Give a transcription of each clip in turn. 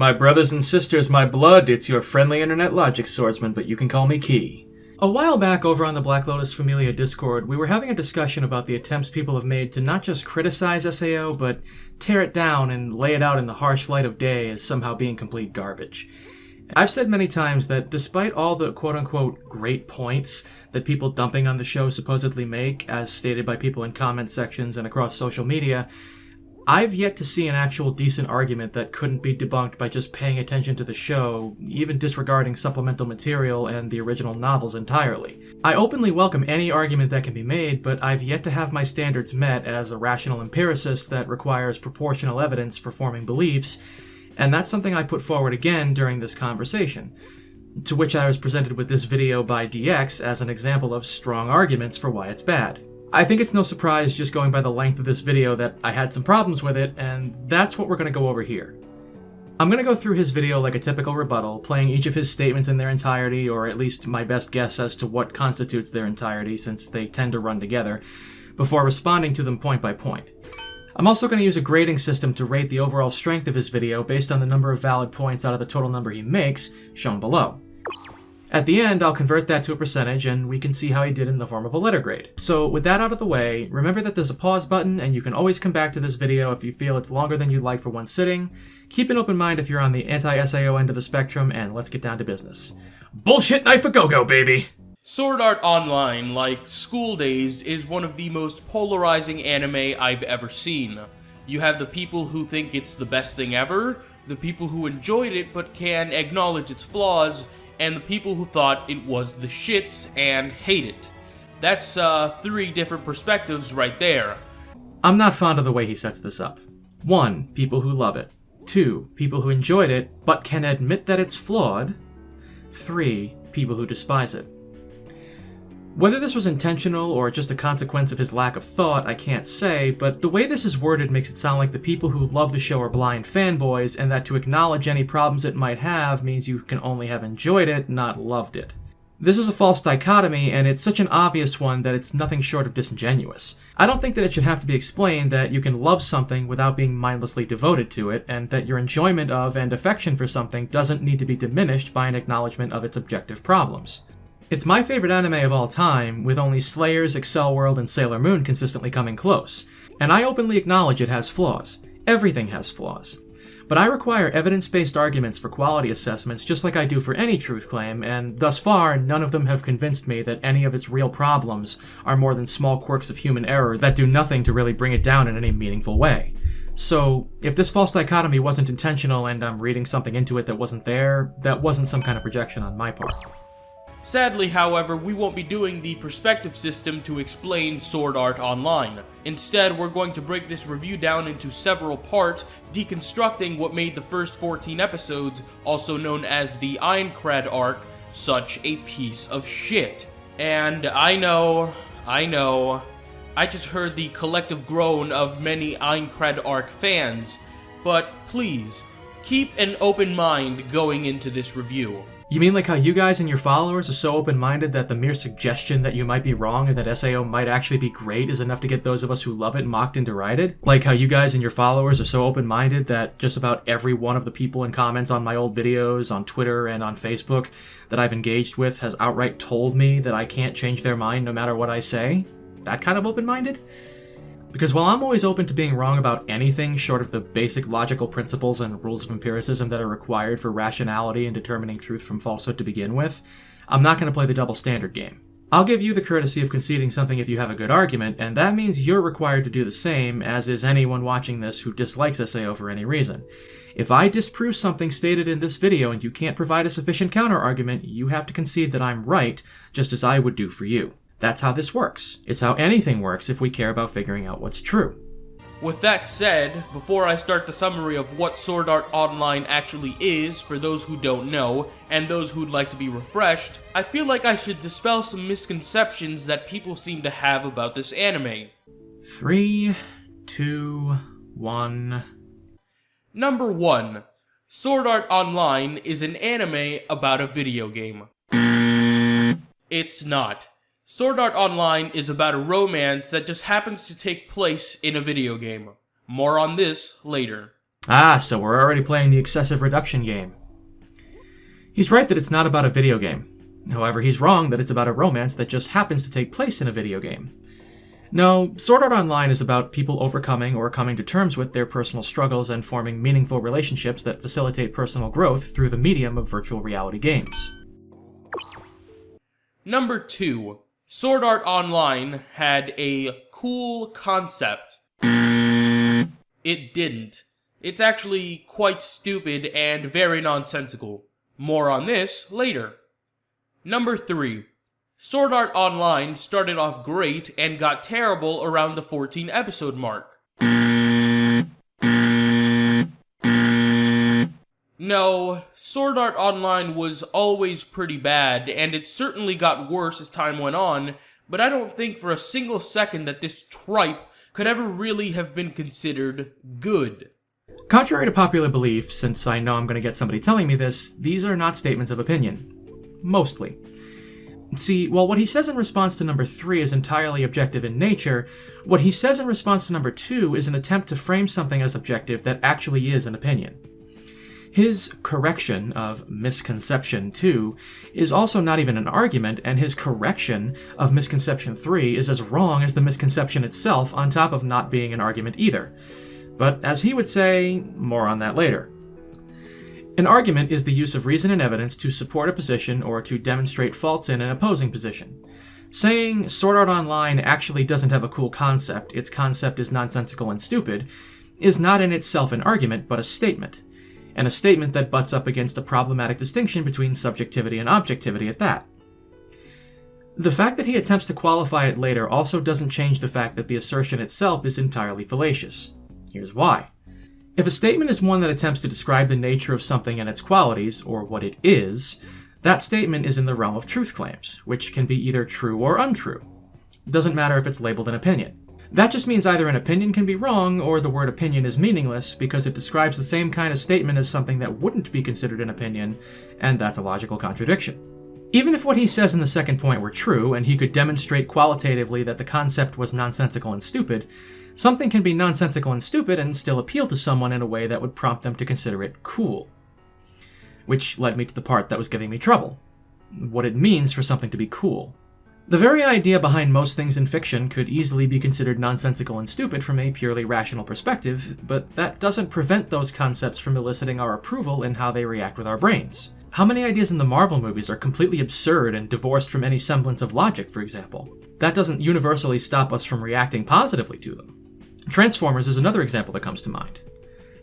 My brothers and sisters, my blood, it's your friendly internet logic swordsman, but you can call me Key. A while back over on the Black Lotus Familia Discord, we were having a discussion about the attempts people have made to not just criticize SAO, but tear it down and lay it out in the harsh light of day as somehow being complete garbage. I've said many times that despite all the quote-unquote great points that people dumping on the show supposedly make, as stated by people in comment sections and across social media, I've yet to see an actual decent argument that couldn't be debunked by just paying attention to the show, even disregarding supplemental material and the original novels entirely. I openly welcome any argument that can be made, but I've yet to have my standards met as a rational empiricist that requires proportional evidence for forming beliefs, and that's something I put forward again during this conversation, to which I was presented with this video by DX as an example of strong arguments for why it's bad. I think it's no surprise, just going by the length of this video, that I had some problems with it, and that's what we're going to go over here. I'm going to go through his video like a typical rebuttal, playing each of his statements in their entirety, or at least my best guess as to what constitutes their entirety, since they tend to run together, before responding to them point by point. I'm also going to use a grading system to rate the overall strength of his video based on the number of valid points out of the total number he makes, shown below. At the end, I'll convert that to a percentage, and we can see how he did in the form of a letter grade. So with that out of the way, remember that there's a pause button, and you can always come back to this video if you feel it's longer than you'd like for one sitting. Keep an open mind if you're on the anti-SAO end of the spectrum, and let's get down to business. Bullshit knife a go-go, baby! Sword Art Online, like School Days, is one of the most polarizing anime I've ever seen. You have the people who think it's the best thing ever, the people who enjoyed it but can acknowledge its flaws, and the people who thought it was the shits and hate it. That's three different perspectives right there. I'm not fond of the way he sets this up. 1. People who love it. 2. People who enjoyed it, but can admit that it's flawed. 3. People who despise it. Whether this was intentional or just a consequence of his lack of thought, I can't say, but the way this is worded makes it sound like the people who love the show are blind fanboys, and that to acknowledge any problems it might have means you can only have enjoyed it, not loved it. This is a false dichotomy, and it's such an obvious one that it's nothing short of disingenuous. I don't think that it should have to be explained that you can love something without being mindlessly devoted to it, and that your enjoyment of and affection for something doesn't need to be diminished by an acknowledgement of its objective problems. It's my favorite anime of all time, with only Slayers, Excel World, and Sailor Moon consistently coming close. And I openly acknowledge it has flaws. Everything has flaws. But I require evidence-based arguments for quality assessments just like I do for any truth claim, and thus far, none of them have convinced me that any of its real problems are more than small quirks of human error that do nothing to really bring it down in any meaningful way. So, if this false dichotomy wasn't intentional and I'm reading something into it that wasn't there, that wasn't some kind of projection on my part. Sadly, however, we won't be doing the perspective system to explain Sword Art Online. Instead, we're going to break this review down into several parts, deconstructing what made the first 14 episodes, also known as the Aincrad arc, such a piece of shit. And I know, I just heard the collective groan of many Aincrad arc fans, but please, keep an open mind going into this review. You mean like how you guys and your followers are so open-minded that the mere suggestion that you might be wrong and that SAO might actually be great is enough to get those of us who love it mocked and derided? Like how you guys and your followers are so open-minded that just about every one of the people in comments on my old videos on Twitter and on Facebook that I've engaged with has outright told me that I can't change their mind no matter what I say? That kind of open-minded? Because while I'm always open to being wrong about anything short of the basic logical principles and rules of empiricism that are required for rationality and determining truth from falsehood to begin with, I'm not going to play the double standard game. I'll give you the courtesy of conceding something if you have a good argument, and that means you're required to do the same, as is anyone watching this who dislikes SAO for any reason. If I disprove something stated in this video and you can't provide a sufficient counter-argument, you have to concede that I'm right, just as I would do for you. That's how this works. It's how anything works if we care about figuring out what's true. With that said, before I start the summary of what Sword Art Online actually is, for those who don't know, and those who'd like to be refreshed, I feel like I should dispel some misconceptions that people seem to have about this anime. 3, 2, 1... Number 1. Sword Art Online is an anime about a video game. It's not. Sword Art Online is about a romance that just happens to take place in a video game. More on this later. Ah, so we're already playing the excessive reduction game. He's right that it's not about a video game. However, he's wrong that it's about a romance that just happens to take place in a video game. No, Sword Art Online is about people overcoming or coming to terms with their personal struggles and forming meaningful relationships that facilitate personal growth through the medium of virtual reality games. Number 2. Sword Art Online had a cool concept. It didn't. It's actually quite stupid and very nonsensical. More on this later. Number 3. Sword Art Online started off great and got terrible around the 14 episode mark. No, Sword Art Online was always pretty bad, and it certainly got worse as time went on, but I don't think for a single second that this tripe could ever really have been considered good. Contrary to popular belief, since I know I'm going to get somebody telling me this, these are not statements of opinion. Mostly. See, while what he says in response to number 3 is entirely objective in nature, what he says in response to number 2 is an attempt to frame something as objective that actually is an opinion. His correction of misconception 2 is also not even an argument, and his correction of misconception 3 is as wrong as the misconception itself, on top of not being an argument either. But as he would say, more on that later. An argument is the use of reason and evidence to support a position or to demonstrate faults in an opposing position. Saying Sword Art Online actually doesn't have a cool concept, its concept is nonsensical and stupid, is not in itself an argument, but a statement. And a statement that butts up against a problematic distinction between subjectivity and objectivity at that. The fact that he attempts to qualify it later also doesn't change the fact that the assertion itself is entirely fallacious. Here's why. If a statement is one that attempts to describe the nature of something and its qualities, or what it is, that statement is in the realm of truth claims, which can be either true or untrue. It doesn't matter if it's labeled an opinion. That just means either an opinion can be wrong, or the word opinion is meaningless because it describes the same kind of statement as something that wouldn't be considered an opinion, and that's a logical contradiction. Even if what he says in the second point were true, and he could demonstrate qualitatively that the concept was nonsensical and stupid, something can be nonsensical and stupid and still appeal to someone in a way that would prompt them to consider it cool. Which led me to the part that was giving me trouble. What it means for something to be cool. The very idea behind most things in fiction could easily be considered nonsensical and stupid from a purely rational perspective, but that doesn't prevent those concepts from eliciting our approval in how they react with our brains. How many ideas in the Marvel movies are completely absurd and divorced from any semblance of logic, for example? That doesn't universally stop us from reacting positively to them. Transformers is another example that comes to mind.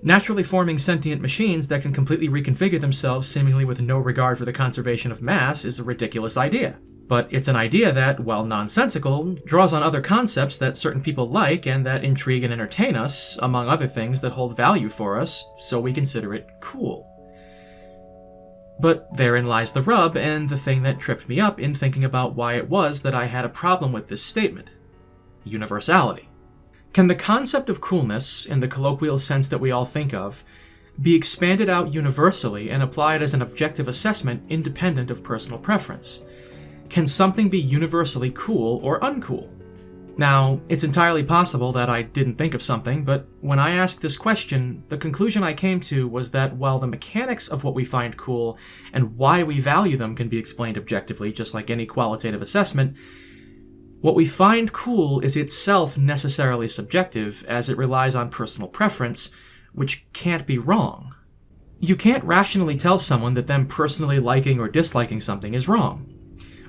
Naturally forming sentient machines that can completely reconfigure themselves seemingly with no regard for the conservation of mass is a ridiculous idea. But it's an idea that, while nonsensical, draws on other concepts that certain people like and that intrigue and entertain us, among other things that hold value for us, so we consider it cool. But therein lies the rub, and the thing that tripped me up in thinking about why it was that I had a problem with this statement. Universality. Can the concept of coolness, in the colloquial sense that we all think of, be expanded out universally and applied as an objective assessment independent of personal preference? Can something be universally cool or uncool? Now, it's entirely possible that I didn't think of something, but when I asked this question, the conclusion I came to was that while the mechanics of what we find cool and why we value them can be explained objectively, just like any qualitative assessment, what we find cool is itself necessarily subjective, as it relies on personal preference, which can't be wrong. You can't rationally tell someone that them personally liking or disliking something is wrong.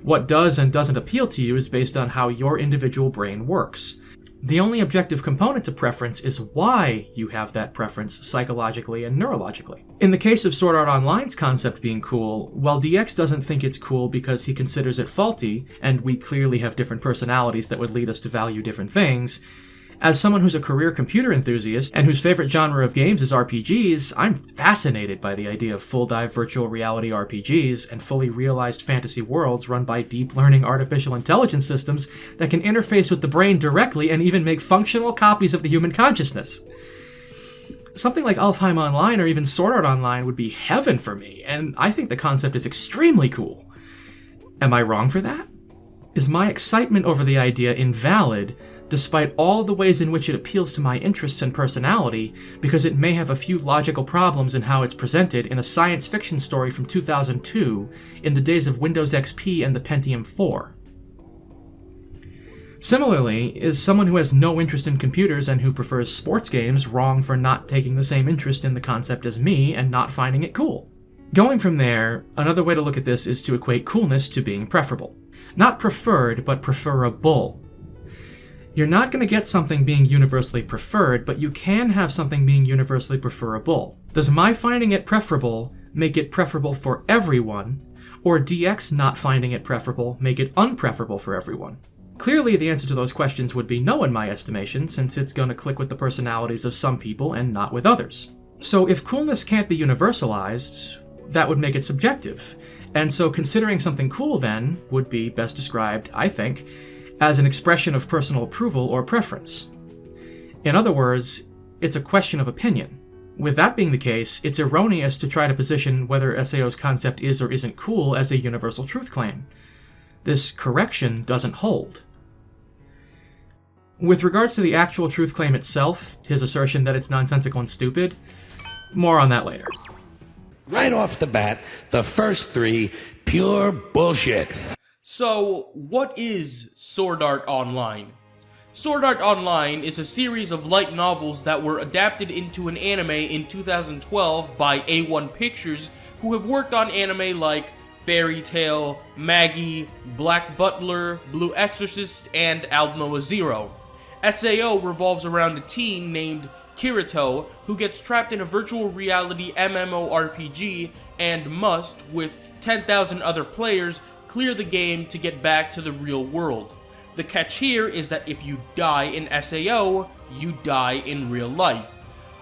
What does and doesn't appeal to you is based on how your individual brain works. The only objective component to preference is why you have that preference psychologically and neurologically. In the case of Sword Art Online's concept being cool, while DX doesn't think it's cool because he considers it faulty, and we clearly have different personalities that would lead us to value different things, as someone who's a career computer enthusiast and whose favorite genre of games is RPGs, I'm fascinated by the idea of full-dive virtual reality RPGs and fully realized fantasy worlds run by deep learning artificial intelligence systems that can interface with the brain directly and even make functional copies of the human consciousness. Something like Alfheim Online or even Sword Art Online would be heaven for me, and I think the concept is extremely cool. Am I wrong for that? Is my excitement over the idea invalid despite all the ways in which it appeals to my interests and personality, because it may have a few logical problems in how it's presented in a science fiction story from 2002, in the days of Windows XP and the Pentium 4. Similarly, is someone who has no interest in computers and who prefers sports games wrong for not taking the same interest in the concept as me and not finding it cool? Going from there, another way to look at this is to equate coolness to being preferable. Not preferred, but preferable. You're not going to get something being universally preferred, but you can have something being universally preferable. Does my finding it preferable make it preferable for everyone, or DX not finding it preferable make it unpreferable for everyone? Clearly, the answer to those questions would be no in my estimation, since it's going to click with the personalities of some people and not with others. So if coolness can't be universalized, that would make it subjective. And so considering something cool then would be best described, I think, as an expression of personal approval or preference. In other words, it's a question of opinion. With that being the case, it's erroneous to try to position whether SAO's concept is or isn't cool as a universal truth claim. This correction doesn't hold. With regards to the actual truth claim itself, his assertion that it's nonsensical and stupid, more on that later. Right off the bat, the first three, pure bullshit. So, what is Sword Art Online? Sword Art Online is a series of light novels that were adapted into an anime in 2012 by A1 Pictures, who have worked on anime like Fairy Tail, Maggie, Black Butler, Blue Exorcist, and Alnoa Zero. SAO revolves around a teen named Kirito who gets trapped in a virtual reality MMORPG and must, with 10,000 other players, clear the game to get back to the real world. The catch here is that if you die in SAO, you die in real life.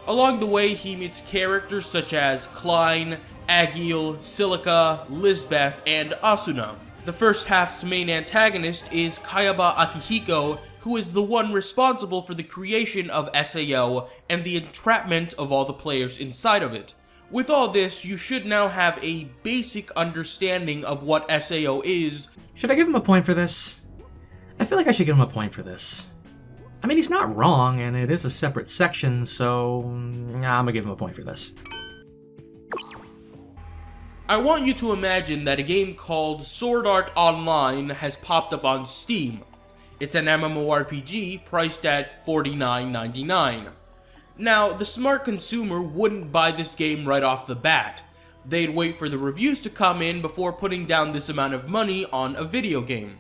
Along the way, he meets characters such as Klein, Agiel, Silica, Lisbeth, and Asuna. The first half's main antagonist is Kayaba Akihiko, who is the one responsible for the creation of SAO and the entrapment of all the players inside of it. With all this, you should now have a basic understanding of what SAO is. Should I give him a point for this? I feel like I should give him a point for this. I mean, he's not wrong, and it is a separate section, so I'm gonna give him a point for this. I want you to imagine that a game called Sword Art Online has popped up on Steam. It's an MMORPG priced at $49.99. Now, the smart consumer wouldn't buy this game right off the bat. They'd wait for the reviews to come in before putting down this amount of money on a video game.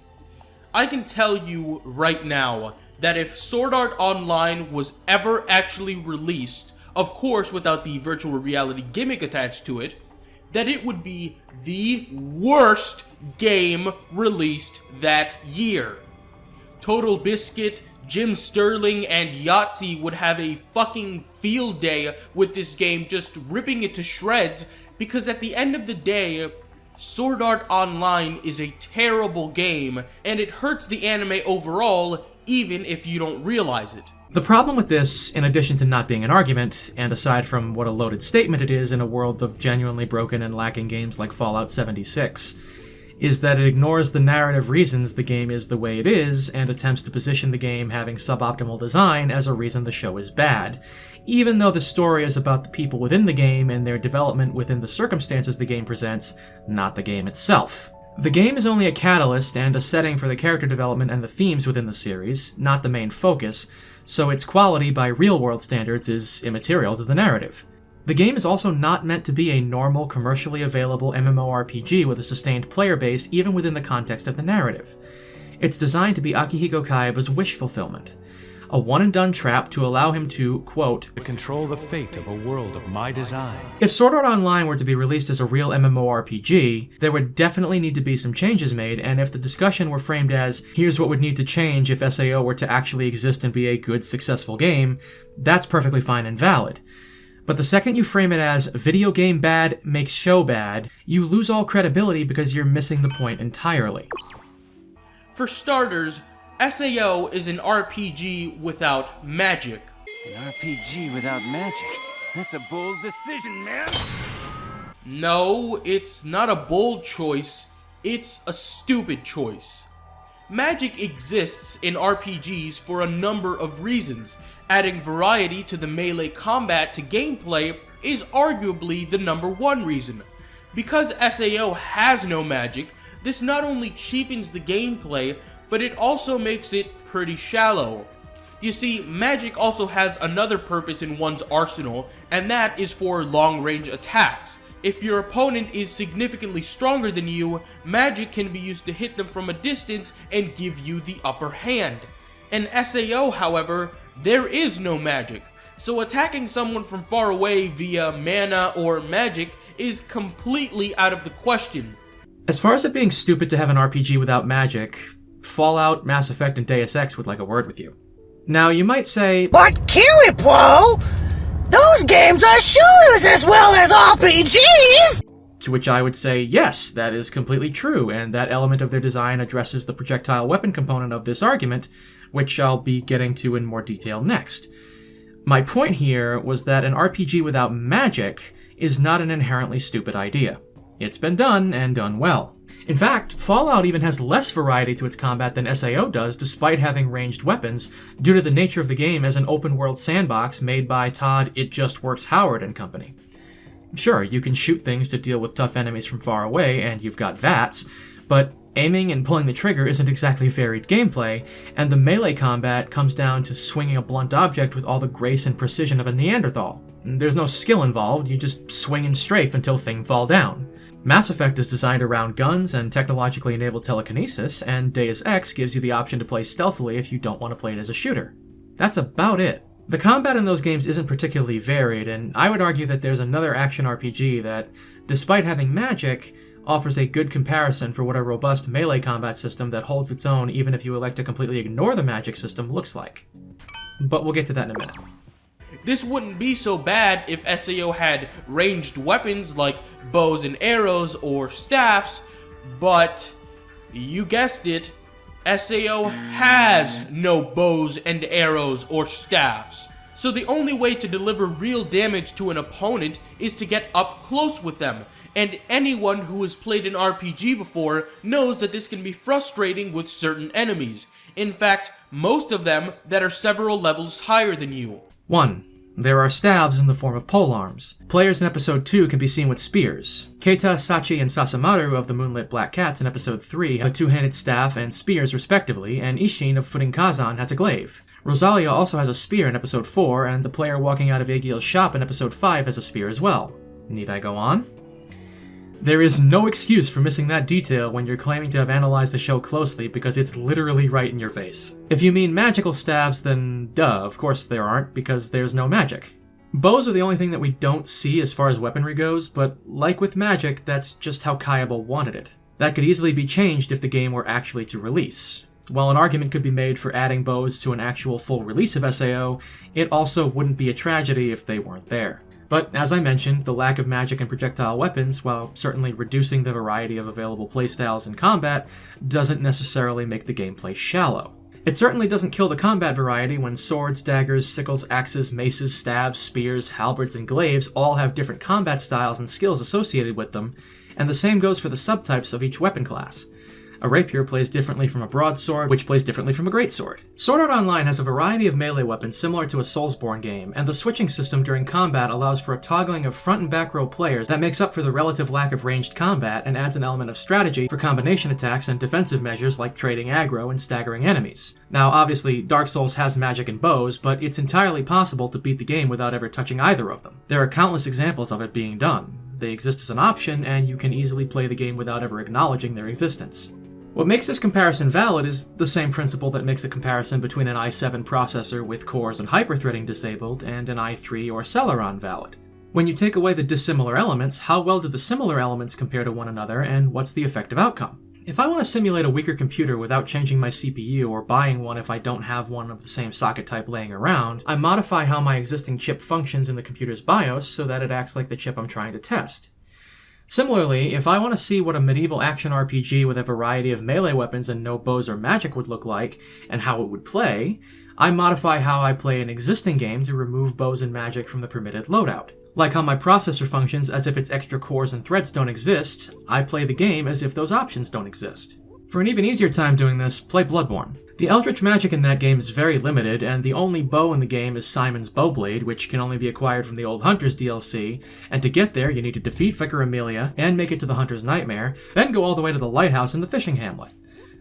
I can tell you right now that if Sword Art Online was ever actually released, of course without the virtual reality gimmick attached to it, that it would be the worst game released that year. Total Biscuit, Jim Sterling, and Yahtzee would have a fucking field day with this game, just ripping it to shreds, because at the end of the day, Sword Art Online is a terrible game, and it hurts the anime overall, even if you don't realize it. The problem with this, in addition to not being an argument, and aside from what a loaded statement it is in a world of genuinely broken and lacking games like Fallout 76, is that it ignores the narrative reasons the game is the way it is, and attempts to position the game having suboptimal design as a reason the show is bad, even though the story is about the people within the game and their development within the circumstances the game presents, not the game itself. The game is only a catalyst and a setting for the character development and the themes within the series, not the main focus, so its quality by real-world standards is immaterial to the narrative. The game is also not meant to be a normal, commercially available MMORPG with a sustained player base even within the context of the narrative. It's designed to be Akihiko Kayaba's wish fulfillment, a one-and-done trap to allow him to, quote, control the fate of a world of my design. If Sword Art Online were to be released as a real MMORPG, there would definitely need to be some changes made, and if the discussion were framed as, here's what would need to change if SAO were to actually exist and be a good, successful game, that's perfectly fine and valid. But the second you frame it as, video game bad makes show bad, you lose all credibility because you're missing the point entirely. For starters, SAO is an RPG without magic. An RPG without magic? That's a bold decision, man! No, it's not a bold choice, it's a stupid choice. Magic exists in RPGs for a number of reasons. Adding variety to the melee combat to gameplay is arguably the number one reason. Because SAO has no magic, this not only cheapens the gameplay, but it also makes it pretty shallow. You see, magic also has another purpose in one's arsenal, and that is for long-range attacks. If your opponent is significantly stronger than you, magic can be used to hit them from a distance and give you the upper hand. In SAO, however, there is no magic, so attacking someone from far away via mana or magic is completely out of the question. As far as it being stupid to have an RPG without magic, Fallout, Mass Effect, and Deus Ex would like a word with you. Now, you might say, But Kiripro, those games are shooters as well as RPGs! To which I would say, yes, that is completely true, and that element of their design addresses the projectile weapon component of this argument, which I'll be getting to in more detail next. My point here was that an RPG without magic is not an inherently stupid idea. It's been done, and done well. In fact, Fallout even has less variety to its combat than SAO does, despite having ranged weapons, due to the nature of the game as an open-world sandbox made by Todd It Just Works Howard and company. Sure, you can shoot things to deal with tough enemies from far away, and you've got VATS, but aiming and pulling the trigger isn't exactly varied gameplay, and the melee combat comes down to swinging a blunt object with all the grace and precision of a Neanderthal. There's no skill involved, you just swing and strafe until things fall down. Mass Effect is designed around guns and technologically enabled telekinesis, and Deus Ex gives you the option to play stealthily if you don't want to play it as a shooter. That's about it. The combat in those games isn't particularly varied, and I would argue that there's another action RPG that, despite having magic, offers a good comparison for what a robust melee combat system that holds its own even if you elect to completely ignore the magic system looks like. But we'll get to that in a minute. This wouldn't be so bad if SAO had ranged weapons like bows and arrows or staffs, but you guessed it, SAO has no bows and arrows or staffs. So the only way to deliver real damage to an opponent is to get up close with them, and anyone who has played an RPG before knows that this can be frustrating with certain enemies. In fact, most of them that are several levels higher than you. 1. There are staves in the form of polearms. Players in Episode 2 can be seen with spears. Keita, Sachi, and Sasamaru of the Moonlit Black Cats in Episode 3 have a two-handed staff and spears respectively, and Ishin of Footing Kazan has a glaive. Rosalia also has a spear in Episode 4, and the player walking out of Aegil's shop in Episode 5 has a spear as well. Need I go on? There is no excuse for missing that detail when you're claiming to have analyzed the show closely because it's literally right in your face. If you mean magical staves, then duh, of course there aren't, because there's no magic. Bows are the only thing that we don't see as far as weaponry goes, but like with magic, that's just how Kayaba wanted it. That could easily be changed if the game were actually to release. While an argument could be made for adding bows to an actual full release of SAO, it also wouldn't be a tragedy if they weren't there. But, as I mentioned, the lack of magic and projectile weapons, while certainly reducing the variety of available playstyles in combat, doesn't necessarily make the gameplay shallow. It certainly doesn't kill the combat variety when swords, daggers, sickles, axes, maces, staves, spears, halberds, and glaives all have different combat styles and skills associated with them, and the same goes for the subtypes of each weapon class. A rapier plays differently from a broadsword, which plays differently from a greatsword. Sword Art Online has a variety of melee weapons similar to a Soulsborne game, and the switching system during combat allows for a toggling of front and back row players that makes up for the relative lack of ranged combat and adds an element of strategy for combination attacks and defensive measures like trading aggro and staggering enemies. Now, obviously, Dark Souls has magic and bows, but it's entirely possible to beat the game without ever touching either of them. There are countless examples of it being done. They exist as an option, and you can easily play the game without ever acknowledging their existence. What makes this comparison valid is the same principle that makes a comparison between an i7 processor with cores and hyperthreading disabled and an i3 or Celeron valid. When you take away the dissimilar elements, how well do the similar elements compare to one another, and what's the effective outcome? If I want to simulate a weaker computer without changing my CPU or buying one if I don't have one of the same socket type laying around, I modify how my existing chip functions in the computer's BIOS so that it acts like the chip I'm trying to test. Similarly, if I want to see what a medieval action RPG with a variety of melee weapons and no bows or magic would look like, and how it would play, I modify how I play an existing game to remove bows and magic from the permitted loadout. Like how my processor functions as if its extra cores and threads don't exist, I play the game as if those options don't exist. For an even easier time doing this, play Bloodborne. The eldritch magic in that game is very limited, and the only bow in the game is Simon's Bowblade, which can only be acquired from the Old Hunters DLC, and to get there you need to defeat Vicar Amelia and make it to the Hunter's Nightmare, then go all the way to the lighthouse in the fishing hamlet.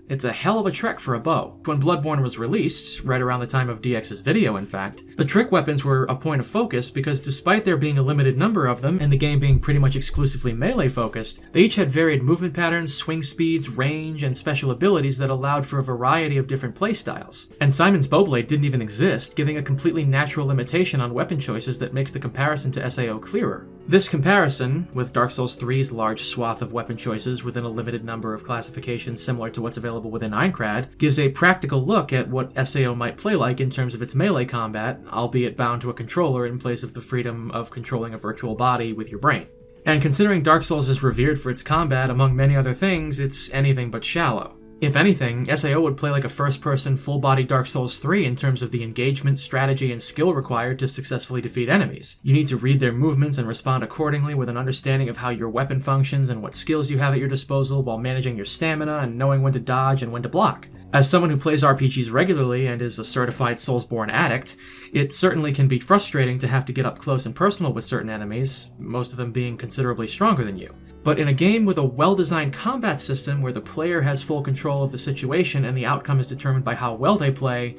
It's a hell of a trek for a bow. When Bloodborne was released, right around the time of DX's video in fact, the trick weapons were a point of focus because despite there being a limited number of them, and the game being pretty much exclusively melee focused, they each had varied movement patterns, swing speeds, range, and special abilities that allowed for a variety of different playstyles. And Simon's Bowblade didn't even exist, giving a completely natural limitation on weapon choices that makes the comparison to SAO clearer. This comparison, with Dark Souls 3's large swath of weapon choices within a limited number of classifications similar to what's available within Aincrad, gives a practical look at what SAO might play like in terms of its melee combat, albeit bound to a controller in place of the freedom of controlling a virtual body with your brain. And considering Dark Souls is revered for its combat among many other things, it's anything but shallow. If anything, SAO would play like a first-person, full-body Dark Souls 3 in terms of the engagement, strategy, and skill required to successfully defeat enemies. You need to read their movements and respond accordingly with an understanding of how your weapon functions and what skills you have at your disposal while managing your stamina and knowing when to dodge and when to block. As someone who plays RPGs regularly and is a certified Soulsborne addict, it certainly can be frustrating to have to get up close and personal with certain enemies, most of them being considerably stronger than you. But in a game with a well-designed combat system where the player has full control of the situation and the outcome is determined by how well they play,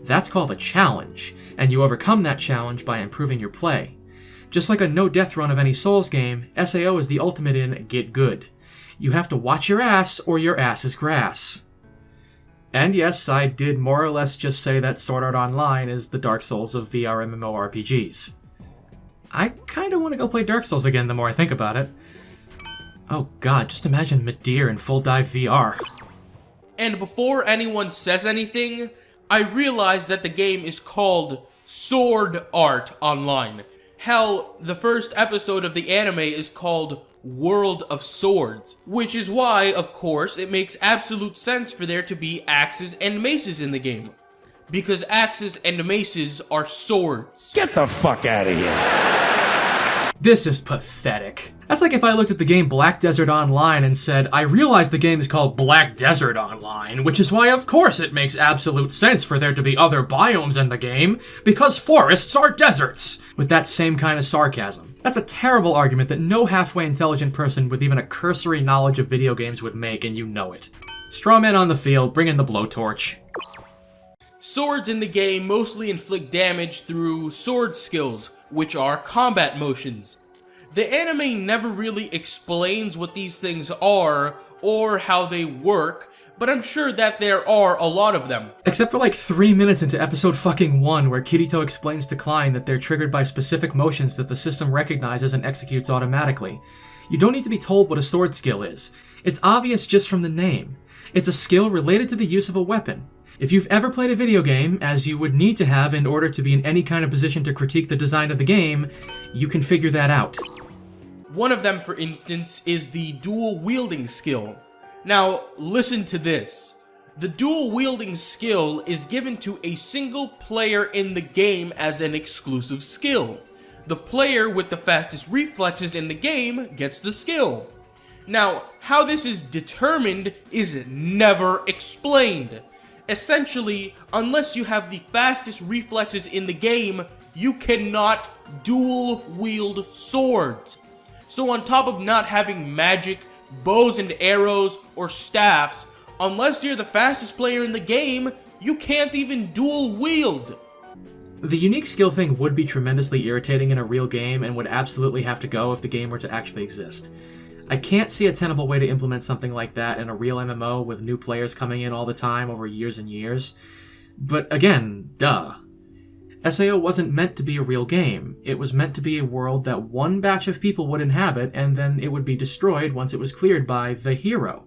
that's called a challenge, and you overcome that challenge by improving your play. Just like a no-death run of any Souls game, SAO is the ultimate in get good. You have to watch your ass or your ass is grass. And yes, I did more or less just say that Sword Art Online is the Dark Souls of VR MMORPGs. I kinda wanna go play Dark Souls again the more I think about it. Oh god, just imagine Midir in full dive VR. And before anyone says anything, I realize that the game is called Sword Art Online. Hell, the first episode of the anime is called World of Swords, which is why, of course, it makes absolute sense for there to be axes and maces in the game. Because axes and maces are swords. Get the fuck out of here. This is pathetic. That's like if I looked at the game Black Desert Online and said, I realize the game is called Black Desert Online, which is why of course it makes absolute sense for there to be other biomes in the game, because forests are deserts, with that same kind of sarcasm. That's a terrible argument that no halfway intelligent person with even a cursory knowledge of video games would make, and you know it. Strawman on the field, bring in the blowtorch. Swords in the game mostly inflict damage through sword skills, which are combat motions. The anime never really explains what these things are or how they work, but I'm sure that there are a lot of them. Except for like 3 minutes into episode fucking 1 where Kirito explains to Klein that they're triggered by specific motions that the system recognizes and executes automatically. You don't need to be told what a sword skill is. It's obvious just from the name. It's a skill related to the use of a weapon. If you've ever played a video game, as you would need to have in order to be in any kind of position to critique the design of the game, you can figure that out. One of them, for instance, is the dual wielding skill. Now, listen to this. The dual wielding skill is given to a single player in the game as an exclusive skill. The player with the fastest reflexes in the game gets the skill. Now, how this is determined is never explained. Essentially, unless you have the fastest reflexes in the game, you cannot dual wield swords. So on top of not having magic, bows and arrows, or staffs, unless you're the fastest player in the game, you can't even dual wield. The unique skill thing would be tremendously irritating in a real game and would absolutely have to go if the game were to actually exist. I can't see a tenable way to implement something like that in a real MMO with new players coming in all the time over years and years. But again, duh. SAO wasn't meant to be a real game. It was meant to be a world that one batch of people would inhabit, and then it would be destroyed once it was cleared by the hero.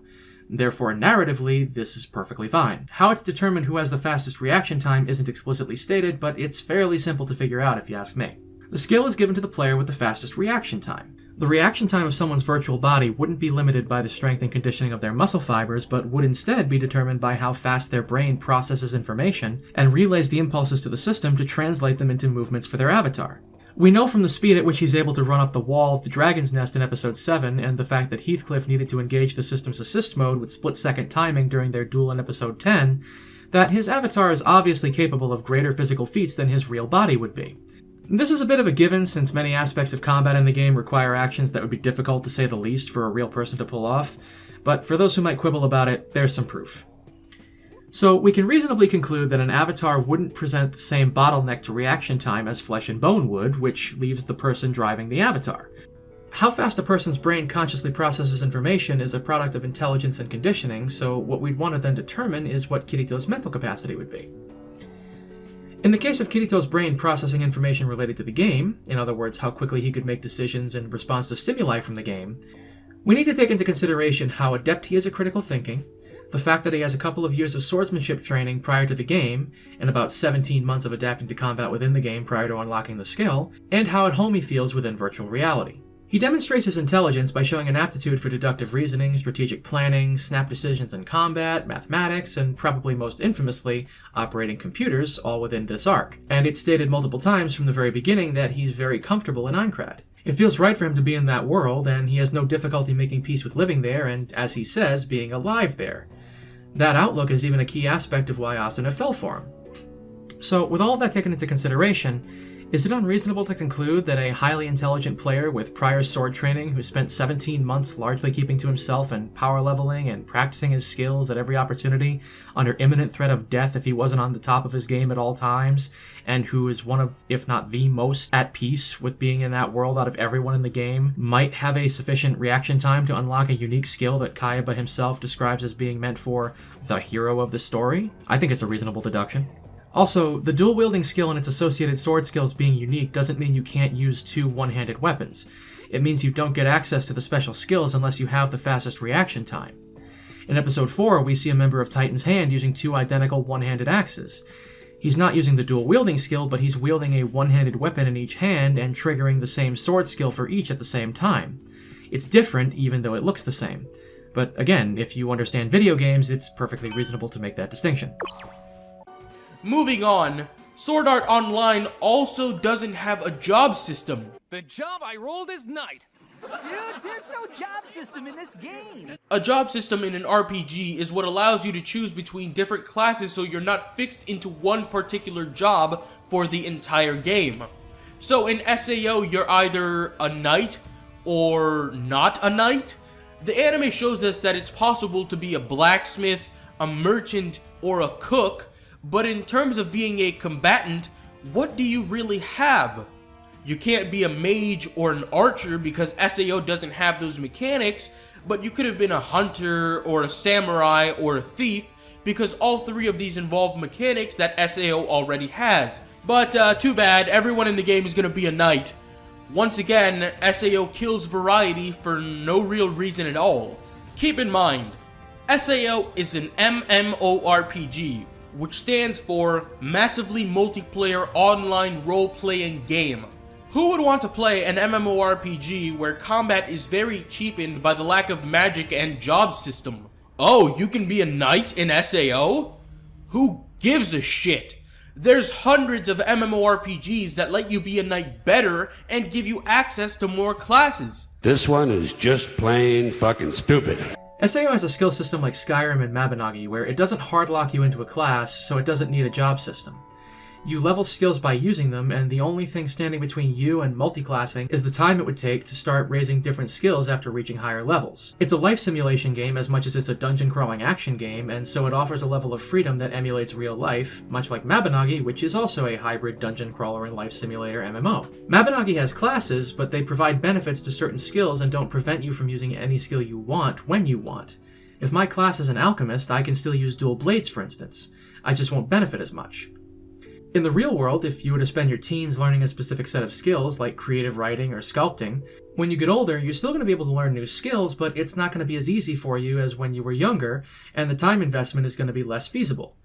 Therefore, narratively, this is perfectly fine. How it's determined who has the fastest reaction time isn't explicitly stated, but it's fairly simple to figure out if you ask me. The skill is given to the player with the fastest reaction time. The reaction time of someone's virtual body wouldn't be limited by the strength and conditioning of their muscle fibers, but would instead be determined by how fast their brain processes information and relays the impulses to the system to translate them into movements for their avatar. We know from the speed at which he's able to run up the wall of the Dragon's Nest in Episode 7, and the fact that Heathcliff needed to engage the system's assist mode with split-second timing during their duel in Episode 10, that his avatar is obviously capable of greater physical feats than his real body would be. This is a bit of a given, since many aspects of combat in the game require actions that would be difficult to say the least for a real person to pull off, but for those who might quibble about it, there's some proof. So we can reasonably conclude that an avatar wouldn't present the same bottleneck to reaction time as flesh and bone would, which leaves the person driving the avatar. How fast a person's brain consciously processes information is a product of intelligence and conditioning, so what we'd want to then determine is what Kirito's mental capacity would be. In the case of Kirito's brain processing information related to the game, in other words, how quickly he could make decisions in response to stimuli from the game, we need to take into consideration how adept he is at critical thinking, the fact that he has a couple of years of swordsmanship training prior to the game, and about 17 months of adapting to combat within the game prior to unlocking the skill, and how at home he feels within virtual reality. He demonstrates his intelligence by showing an aptitude for deductive reasoning, strategic planning, snap decisions in combat, mathematics, and probably most infamously, operating computers, all within this arc. And it's stated multiple times from the very beginning that he's very comfortable in Aincrad. It feels right for him to be in that world, and he has no difficulty making peace with living there, and, as he says, being alive there. That outlook is even a key aspect of why Asuna fell for him. So, with all of that taken into consideration, is it unreasonable to conclude that a highly intelligent player with prior sword training who spent 17 months largely keeping to himself and power leveling and practicing his skills at every opportunity under imminent threat of death if he wasn't on the top of his game at all times, and who is one of, if not the most at peace with being in that world out of everyone in the game, might have a sufficient reaction time to unlock a unique skill that Kayaba himself describes as being meant for the hero of the story? I think it's a reasonable deduction. Also, the dual-wielding skill and its associated sword skills being unique doesn't mean you can't use two one-handed weapons. It means you don't get access to the special skills unless you have the fastest reaction time. In Episode 4, we see a member of Titan's Hand using two identical one-handed axes. He's not using the dual-wielding skill, but he's wielding a one-handed weapon in each hand and triggering the same sword skill for each at the same time. It's different, even though it looks the same. But again, if you understand video games, it's perfectly reasonable to make that distinction. Moving on, Sword Art Online also doesn't have a job system. The job I rolled is knight. Dude, there's no job system in this game. A job system in an RPG is what allows you to choose between different classes so you're not fixed into one particular job for the entire game. So in SAO, you're either a knight or not a knight. The anime shows us that it's possible to be a blacksmith, a merchant, or a cook. But in terms of being a combatant, what do you really have? You can't be a mage or an archer because SAO doesn't have those mechanics, but you could have been a hunter or a samurai or a thief because all three of these involve mechanics that SAO already has. But too bad, everyone in the game is going to be a knight. Once again, SAO kills variety for no real reason at all. Keep in mind, SAO is an MMORPG, which stands for Massively Multiplayer Online Role-Playing Game. Who would want to play an MMORPG where combat is very cheapened by the lack of magic and job system? Oh, you can be a knight in SAO? Who gives a shit? There's hundreds of MMORPGs that let you be a knight better and give you access to more classes. This one is just plain fucking stupid. SAO has a skill system like Skyrim and Mabinogi, where it doesn't hardlock you into a class, so it doesn't need a job system. You level skills by using them, and the only thing standing between you and multiclassing is the time it would take to start raising different skills after reaching higher levels. It's a life simulation game as much as it's a dungeon-crawling action game, and so it offers a level of freedom that emulates real life, much like Mabinogi, which is also a hybrid dungeon crawler and life simulator MMO. Mabinogi has classes, but they provide benefits to certain skills and don't prevent you from using any skill you want when you want. If my class is an alchemist, I can still use dual blades, for instance. I just won't benefit as much. In the real world, if you were to spend your teens learning a specific set of skills, like creative writing or sculpting, when you get older, you're still going to be able to learn new skills, but it's not going to be as easy for you as when you were younger, and the time investment is going to be less feasible.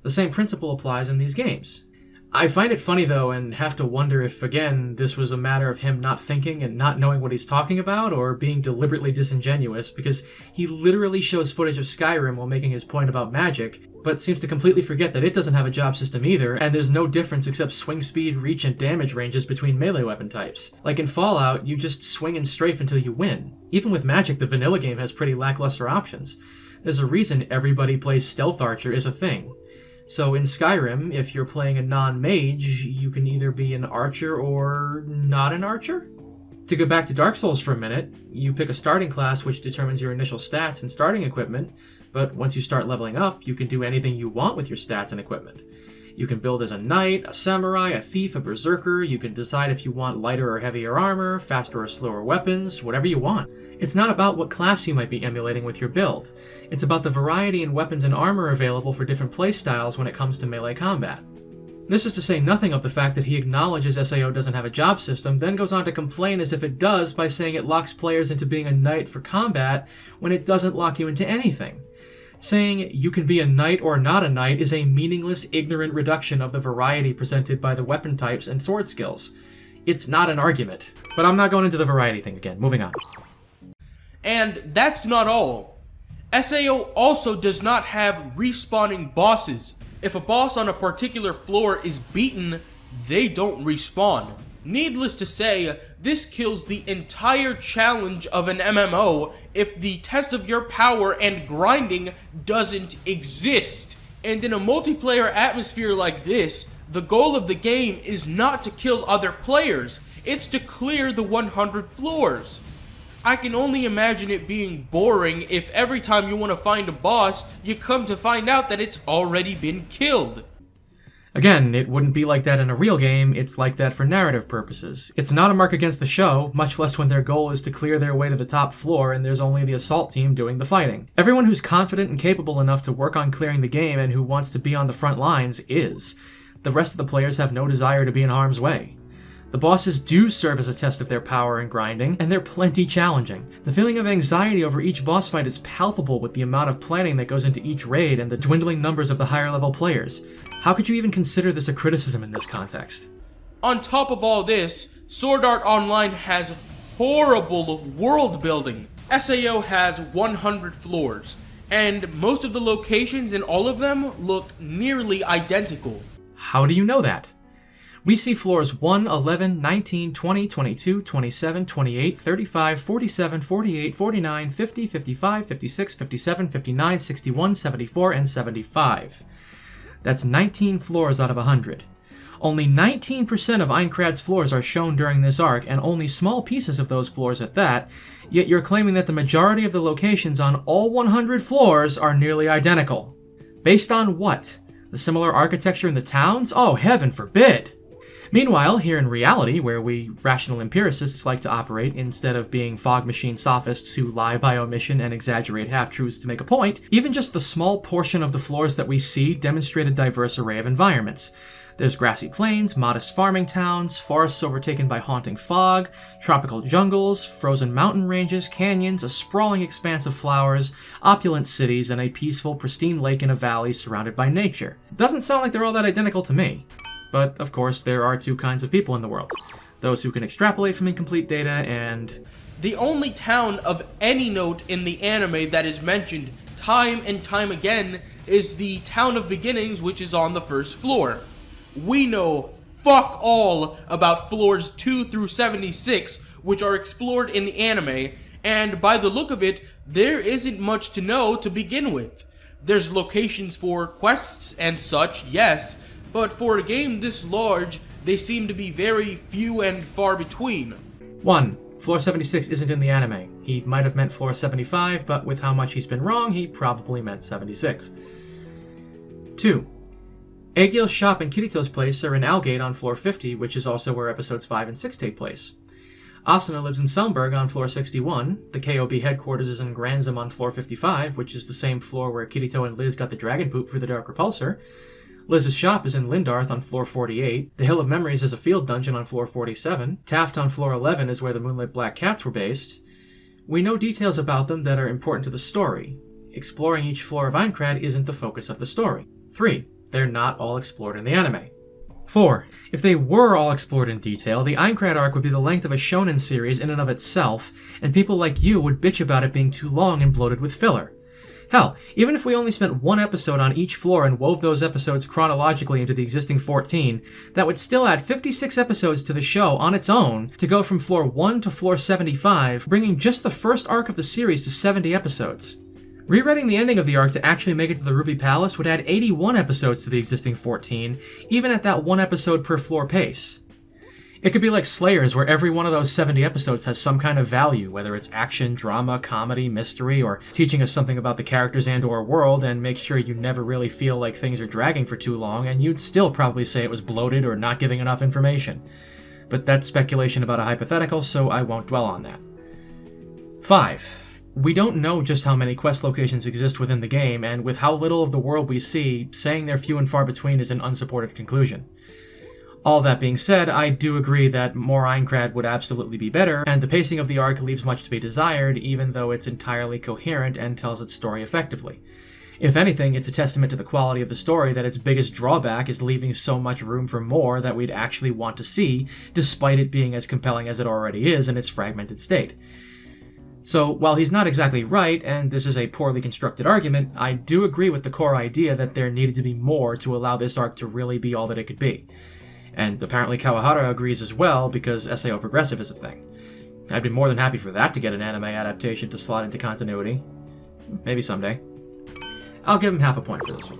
The same principle applies in these games. I find it funny, though, and have to wonder if, again, this was a matter of him not thinking and not knowing what he's talking about, or being deliberately disingenuous, because he literally shows footage of Skyrim while making his point about magic, but seems to completely forget that it doesn't have a job system either, and there's no difference except swing speed, reach, and damage ranges between melee weapon types. Like in Fallout, you just swing and strafe until you win. Even with magic, the vanilla game has pretty lackluster options. There's a reason everybody plays Stealth Archer is a thing. So in Skyrim, if you're playing a non-mage, you can either be an archer or not an archer? To go back to Dark Souls for a minute, you pick a starting class which determines your initial stats and starting equipment, but once you start leveling up, you can do anything you want with your stats and equipment. You can build as a knight, a samurai, a thief, a berserker. You can decide if you want lighter or heavier armor, faster or slower weapons, whatever you want. It's not about what class you might be emulating with your build. It's about the variety in weapons and armor available for different playstyles when it comes to melee combat. This is to say nothing of the fact that he acknowledges SAO doesn't have a job system, then goes on to complain as if it does by saying it locks players into being a knight for combat when it doesn't lock you into anything. Saying you can be a knight or not a knight is a meaningless, ignorant reduction of the variety presented by the weapon types and sword skills. It's not an argument. But I'm not going into the variety thing again. Moving on. And that's not all. SAO also does not have respawning bosses. If a boss on a particular floor is beaten, they don't respawn. Needless to say, this kills the entire challenge of an MMO if the test of your power and grinding doesn't exist. And in a multiplayer atmosphere like this, the goal of the game is not to kill other players, it's to clear the 100 floors. I can only imagine it being boring if every time you want to find a boss, you come to find out that it's already been killed. Again, it wouldn't be like that in a real game, it's like that for narrative purposes. It's not a mark against the show, much less when their goal is to clear their way to the top floor and there's only the assault team doing the fighting. Everyone who's confident and capable enough to work on clearing the game and who wants to be on the front lines is. The rest of the players have no desire to be in harm's way. The bosses do serve as a test of their power and grinding, and they're plenty challenging. The feeling of anxiety over each boss fight is palpable with the amount of planning that goes into each raid and the dwindling numbers of the higher level players. How could you even consider this a criticism in this context? On top of all this, Sword Art Online has horrible world building. SAO has 100 floors, and most of the locations in all of them look nearly identical. How do you know that? We see floors 1, 11, 19, 20, 22, 27, 28, 35, 47, 48, 49, 50, 55, 56, 57, 59, 61, 74, and 75. That's 19 floors out of 100. Only 19% of Aincrad's floors are shown during this arc, and only small pieces of those floors at that, yet you're claiming that the majority of the locations on all 100 floors are nearly identical. Based on what? The similar architecture in the towns? Oh, heaven forbid! Meanwhile, here in reality, where we rational empiricists like to operate instead of being fog machine sophists who lie by omission and exaggerate half-truths to make a point, even just the small portion of the floors that we see demonstrate a diverse array of environments. There's grassy plains, modest farming towns, forests overtaken by haunting fog, tropical jungles, frozen mountain ranges, canyons, a sprawling expanse of flowers, opulent cities, and a peaceful, pristine lake in a valley surrounded by nature. It doesn't sound like they're all that identical to me. But, of course, there are two kinds of people in the world. Those who can extrapolate from incomplete data and... The only town of any note in the anime that is mentioned time and time again is the town of beginnings, which is on the first floor. We know fuck all about floors 2 through 76, which are explored in the anime, and by the look of it, there isn't much to know to begin with. There's locations for quests and such, yes, but for a game this large, they seem to be very few and far between. 1. Floor 76 isn't in the anime. He might have meant floor 75, but with how much he's been wrong, he probably meant 76. 2. Aegil's shop and Kirito's place are in Algate on floor 50, which is also where episodes 5 and 6 take place. Asuna lives in Selmberg on floor 61, the KOB headquarters is in Granzam on floor 55, which is the same floor where Kirito and Liz got the dragon poop for the Dark Repulsor. Liz's shop is in Lindarth on floor 48, the Hill of Memories has a field dungeon on floor 47, Taft on floor 11 is where the Moonlit Black Cats were based. We know details about them that are important to the story. Exploring each floor of Aincrad isn't the focus of the story. 3. They're not all explored in the anime. 4. If they were all explored in detail, the Aincrad arc would be the length of a shonen series in and of itself, and people like you would bitch about it being too long and bloated with filler. Hell, even if we only spent one episode on each floor and wove those episodes chronologically into the existing 14, that would still add 56 episodes to the show on its own to go from floor 1 to floor 75, bringing just the first arc of the series to 70 episodes. Rewriting the ending of the arc to actually make it to the Ruby Palace would add 81 episodes to the existing 14, even at that one episode per floor pace. It could be like Slayers, where every one of those 70 episodes has some kind of value, whether it's action, drama, comedy, mystery, or teaching us something about the characters and/or world, and make sure you never really feel like things are dragging for too long, and you'd still probably say it was bloated or not giving enough information. But that's speculation about a hypothetical, so I won't dwell on that. 5. We don't know just how many quest locations exist within the game, and with how little of the world we see, saying they're few and far between is an unsupported conclusion. All that being said, I do agree that more Aincrad would absolutely be better, and the pacing of the arc leaves much to be desired, even though it's entirely coherent and tells its story effectively. If anything, it's a testament to the quality of the story that its biggest drawback is leaving so much room for more that we'd actually want to see, despite it being as compelling as it already is in its fragmented state. So, while he's not exactly right, and this is a poorly constructed argument, I do agree with the core idea that there needed to be more to allow this arc to really be all that it could be. And apparently Kawahara agrees as well, because SAO Progressive is a thing. I'd be more than happy for that to get an anime adaptation to slot into continuity. Maybe someday. I'll give him half a point for this one.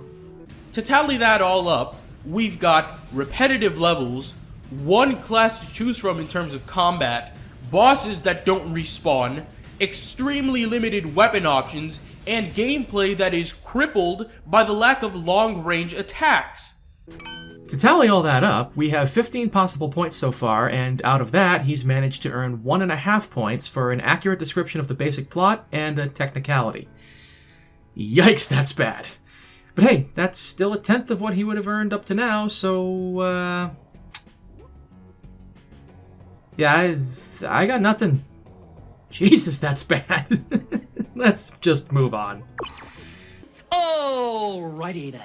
To tally that all up, we've got repetitive levels, one class to choose from in terms of combat, bosses that don't respawn, extremely limited weapon options, and gameplay that is crippled by the lack of long-range attacks. To tally all that up, we have 15 possible points so far, and out of that, he's managed to earn 1.5 points for an accurate description of the basic plot and a technicality. Yikes, that's bad. But hey, that's still 1/10 of what he would have earned up to now, so, yeah, I got nothing. Jesus, that's bad. Let's just move on. Alrighty then.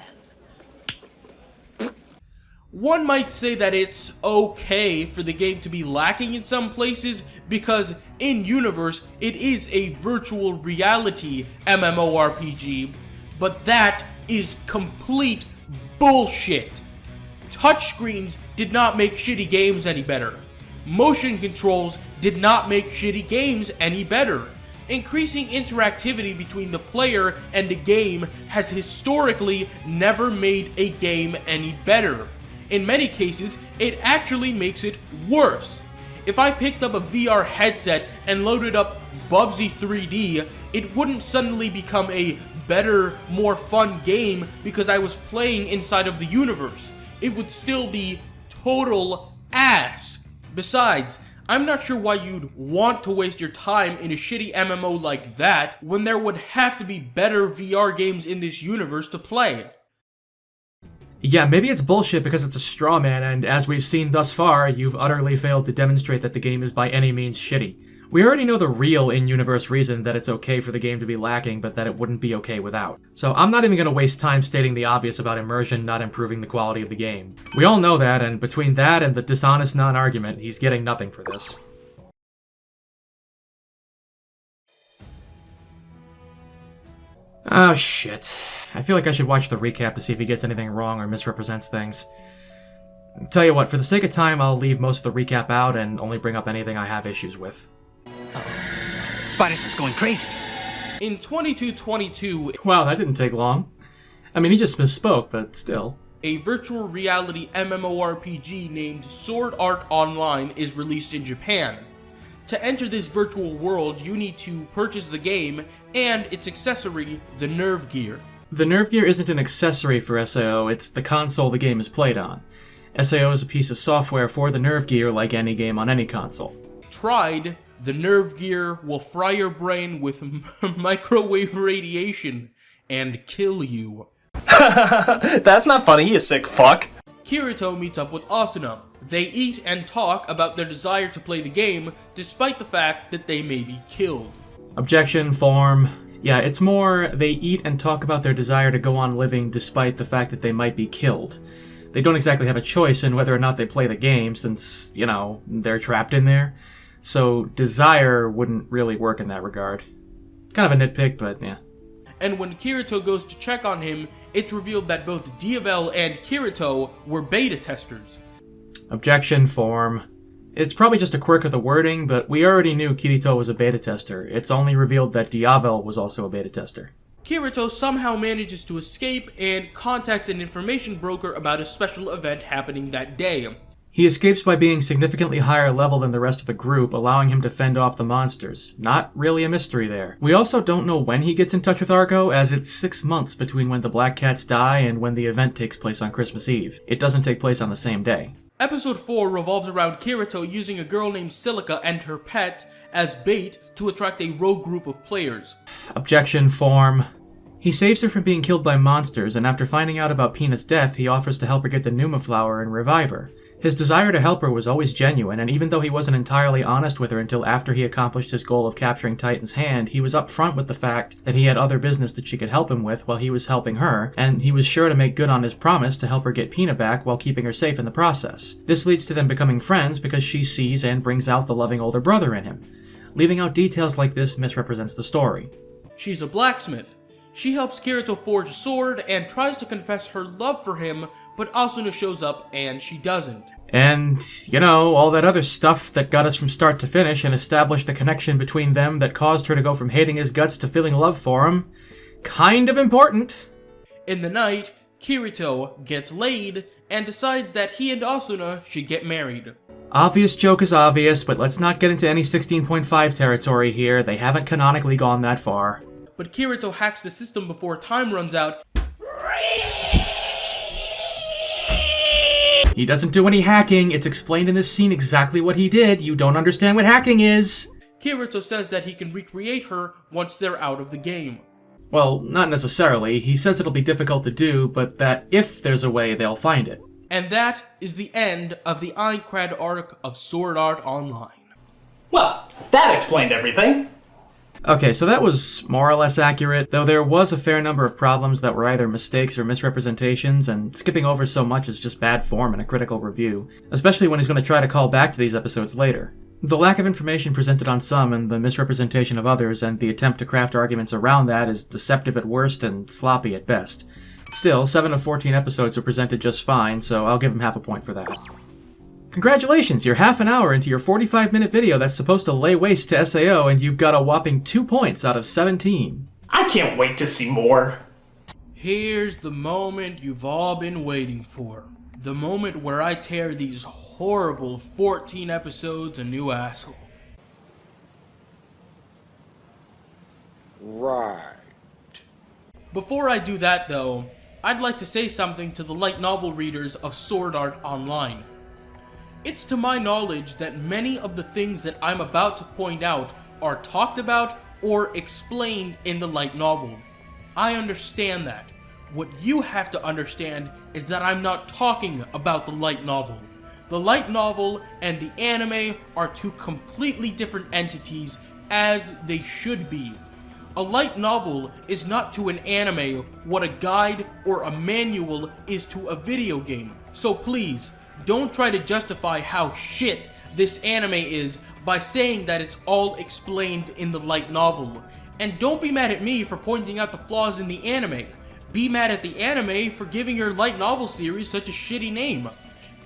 One might say that it's okay for the game to be lacking in some places because in-universe it is a virtual reality MMORPG, but that is complete bullshit. Touchscreens did not make shitty games any better. Motion controls did not make shitty games any better. Increasing interactivity between the player and the game has historically never made a game any better. In many cases, it actually makes it worse. If I picked up a VR headset and loaded up Bubsy 3D, it wouldn't suddenly become a better, more fun game because I was playing inside of the universe. It would still be total ass. Besides, I'm not sure why you'd want to waste your time in a shitty MMO like that when there would have to be better VR games in this universe to play. Yeah, maybe it's bullshit because it's a straw man, and as we've seen thus far, you've utterly failed to demonstrate that the game is by any means shitty. We already know the real in-universe reason that it's okay for the game to be lacking, but that it wouldn't be okay without. So I'm not even going to waste time stating the obvious about immersion not improving the quality of the game. We all know that, and between that and the dishonest non-argument, he's getting nothing for this. Oh shit. I feel like I should watch the recap to see if he gets anything wrong or misrepresents things. Tell you what, for the sake of time, I'll leave most of the recap out and only bring up anything I have issues with. Spider-Sense going crazy. In 2222, Wow, that didn't take long. I mean, he just misspoke, but still. a virtual reality MMORPG named Sword Art Online is released in Japan. To enter this virtual world, you need to purchase the game and its accessory, the Nerve Gear. The Nerve Gear isn't an accessory for SAO, it's the console the game is played on. SAO is a piece of software for the Nerve Gear like any game on any console. Tried, the Nerve Gear will fry your brain with microwave radiation and kill you. That's not funny, you sick fuck. Kirito meets up with Asuna. They eat and talk about their desire to play the game, despite the fact that they may be killed. Objection, form. Yeah, it's more they eat and talk about their desire to go on living despite the fact that they might be killed. They don't exactly have a choice in whether or not they play the game since, they're trapped in there. So desire wouldn't really work in that regard. Kind of a nitpick, but yeah. And when Kirito goes to check on him, it's revealed that both Diavel and Kirito were beta testers. Objection form. It's probably just a quirk of the wording, but we already knew Kirito was a beta tester. It's only revealed that Diavel was also a beta tester. Kirito somehow manages to escape and contacts an information broker about a special event happening that day. He escapes by being significantly higher level than the rest of the group, allowing him to fend off the monsters. Not really a mystery there. We also don't know when he gets in touch with Argo, as it's 6 months between when the Black Cats die and when the event takes place on Christmas Eve. It doesn't take place on the same day. Episode 4 revolves around Kirito using a girl named Silica and her pet as bait to attract a rogue group of players. Objection form. He saves her from being killed by monsters, and after finding out about Pina's death, he offers to help her get the Numa flower and revive her. His desire to help her was always genuine, and even though he wasn't entirely honest with her until after he accomplished his goal of capturing Titan's hand, he was upfront with the fact that he had other business that she could help him with while he was helping her, and he was sure to make good on his promise to help her get Pina back while keeping her safe in the process. This leads to them becoming friends because she sees and brings out the loving older brother in him. Leaving out details like this misrepresents the story. She's a blacksmith. She helps Kirito forge a sword and tries to confess her love for him, but Asuna shows up and she doesn't. And, all that other stuff that got us from start to finish and established the connection between them that caused her to go from hating his guts to feeling love for him. Kind of important. In the night, Kirito gets laid and decides that he and Asuna should get married. Obvious joke is obvious, but let's not get into any 16.5 territory here. They haven't canonically gone that far. But Kirito hacks the system before time runs out. He doesn't do any hacking. It's explained in this scene exactly what he did. You don't understand what hacking is. Kirito says that he can recreate her once they're out of the game. Well, not necessarily. He says it'll be difficult to do, but that if there's a way, they'll find it. And that is the end of the Aincrad arc of Sword Art Online. Well, that explained everything. Okay, so that was more or less accurate, though there was a fair number of problems that were either mistakes or misrepresentations, and skipping over so much is just bad form in a critical review, especially when he's going to try to call back to these episodes later. The lack of information presented on some and the misrepresentation of others and the attempt to craft arguments around that is deceptive at worst and sloppy at best. Still, 7 of 14 episodes were presented just fine, so I'll give him half a point for that. Congratulations, you're half an hour into your 45-minute video that's supposed to lay waste to SAO, and you've got a whopping 2 points out of 17. I can't wait to see more. Here's the moment you've all been waiting for. The moment where I tear these horrible 14 episodes a new asshole. Right. Before I do that though, I'd like to say something to the light novel readers of Sword Art Online. It's to my knowledge that many of the things that I'm about to point out are talked about or explained in the light novel. I understand that. What you have to understand is that I'm not talking about the light novel. The light novel and the anime are two completely different entities, as they should be. A light novel is not to an anime what a guide or a manual is to a video game. So please, don't try to justify how shit this anime is by saying that it's all explained in the light novel. And don't be mad at me for pointing out the flaws in the anime. Be mad at the anime for giving your light novel series such a shitty name.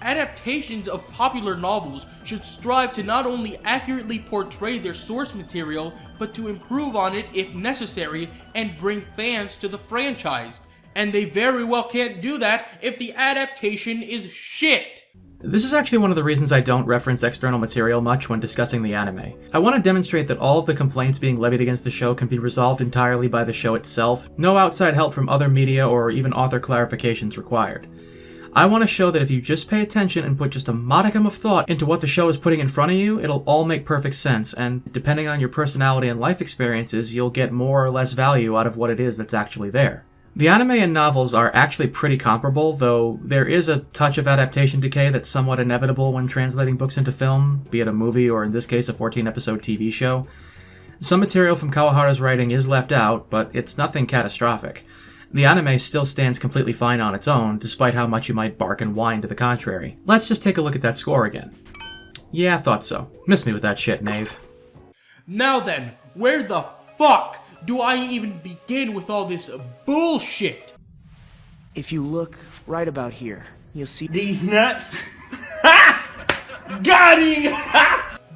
Adaptations of popular novels should strive to not only accurately portray their source material, but to improve on it if necessary and bring fans to the franchise. And they very well can't do that if the adaptation is shit. This is actually one of the reasons I don't reference external material much when discussing the anime. I want to demonstrate that all of the complaints being levied against the show can be resolved entirely by the show itself, no outside help from other media or even author clarifications required. I want to show that if you just pay attention and put just a modicum of thought into what the show is putting in front of you, it'll all make perfect sense, and depending on your personality and life experiences, you'll get more or less value out of what it is that's actually there. The anime and novels are actually pretty comparable, though there is a touch of adaptation decay that's somewhat inevitable when translating books into film, be it a movie or in this case a 14-episode TV show. Some material from Kawahara's writing is left out, but it's nothing catastrophic. The anime still stands completely fine on its own, despite how much you might bark and whine to the contrary. Let's just take a look at that score again. Yeah, I thought so. Miss me with that shit, Knave. Now then, where the fuck do I even begin with all this bullshit? If you look right about here, you'll see These nuts. Got him!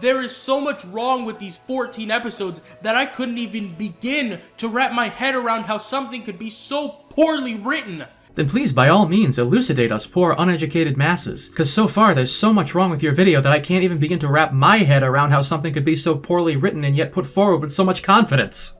There is so much wrong with these 14 episodes that I couldn't even begin to wrap my head around how something could be so poorly written. Then please, by all means, elucidate us poor, uneducated masses. Cause so far, there's so much wrong with your video that I can't even begin to wrap my head around how something could be so poorly written and yet put forward with so much confidence.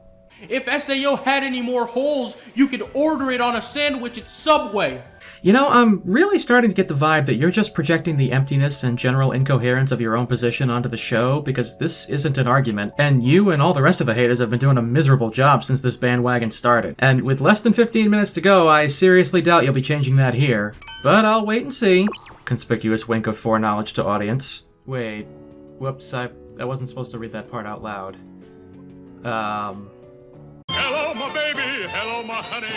If SAO had any more holes, you could order it on a sandwich at Subway. You know, I'm really starting to get the vibe that you're just projecting the emptiness and general incoherence of your own position onto the show, because this isn't an argument, and you and all the rest of the haters have been doing a miserable job since this bandwagon started. And with less than 15 minutes to go, I seriously doubt you'll be changing that here. But I'll wait and see. Conspicuous wink of foreknowledge to audience. Wait. Whoops, I wasn't supposed to read that part out loud. Hello, my baby. Hello, my honey.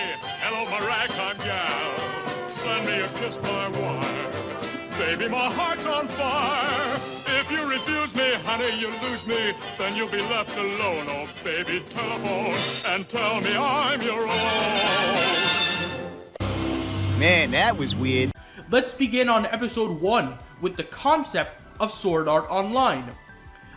Hello, my ragtime gal. Send me a kiss, my wife. Baby, my heart's on fire. If you refuse me, honey, you lose me. Then you'll be left alone. Oh, baby, telephone and tell me I'm your own. Man, that was weird. Let's begin on episode 1 with the concept of Sword Art Online.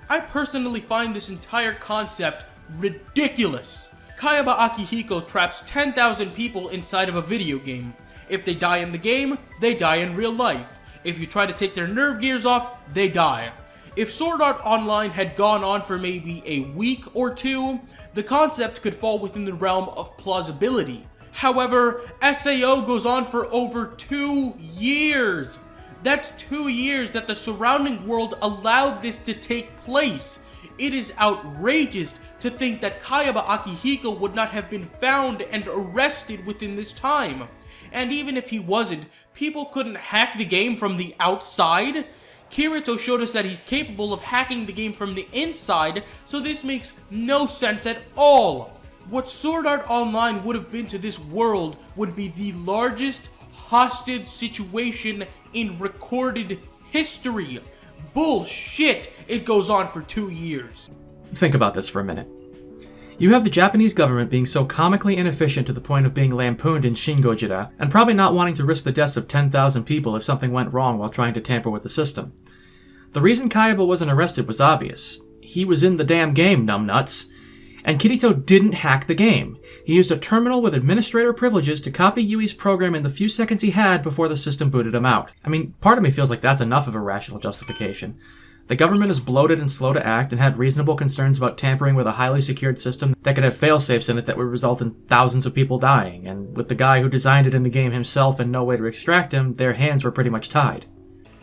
I personally find this entire concept ridiculous. Kayaba Akihiko traps 10,000 people inside of a video game. If they die in the game, they die in real life. If you try to take their nerve gears off, they die. If Sword Art Online had gone on for maybe a week or two, the concept could fall within the realm of plausibility. However, SAO goes on for over 2 years. That's 2 years that the surrounding world allowed this to take place. It is outrageous to think that Kayaba Akihiko would not have been found and arrested within this time. And even if he wasn't, people couldn't hack the game from the outside. Kirito showed us that he's capable of hacking the game from the inside, so this makes no sense at all. What Sword Art Online would have been to this world would be the largest hostage situation in recorded history. Bullshit! It goes on for 2 years. Think about this for a minute. You have the Japanese government being so comically inefficient to the point of being lampooned in Shin Gojira, and probably not wanting to risk the deaths of 10,000 people if something went wrong while trying to tamper with the system. The reason Kayaba wasn't arrested was obvious. He was in the damn game, numbnuts. And Kirito didn't hack the game. He used a terminal with administrator privileges to copy Yui's program in the few seconds he had before the system booted him out. I mean, part of me feels like that's enough of a rational justification. The government is bloated and slow to act and had reasonable concerns about tampering with a highly secured system that could have failsafes in it that would result in thousands of people dying, and with the guy who designed it in the game himself and no way to extract him, their hands were pretty much tied.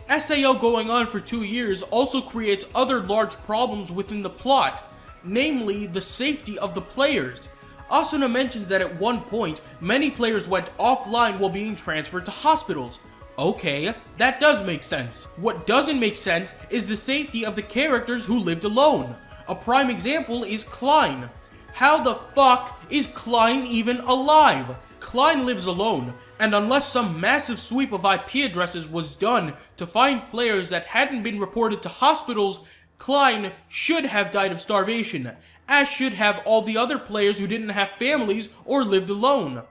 SAO going on for 2 years also creates other large problems within the plot, namely the safety of the players. Asuna mentions that at one point, many players went offline while being transferred to hospitals. Okay, that does make sense. What doesn't make sense is the safety of the characters who lived alone. A prime example is Klein. How the fuck is Klein even alive? Klein lives alone, and unless some massive sweep of IP addresses was done to find players that hadn't been reported to hospitals, Klein should have died of starvation, as should have all the other players who didn't have families or lived alone.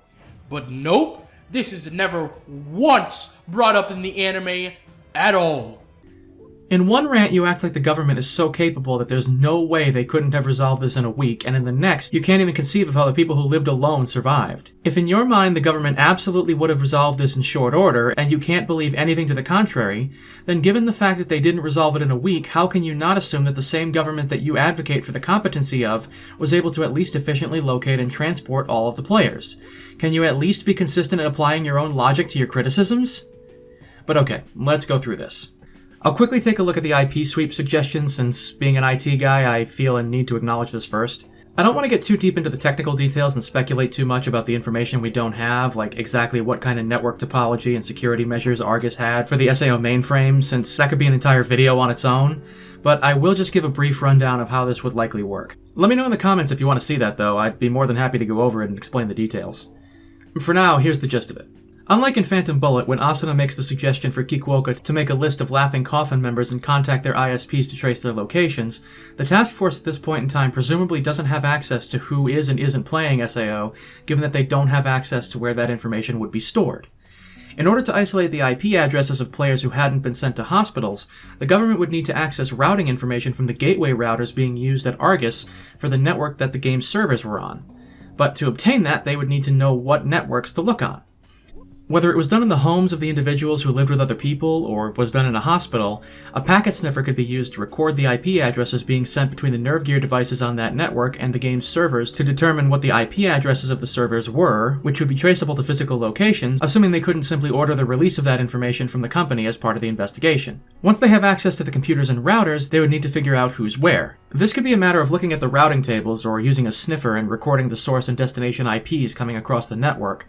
But nope. This is never once brought up in the anime at all. In one rant, you act like the government is so capable that there's no way they couldn't have resolved this in a week, and in the next, you can't even conceive of how the people who lived alone survived. If in your mind the government absolutely would have resolved this in short order, and you can't believe anything to the contrary, then given the fact that they didn't resolve it in a week, how can you not assume that the same government that you advocate for the competency of was able to at least efficiently locate and transport all of the players? Can you at least be consistent in applying your own logic to your criticisms? But okay, let's go through this. I'll quickly take a look at the IP sweep suggestions, since being an IT guy, I feel a need to acknowledge this first. I don't want to get too deep into the technical details and speculate too much about the information we don't have, like exactly what kind of network topology and security measures Argus had for the SAO mainframe, since that could be an entire video on its own, but I will just give a brief rundown of how this would likely work. Let me know in the comments if you want to see that, though. I'd be more than happy to go over it and explain the details. For now, here's the gist of it. Unlike in Phantom Bullet, when Asuna makes the suggestion for Kikuoka to make a list of Laughing Coffin members and contact their ISPs to trace their locations, the task force at this point in time presumably doesn't have access to who is and isn't playing SAO, given that they don't have access to where that information would be stored. In order to isolate the IP addresses of players who hadn't been sent to hospitals, the government would need to access routing information from the gateway routers being used at Argus for the network that the game's servers were on. But to obtain that, they would need to know what networks to look on. Whether it was done in the homes of the individuals who lived with other people, or was done in a hospital, a packet sniffer could be used to record the IP addresses being sent between the nerve gear devices on that network and the game's servers to determine what the IP addresses of the servers were, which would be traceable to physical locations, assuming they couldn't simply order the release of that information from the company as part of the investigation. Once they have access to the computers and routers, they would need to figure out who's where. This could be a matter of looking at the routing tables or using a sniffer and recording the source and destination IPs coming across the network,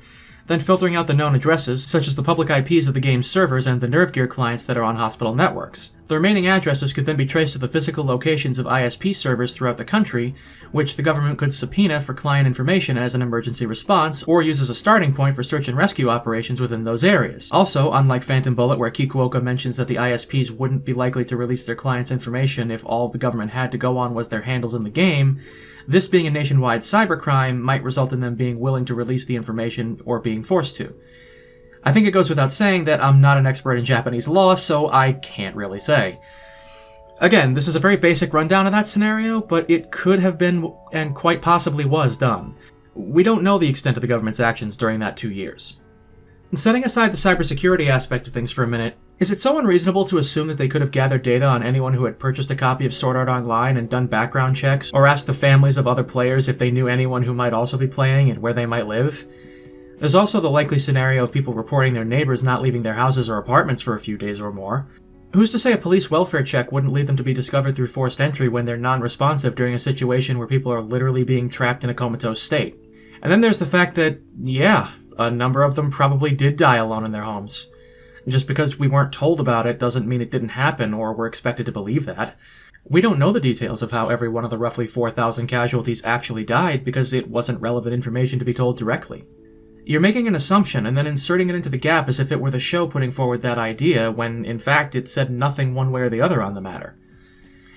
then filtering out the known addresses, such as the public IPs of the game's servers and the nerve gear clients that are on hospital networks. The remaining addresses could then be traced to the physical locations of ISP servers throughout the country, which the government could subpoena for client information as an emergency response, or use as a starting point for search and rescue operations within those areas. Also, unlike Phantom Bullet, where Kikuoka mentions that the ISPs wouldn't be likely to release their clients' information if all the government had to go on was their handles in the game, this being a nationwide cybercrime might result in them being willing to release the information or being forced to. I think it goes without saying that I'm not an expert in Japanese law, so I can't really say. Again, this is a very basic rundown of that scenario, but it could have been, and quite possibly was, done. We don't know the extent of the government's actions during that 2 years. And setting aside the cybersecurity aspect of things for a minute, is it so unreasonable to assume that they could have gathered data on anyone who had purchased a copy of Sword Art Online and done background checks, or asked the families of other players if they knew anyone who might also be playing and where they might live? There's also the likely scenario of people reporting their neighbors not leaving their houses or apartments for a few days or more. Who's to say a police welfare check wouldn't lead them to be discovered through forced entry when they're non-responsive during a situation where people are literally being trapped in a comatose state? And then there's the fact that, yeah, a number of them probably did die alone in their homes. Just because we weren't told about it doesn't mean it didn't happen or we're expected to believe that. We don't know the details of how every one of the roughly 4,000 casualties actually died because it wasn't relevant information to be told directly. You're making an assumption and then inserting it into the gap as if it were the show putting forward that idea when, in fact, it said nothing one way or the other on the matter.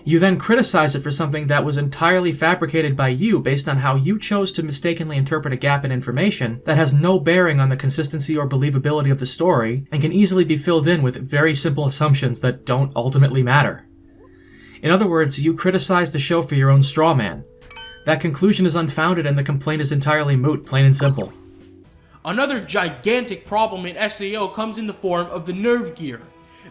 You then criticize it for something that was entirely fabricated by you based on how you chose to mistakenly interpret a gap in information that has no bearing on the consistency or believability of the story and can easily be filled in with very simple assumptions that don't ultimately matter. In other words, you criticize the show for your own straw man. That conclusion is unfounded and the complaint is entirely moot, plain and simple. Another gigantic problem in SAO comes in the form of the nerve gear.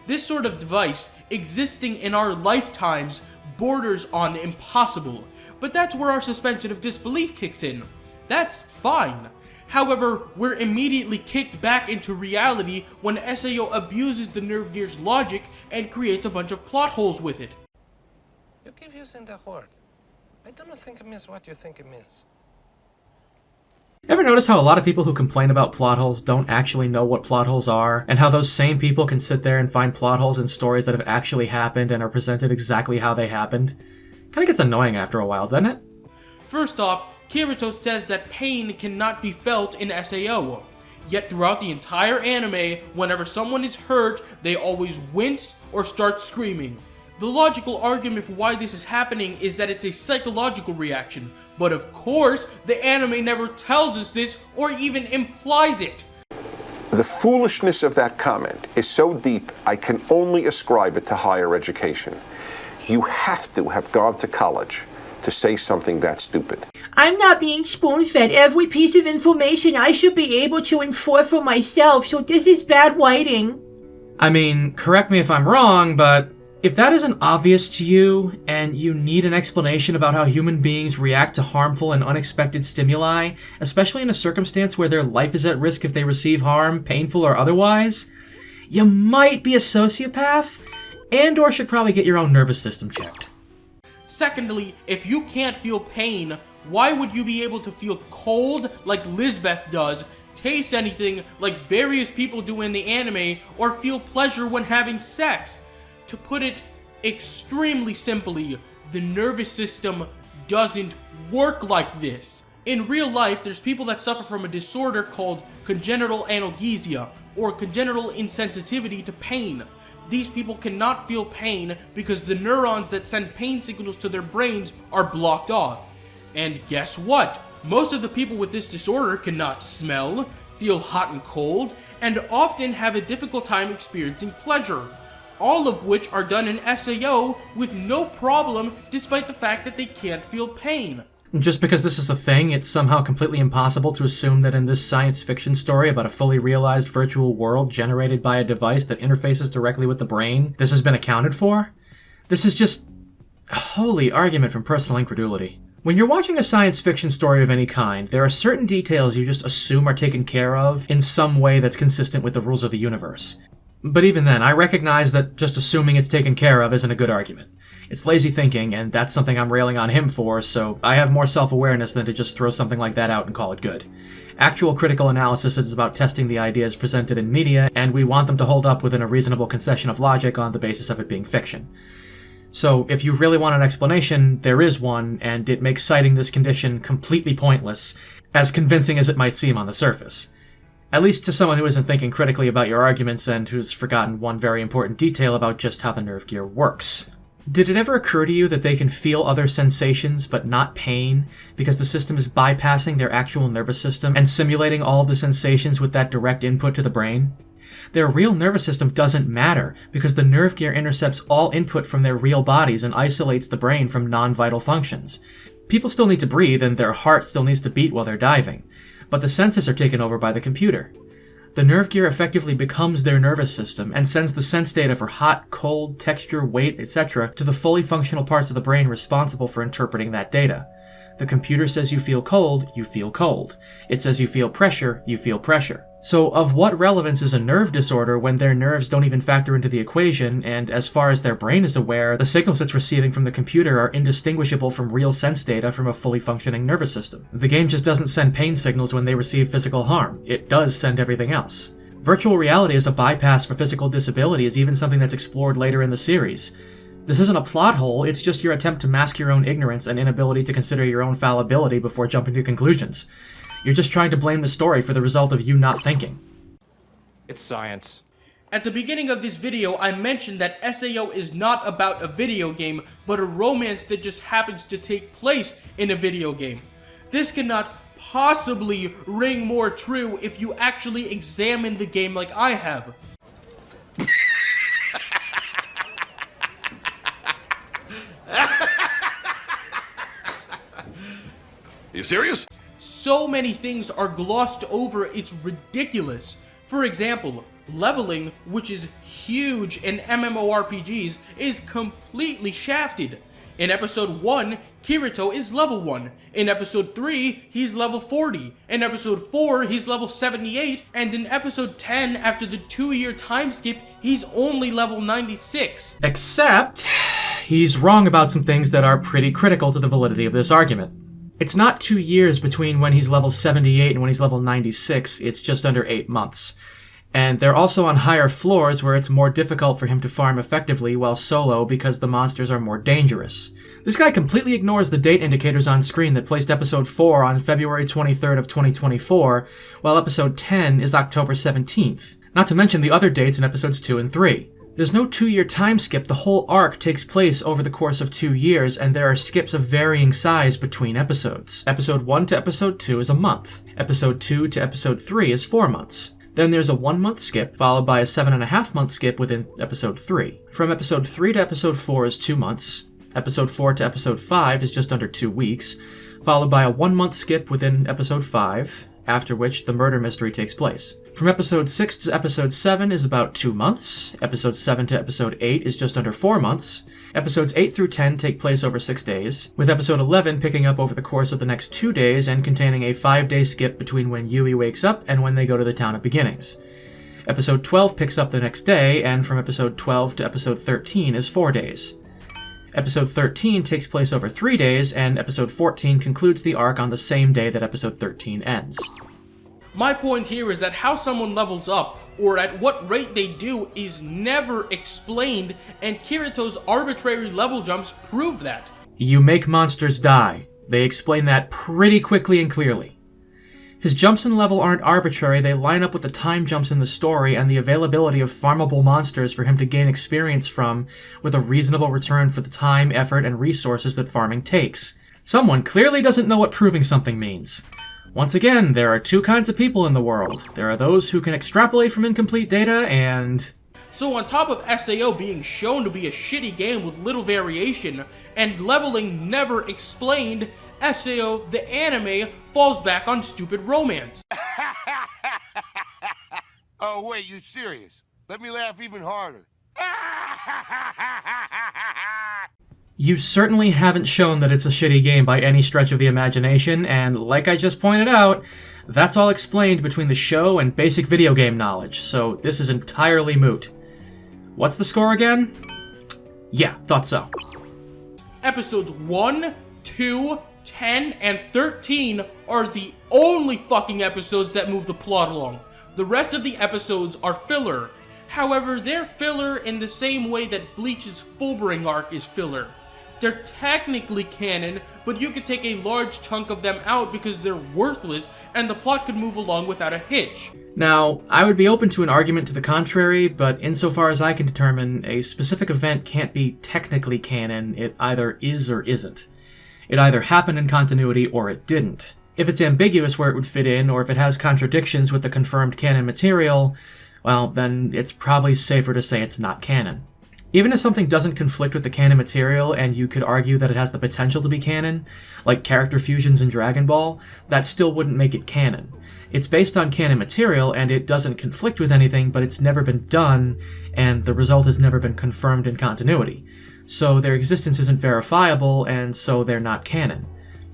This sort of device, existing in our lifetimes, borders on impossible, but that's where our suspension of disbelief kicks in. That's fine. However, we're immediately kicked back into reality when SAO abuses the nerve gear's logic and creates a bunch of plot holes with it. You keep using the word. I don't think it means what you think it means. Ever notice how a lot of people who complain about plot holes don't actually know what plot holes are, and how those same people can sit there and find plot holes in stories that have actually happened and are presented exactly how they happened? Kinda gets annoying after a while, doesn't it? First off, Kirito says that pain cannot be felt in SAO. Yet throughout the entire anime, whenever someone is hurt, they always wince or start screaming. The logical argument for why this is happening is that it's a psychological reaction, but of course, the anime never tells us this or even implies it. The foolishness of that comment is so deep, I can only ascribe it to higher education. You have to have gone to college to say something that stupid. I'm not being spoon-fed every piece of information I should be able to infer for myself, so this is bad writing. I mean, correct me if I'm wrong, but if that isn't obvious to you, and you need an explanation about how human beings react to harmful and unexpected stimuli, especially in a circumstance where their life is at risk if they receive harm, painful or otherwise, you might be a sociopath, and or should probably get your own nervous system checked. Secondly, if you can't feel pain, why would you be able to feel cold like Lisbeth does, taste anything like various people do in the anime, or feel pleasure when having sex? To put it extremely simply, the nervous system doesn't work like this. In real life, there's people that suffer from a disorder called congenital analgesia, or congenital insensitivity to pain. These people cannot feel pain because the neurons that send pain signals to their brains are blocked off. And guess what? Most of the people with this disorder cannot smell, feel hot and cold, and often have a difficult time experiencing pleasure. All of which are done in SAO with no problem despite the fact that they can't feel pain. Just because this is a thing, it's somehow completely impossible to assume that in this science fiction story about a fully realized virtual world generated by a device that interfaces directly with the brain, this has been accounted for? This is just a holy argument from personal incredulity. When you're watching a science fiction story of any kind, there are certain details you just assume are taken care of in some way that's consistent with the rules of the universe. But even then, I recognize that just assuming it's taken care of isn't a good argument. It's lazy thinking, and that's something I'm railing on him for, so I have more self-awareness than to just throw something like that out and call it good. Actual critical analysis is about testing the ideas presented in media, and we want them to hold up within a reasonable concession of logic on the basis of it being fiction. So, if you really want an explanation, there is one, and it makes citing this condition completely pointless, as convincing as it might seem on the surface. At least to someone who isn't thinking critically about your arguments and who's forgotten one very important detail about just how the nerve gear works. Did it ever occur to you that they can feel other sensations but not pain because the system is bypassing their actual nervous system and simulating all of the sensations with that direct input to the brain? Their real nervous system doesn't matter because the nerve gear intercepts all input from their real bodies and isolates the brain from non-vital functions. People still need to breathe and their heart still needs to beat while they're diving, but the senses are taken over by the computer. The nerve gear effectively becomes their nervous system and sends the sense data for hot, cold, texture, weight, etc. to the fully functional parts of the brain responsible for interpreting that data. The computer says you feel cold, you feel cold. It says you feel pressure, you feel pressure. So of what relevance is a nerve disorder when their nerves don't even factor into the equation, and as far as their brain is aware, the signals it's receiving from the computer are indistinguishable from real sense data from a fully functioning nervous system. The game just doesn't send pain signals when they receive physical harm. It does send everything else. Virtual reality as a bypass for physical disability is even something that's explored later in the series. This isn't a plot hole, it's just your attempt to mask your own ignorance and inability to consider your own fallibility before jumping to conclusions. You're just trying to blame the story for the result of you not thinking. It's science. At the beginning of this video, I mentioned that SAO is not about a video game, but a romance that just happens to take place in a video game. This cannot possibly ring more true if you actually examine the game like I have. You serious? So many things are glossed over, it's ridiculous. For example, leveling, which is huge in MMORPGs, is completely shafted. In episode 1, Kirito is level 1. In episode 3, he's level 40. In episode 4, he's level 78. And in episode 10, after the 2-year time skip, he's only level 96. Except, he's wrong about some things that are pretty critical to the validity of this argument. It's not 2 years between when he's level 78 and when he's level 96, it's just under 8 months. And they're also on higher floors where it's more difficult for him to farm effectively while solo because the monsters are more dangerous. This guy completely ignores the date indicators on screen that placed episode 4 on February 23rd of 2024, while episode 10 is October 17th. Not to mention the other dates in episodes 2 and 3. There's no 2-year time skip, the whole arc takes place over the course of 2 years, and there are skips of varying size between episodes. Episode 1 to episode 2 is a month. Episode 2 to episode 3 is 4 months. Then there's a 1-month skip, followed by a 7.5-month skip within episode 3. From episode 3 to episode 4 is 2 months. Episode 4 to episode 5 is just under 2 weeks, followed by a 1-month skip within episode 5, after which the murder mystery takes place. From episode 6 to episode 7 is about 2 months. Episode 7 to episode 8 is just under 4 months. Episodes 8 through 10 take place over 6 days, with episode 11 picking up over the course of the next 2 days and containing a 5-day skip between when Yui wakes up and when they go to the town of beginnings. Episode 12 picks up the next day, and from episode 12 to episode 13 is 4 days. Episode 13 takes place over 3 days, and episode 14 concludes the arc on the same day that episode 13 ends. My point here is that how someone levels up, or at what rate they do, is never explained, and Kirito's arbitrary level jumps prove that. You make monsters die. They explain that pretty quickly and clearly. His jumps in level aren't arbitrary, they line up with the time jumps in the story and the availability of farmable monsters for him to gain experience from, with a reasonable return for the time, effort, and resources that farming takes. Someone clearly doesn't know what proving something means. Once again, there are two kinds of people in the world. There are those who can extrapolate from incomplete data, and... So on top of SAO being shown to be a shitty game with little variation, and leveling never explained, SAO, the anime, falls back on stupid romance. Oh wait, you serious? Let me laugh even harder. You certainly haven't shown that it's a shitty game by any stretch of the imagination, and like I just pointed out, that's all explained between the show and basic video game knowledge, so this is entirely moot. What's the score again? Yeah, thought so. Episodes 1, 2, 10, and 13 are the only fucking episodes that move the plot along. The rest of the episodes are filler. However, they're filler in the same way that Bleach's Fullbring arc is filler. They're technically canon, but you could take a large chunk of them out because they're worthless and the plot could move along without a hitch. Now, I would be open to an argument to the contrary, but insofar as I can determine, a specific event can't be technically canon, it either is or isn't. It either happened in continuity or it didn't. If it's ambiguous where it would fit in, or if it has contradictions with the confirmed canon material, well, then it's probably safer to say it's not canon. Even if something doesn't conflict with the canon material, and you could argue that it has the potential to be canon, like character fusions in Dragon Ball, that still wouldn't make it canon. It's based on canon material, and it doesn't conflict with anything, but it's never been done, and the result has never been confirmed in continuity. So their existence isn't verifiable, and so they're not canon.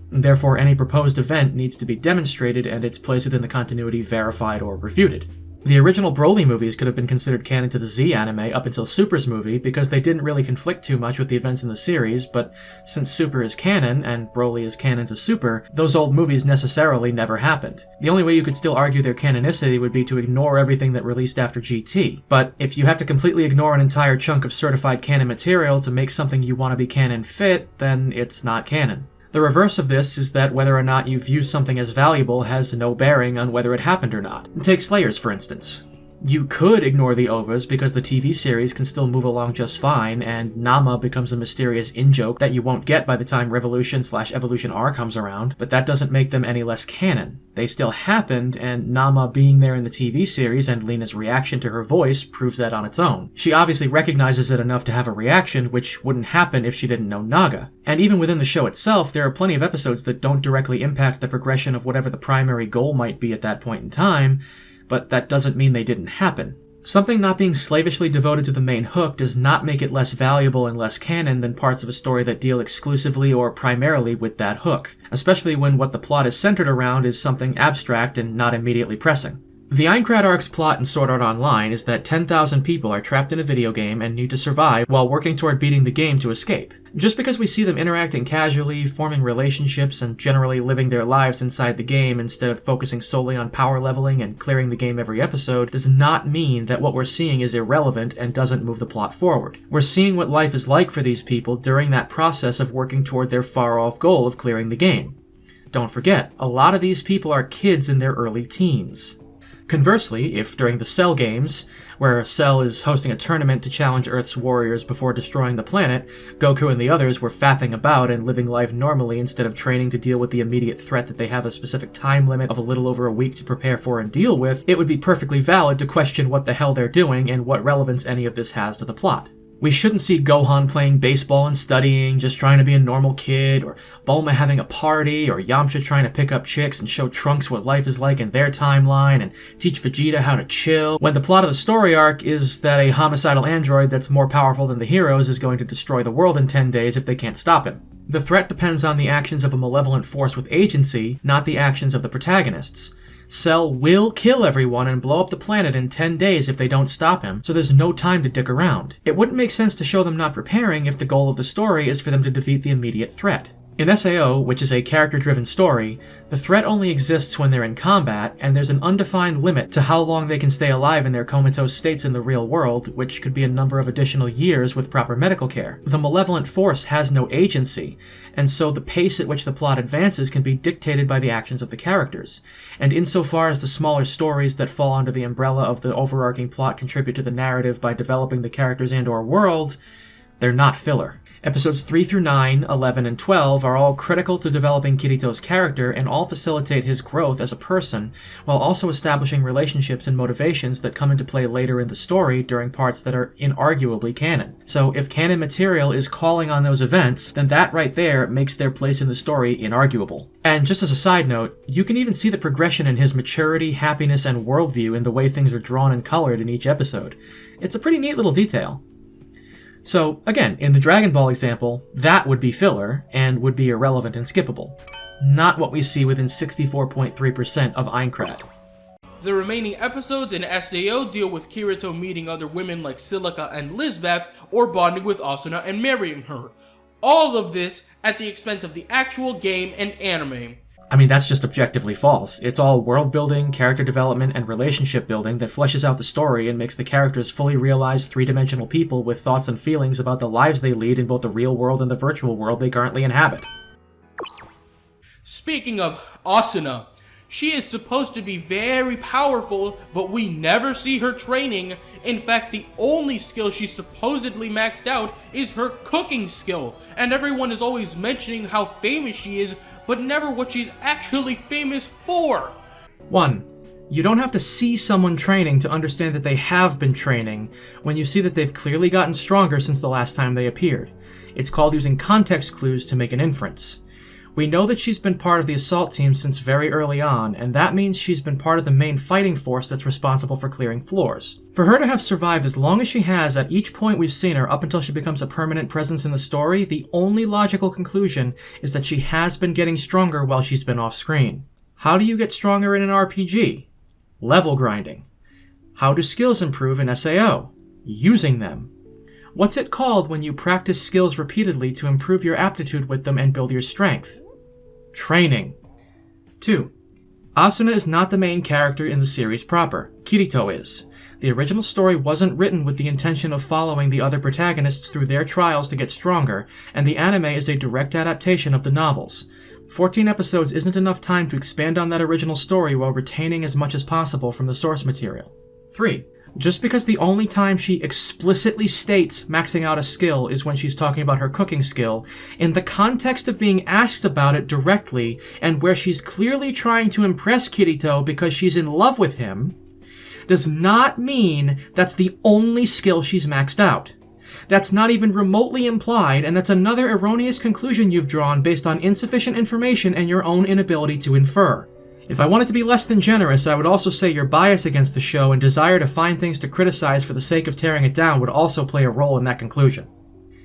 Therefore, any proposed event needs to be demonstrated, and its place within the continuity verified or refuted. The original Broly movies could have been considered canon to the Z anime up until Super's movie because they didn't really conflict too much with the events in the series, but since Super is canon and Broly is canon to Super, those old movies necessarily never happened. The only way you could still argue their canonicity would be to ignore everything that released after GT. But if you have to completely ignore an entire chunk of certified canon material to make something you want to be canon fit, then it's not canon. The reverse of this is that whether or not you view something as valuable has no bearing on whether it happened or not. Take Slayers, for instance. You could ignore the OVAs because the TV series can still move along just fine, and Nama becomes a mysterious in-joke that you won't get by the time Revolution/Evolution R comes around, but that doesn't make them any less canon. They still happened, and Nama being there in the TV series and Lena's reaction to her voice proves that on its own. She obviously recognizes it enough to have a reaction, which wouldn't happen if she didn't know Naga. And even within the show itself, there are plenty of episodes that don't directly impact the progression of whatever the primary goal might be at that point in time, but that doesn't mean they didn't happen. Something not being slavishly devoted to the main hook does not make it less valuable and less canon than parts of a story that deal exclusively or primarily with that hook, especially when what the plot is centered around is something abstract and not immediately pressing. The Aincrad arc's plot in Sword Art Online is that 10,000 people are trapped in a video game and need to survive while working toward beating the game to escape. Just because we see them interacting casually, forming relationships, and generally living their lives inside the game instead of focusing solely on power leveling and clearing the game every episode does not mean that what we're seeing is irrelevant and doesn't move the plot forward. We're seeing what life is like for these people during that process of working toward their far-off goal of clearing the game. Don't forget, a lot of these people are kids in their early teens. Conversely, if during the Cell games, where Cell is hosting a tournament to challenge Earth's warriors before destroying the planet, Goku and the others were faffing about and living life normally instead of training to deal with the immediate threat that they have a specific time limit of a little over a week to prepare for and deal with, it would be perfectly valid to question what the hell they're doing and what relevance any of this has to the plot. We shouldn't see Gohan playing baseball and studying, just trying to be a normal kid, or Bulma having a party, or Yamcha trying to pick up chicks and show Trunks what life is like in their timeline, and teach Vegeta how to chill, when the plot of the story arc is that a homicidal android that's more powerful than the heroes is going to destroy the world in 10 days if they can't stop him. The threat depends on the actions of a malevolent force with agency, not the actions of the protagonists. Cell will kill everyone and blow up the planet in 10 days if they don't stop him, so there's no time to dick around. It wouldn't make sense to show them not preparing if the goal of the story is for them to defeat the immediate threat. In SAO, which is a character-driven story, the threat only exists when they're in combat, and there's an undefined limit to how long they can stay alive in their comatose states in the real world, which could be a number of additional years with proper medical care. The malevolent force has no agency, and so the pace at which the plot advances can be dictated by the actions of the characters. And insofar as the smaller stories that fall under the umbrella of the overarching plot contribute to the narrative by developing the characters and/or world, they're not filler. Episodes 3 through 9, 11, and 12 are all critical to developing Kirito's character and all facilitate his growth as a person, while also establishing relationships and motivations that come into play later in the story during parts that are inarguably canon. So if canon material is calling on those events, then that right there makes their place in the story inarguable. And just as a side note, you can even see the progression in his maturity, happiness, and worldview in the way things are drawn and colored in each episode. It's a pretty neat little detail. So, again, in the Dragon Ball example, that would be filler, and would be irrelevant and skippable. Not what we see within 64.3% of Aincrad. The remaining episodes in SAO deal with Kirito meeting other women like Silica and Lisbeth, or bonding with Asuna and marrying her. All of this at the expense of the actual game and anime. I mean, that's just objectively false. It's all world building, character development, and relationship building that fleshes out the story and makes the characters fully realized three-dimensional people with thoughts and feelings about the lives they lead in both the real world and the virtual world they currently inhabit. Speaking of Asuna, she is supposed to be very powerful, but we never see her training. In fact, the only skill she's supposedly maxed out is her cooking skill, and everyone is always mentioning how famous she is, but never what she's actually famous for. 1. You don't have to see someone training to understand that they have been training when you see that they've clearly gotten stronger since the last time they appeared. It's called using context clues to make an inference. We know that she's been part of the assault team since very early on, and that means she's been part of the main fighting force that's responsible for clearing floors. For her to have survived as long as she has at each point we've seen her up until she becomes a permanent presence in the story, the only logical conclusion is that she has been getting stronger while she's been off screen. How do you get stronger in an RPG? Level grinding. How do skills improve in SAO? Using them. What's it called when you practice skills repeatedly to improve your aptitude with them and build your strength? Training. 2. Asuna is not the main character in the series proper. Kirito is. The original story wasn't written with the intention of following the other protagonists through their trials to get stronger, and the anime is a direct adaptation of the novels. 14 episodes isn't enough time to expand on that original story while retaining as much as possible from the source material. 3. Just because the only time she explicitly states maxing out a skill is when she's talking about her cooking skill, in the context of being asked about it directly, and where she's clearly trying to impress Kirito because she's in love with him, does not mean that's the only skill she's maxed out. That's not even remotely implied, and that's another erroneous conclusion you've drawn based on insufficient information and your own inability to infer. If I wanted to be less than generous, I would also say your bias against the show and desire to find things to criticize for the sake of tearing it down would also play a role in that conclusion.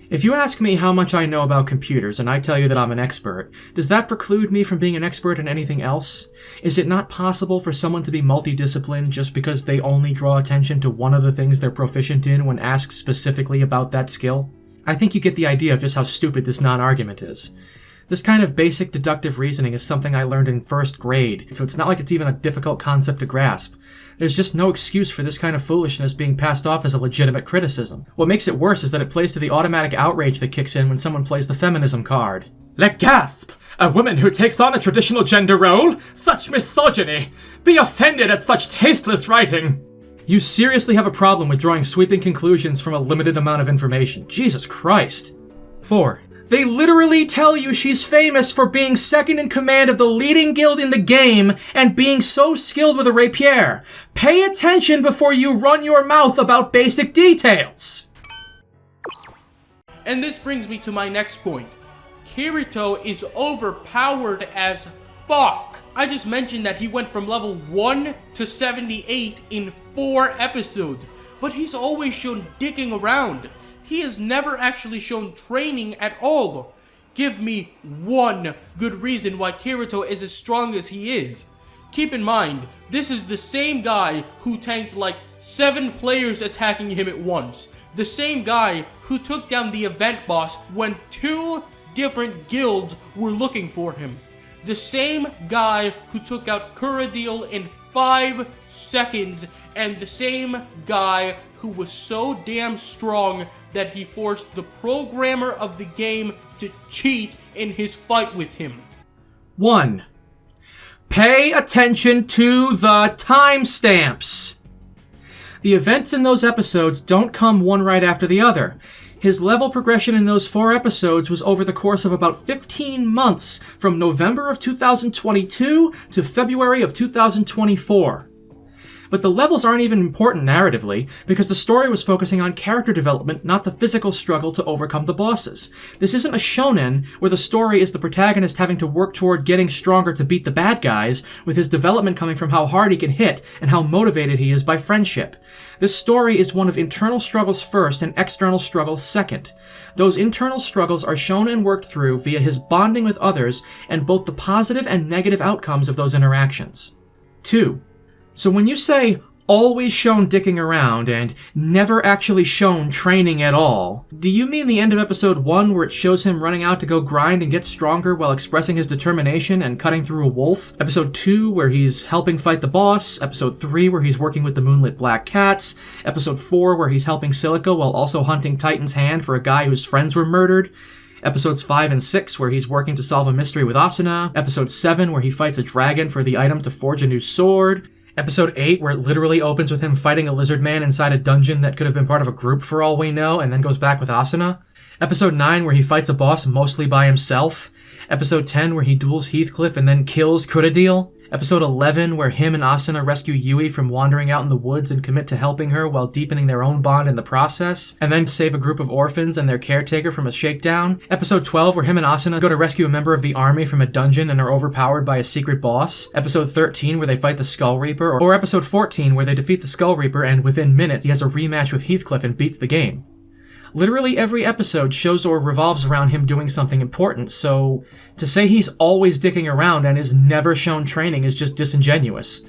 If you ask me how much I know about computers and I tell you that I'm an expert, does that preclude me from being an expert in anything else? Is it not possible for someone to be multidisciplined just because they only draw attention to one of the things they're proficient in when asked specifically about that skill? I think you get the idea of just how stupid this non-argument is. This kind of basic deductive reasoning is something I learned in first grade, so it's not like it's even a difficult concept to grasp. There's just no excuse for this kind of foolishness being passed off as a legitimate criticism. What makes it worse is that it plays to the automatic outrage that kicks in when someone plays the feminism card. Let gasp! A woman who takes on a traditional gender role? Such misogyny! Be offended at such tasteless writing! You seriously have a problem with drawing sweeping conclusions from a limited amount of information. Jesus Christ. 4. They literally tell you she's famous for being second in command of the leading guild in the game and being so skilled with a rapier. Pay attention before you run your mouth about basic details. And this brings me to my next point. Kirito is overpowered as fuck. I just mentioned that he went from level 1 to 78 in 4 episodes, but he's always shown dicking around. He has never actually shown training at all. Give me one good reason why Kirito is as strong as he is. Keep in mind, this is the same guy who tanked like 7 players attacking him at once. The same guy who took down the event boss when 2 different guilds were looking for him. The same guy who took out Kuradil in 5 seconds, and the same guy who was so damn strong that he forced the programmer of the game to cheat in his fight with him. 1. Pay attention to the timestamps. The events in those episodes don't come one right after the other. His level progression in those 4 episodes was over the course of about 15 months, from November of 2022 to February of 2024. But the levels aren't even important narratively, because the story was focusing on character development, not the physical struggle to overcome the bosses. This isn't a shonen, where the story is the protagonist having to work toward getting stronger to beat the bad guys, with his development coming from how hard he can hit and how motivated he is by friendship. This story is one of internal struggles first and external struggles second. Those internal struggles are shown and worked through via his bonding with others and both the positive and negative outcomes of those interactions. 2. So when you say, always shown dicking around and never actually shown training at all, do you mean the end of episode 1 where it shows him running out to go grind and get stronger while expressing his determination and cutting through a wolf? Episode 2 where he's helping fight the boss? Episode 3 where he's working with the moonlit black cats? Episode 4 where he's helping Silica while also hunting Titan's hand for a guy whose friends were murdered? Episodes 5 and 6 where he's working to solve a mystery with Asuna? Episode 7 where he fights a dragon for the item to forge a new sword? Episode 8, where it literally opens with him fighting a lizard man inside a dungeon that could have been part of a group for all we know, and then goes back with Asuna. Episode 9, where he fights a boss mostly by himself. Episode 10, where he duels Heathcliff and then kills Kuradil. Episode 11, where him and Asuna rescue Yui from wandering out in the woods and commit to helping her while deepening their own bond in the process, and then save a group of orphans and their caretaker from a shakedown. Episode 12, where him and Asuna go to rescue a member of the army from a dungeon and are overpowered by a secret boss. Episode 13, where they fight the Skull Reaper, or Episode 14, where they defeat the Skull Reaper and within minutes he has a rematch with Heathcliff and beats the game. Literally every episode shows or revolves around him doing something important, so to say he's always dicking around and is never shown training is just disingenuous.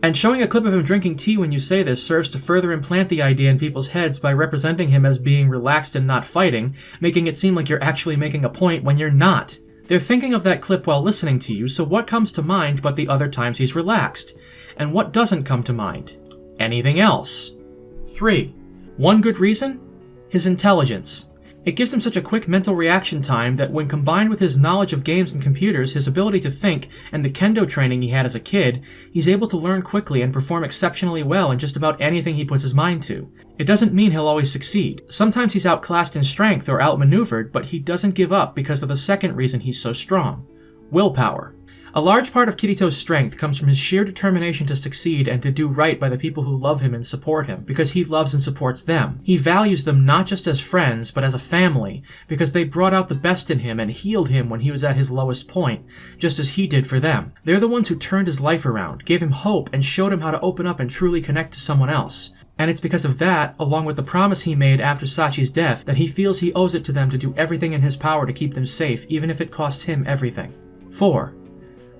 And showing a clip of him drinking tea when you say this serves to further implant the idea in people's heads by representing him as being relaxed and not fighting, making it seem like you're actually making a point when you're not. They're thinking of that clip while listening to you, so what comes to mind but the other times he's relaxed? And what doesn't come to mind? Anything else? 3. One good reason? His intelligence. It gives him such a quick mental reaction time that when combined with his knowledge of games and computers, his ability to think, and the kendo training he had as a kid, he's able to learn quickly and perform exceptionally well in just about anything he puts his mind to. It doesn't mean he'll always succeed. Sometimes he's outclassed in strength or outmaneuvered, but he doesn't give up because of the second reason he's so strong. Willpower. A large part of Kirito's strength comes from his sheer determination to succeed and to do right by the people who love him and support him, because he loves and supports them. He values them not just as friends, but as a family, because they brought out the best in him and healed him when he was at his lowest point, just as he did for them. They're the ones who turned his life around, gave him hope, and showed him how to open up and truly connect to someone else. And it's because of that, along with the promise he made after Sachi's death, that he feels he owes it to them to do everything in his power to keep them safe, even if it costs him everything. 4.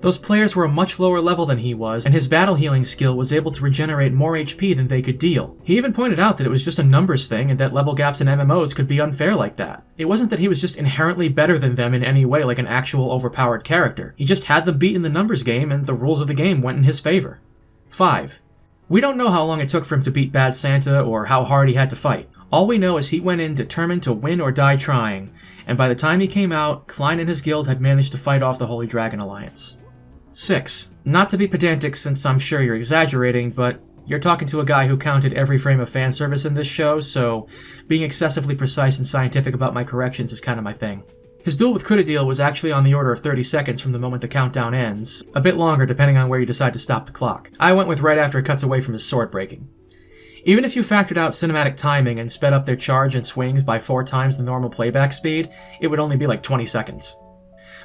Those players were a much lower level than he was, and his battle healing skill was able to regenerate more HP than they could deal. He even pointed out that it was just a numbers thing and that level gaps in MMOs could be unfair like that. It wasn't that he was just inherently better than them in any way like an actual overpowered character. He just had them beat in the numbers game and the rules of the game went in his favor. 5. We don't know how long it took for him to beat Bad Santa or how hard he had to fight. All we know is he went in determined to win or die trying, and by the time he came out, Klein and his guild had managed to fight off the Holy Dragon Alliance. 6. Not to be pedantic since I'm sure you're exaggerating, but you're talking to a guy who counted every frame of fan service in this show, so being excessively precise and scientific about my corrections is kind of my thing. His duel with Kuradil was actually on the order of 30 seconds from the moment the countdown ends, a bit longer depending on where you decide to stop the clock. I went with right after it cuts away from his sword breaking. Even if you factored out cinematic timing and sped up their charge and swings by 4 times the normal playback speed, it would only be like 20 seconds.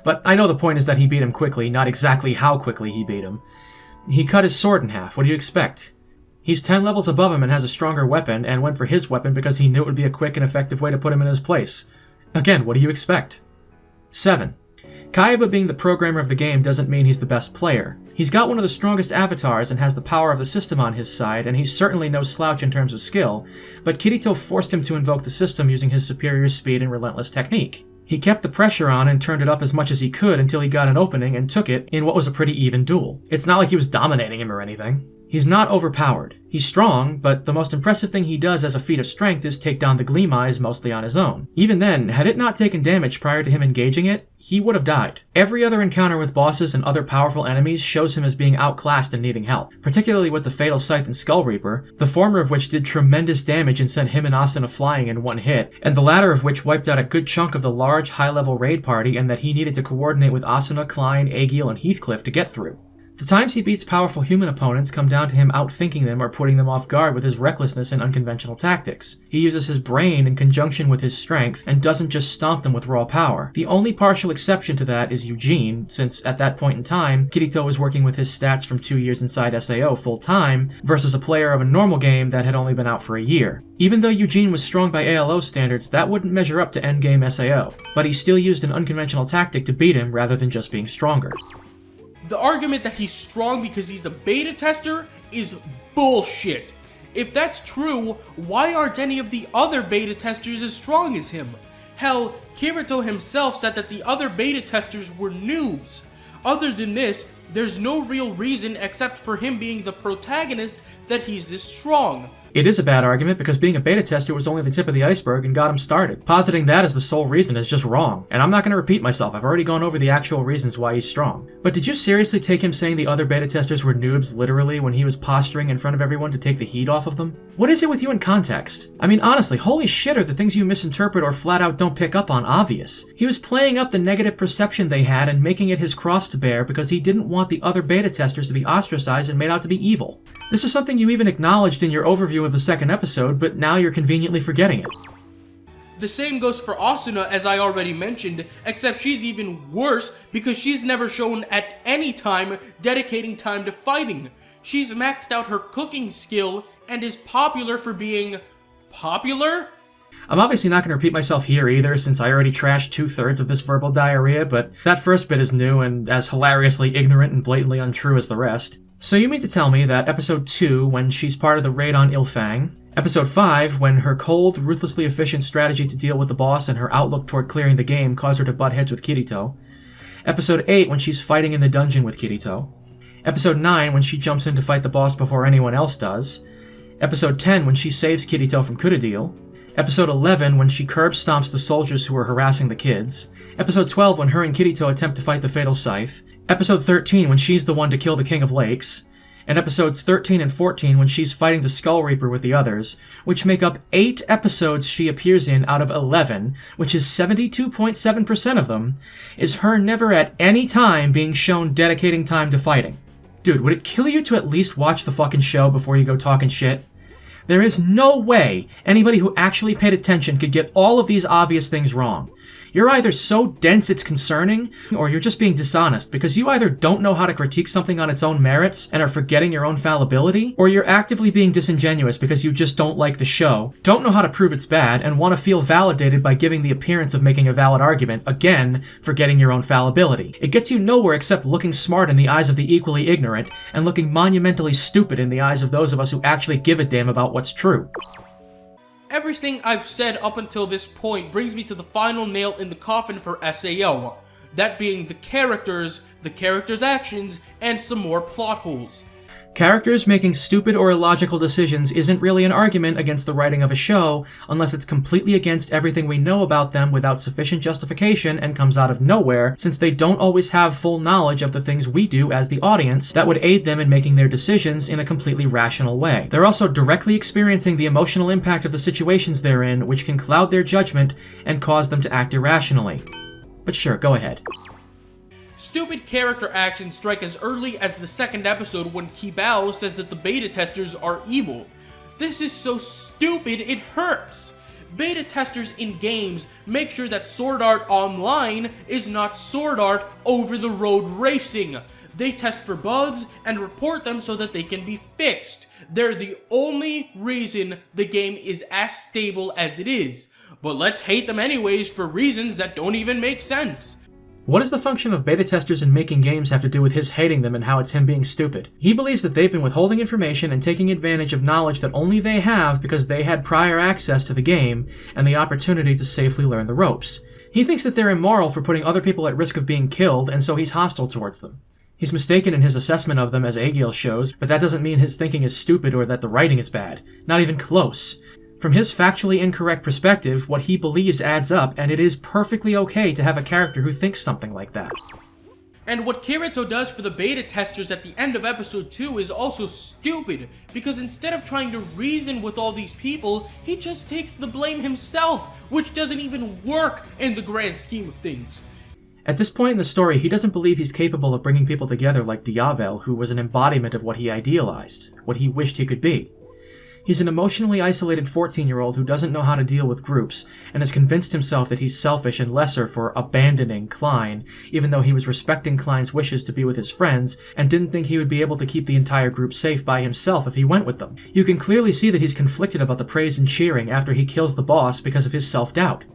But I know the point is that he beat him quickly, not exactly how quickly he beat him. He cut his sword in half, what do you expect? He's 10 levels above him and has a stronger weapon, and went for his weapon because he knew it would be a quick and effective way to put him in his place. Again, what do you expect? 7. Kaiba being the programmer of the game doesn't mean he's the best player. He's got one of the strongest avatars and has the power of the system on his side, and he's certainly no slouch in terms of skill, but Kirito forced him to invoke the system using his superior speed and relentless technique. He kept the pressure on and turned it up as much as he could until he got an opening and took it in what was a pretty even duel. It's not like he was dominating him or anything. He's not overpowered. He's strong, but the most impressive thing he does as a feat of strength is take down the Gleam Eyes mostly on his own. Even then, had it not taken damage prior to him engaging it, he would have died. Every other encounter with bosses and other powerful enemies shows him as being outclassed and needing help, particularly with the Fatal Scythe and Skull Reaper, the former of which did tremendous damage and sent him and Asuna flying in one hit, and the latter of which wiped out a good chunk of the large, high-level raid party and that he needed to coordinate with Asuna, Klein, Aegil, and Heathcliff to get through. The times he beats powerful human opponents come down to him outthinking them or putting them off guard with his recklessness and unconventional tactics. He uses his brain in conjunction with his strength and doesn't just stomp them with raw power. The only partial exception to that is Eugene, since at that point in time, Kirito was working with his stats from 2 years inside SAO full-time versus a player of a normal game that had only been out for a year. Even though Eugene was strong by ALO standards, that wouldn't measure up to endgame SAO, but he still used an unconventional tactic to beat him rather than just being stronger. The argument that he's strong because he's a beta tester is bullshit. If that's true, why aren't any of the other beta testers as strong as him? Hell, Kirito himself said that the other beta testers were noobs. Other than this, there's no real reason except for him being the protagonist that he's this strong. It is a bad argument because being a beta tester was only the tip of the iceberg and got him started. Positing that as the sole reason is just wrong, and I'm not going to repeat myself, I've already gone over the actual reasons why he's strong. But did you seriously take him saying the other beta testers were noobs literally when he was posturing in front of everyone to take the heat off of them? What is it with you in context? I mean honestly, holy shit, are the things you misinterpret or flat out don't pick up on obvious? He was playing up the negative perception they had and making it his cross to bear because he didn't want the other beta testers to be ostracized and made out to be evil. This is something you even acknowledged in your overview of the second episode, but now you're conveniently forgetting it. The same goes for Asuna, as I already mentioned, except she's even worse because she's never shown at any time dedicating time to fighting. She's maxed out her cooking skill and is popular for being popular? I'm obviously not going to repeat myself here either, since I already trashed 2/3 of this verbal diarrhea, but that first bit is new and as hilariously ignorant and blatantly untrue as the rest. So you mean to tell me that episode 2, when she's part of the raid on Ilfang, episode 5, when her cold, ruthlessly efficient strategy to deal with the boss and her outlook toward clearing the game caused her to butt heads with Kirito, episode 8, when she's fighting in the dungeon with Kirito, episode 9, when she jumps in to fight the boss before anyone else does, episode 10, when she saves Kirito from Kurodil, episode 11, when she curb stomps the soldiers who are harassing the kids, episode 12, when her and Kirito attempt to fight the Fatal Scythe, episode 13, when she's the one to kill the King of Lakes, and episodes 13 and 14, when she's fighting the Skull Reaper with the others, which make up 8 episodes she appears in out of 11, which is 72.7% of them, is her never at any time being shown dedicating time to fighting. Dude, would it kill you to at least watch the fucking show before you go talking shit? There is no way anybody who actually paid attention could get all of these obvious things wrong. You're either so dense it's concerning, or you're just being dishonest because you either don't know how to critique something on its own merits and are forgetting your own fallibility, or you're actively being disingenuous because you just don't like the show, don't know how to prove it's bad, and want to feel validated by giving the appearance of making a valid argument, again, forgetting your own fallibility. It gets you nowhere except looking smart in the eyes of the equally ignorant, and looking monumentally stupid in the eyes of those of us who actually give a damn about what's true. Everything I've said up until this point brings me to the final nail in the coffin for SAO, that being the characters' actions, and some more plot holes. Characters making stupid or illogical decisions isn't really an argument against the writing of a show unless it's completely against everything we know about them without sufficient justification and comes out of nowhere, since they don't always have full knowledge of the things we do as the audience that would aid them in making their decisions in a completely rational way. They're also directly experiencing the emotional impact of the situations they're in, which can cloud their judgment and cause them to act irrationally. But sure, go ahead. Stupid character actions strike as early as the second episode when Kibao says that the beta testers are evil. This is so stupid it hurts. Beta testers in games make sure that Sword Art Online is not Sword Art over the road racing. They test for bugs and report them so that they can be fixed. They're the only reason the game is as stable as it is. But let's hate them anyways for reasons that don't even make sense. What does the function of beta testers in making games have to do with his hating them and how it's him being stupid? He believes that they've been withholding information and taking advantage of knowledge that only they have because they had prior access to the game and the opportunity to safely learn the ropes. He thinks that they're immoral for putting other people at risk of being killed, and so he's hostile towards them. He's mistaken in his assessment of them, as Aegil shows, but that doesn't mean his thinking is stupid or that the writing is bad. Not even close. From his factually incorrect perspective, what he believes adds up, and it is perfectly okay to have a character who thinks something like that. And what Kirito does for the beta testers at the end of episode 2 is also stupid, because instead of trying to reason with all these people, he just takes the blame himself, which doesn't even work in the grand scheme of things. At this point in the story, he doesn't believe he's capable of bringing people together like Diavel, who was an embodiment of what he idealized, what he wished he could be. He's an emotionally isolated 14-year-old who doesn't know how to deal with groups, and has convinced himself that he's selfish and lesser for abandoning Klein, even though he was respecting Klein's wishes to be with his friends, and didn't think he would be able to keep the entire group safe by himself if he went with them. You can clearly see that he's conflicted about the praise and cheering after he kills the boss because of his self-doubt.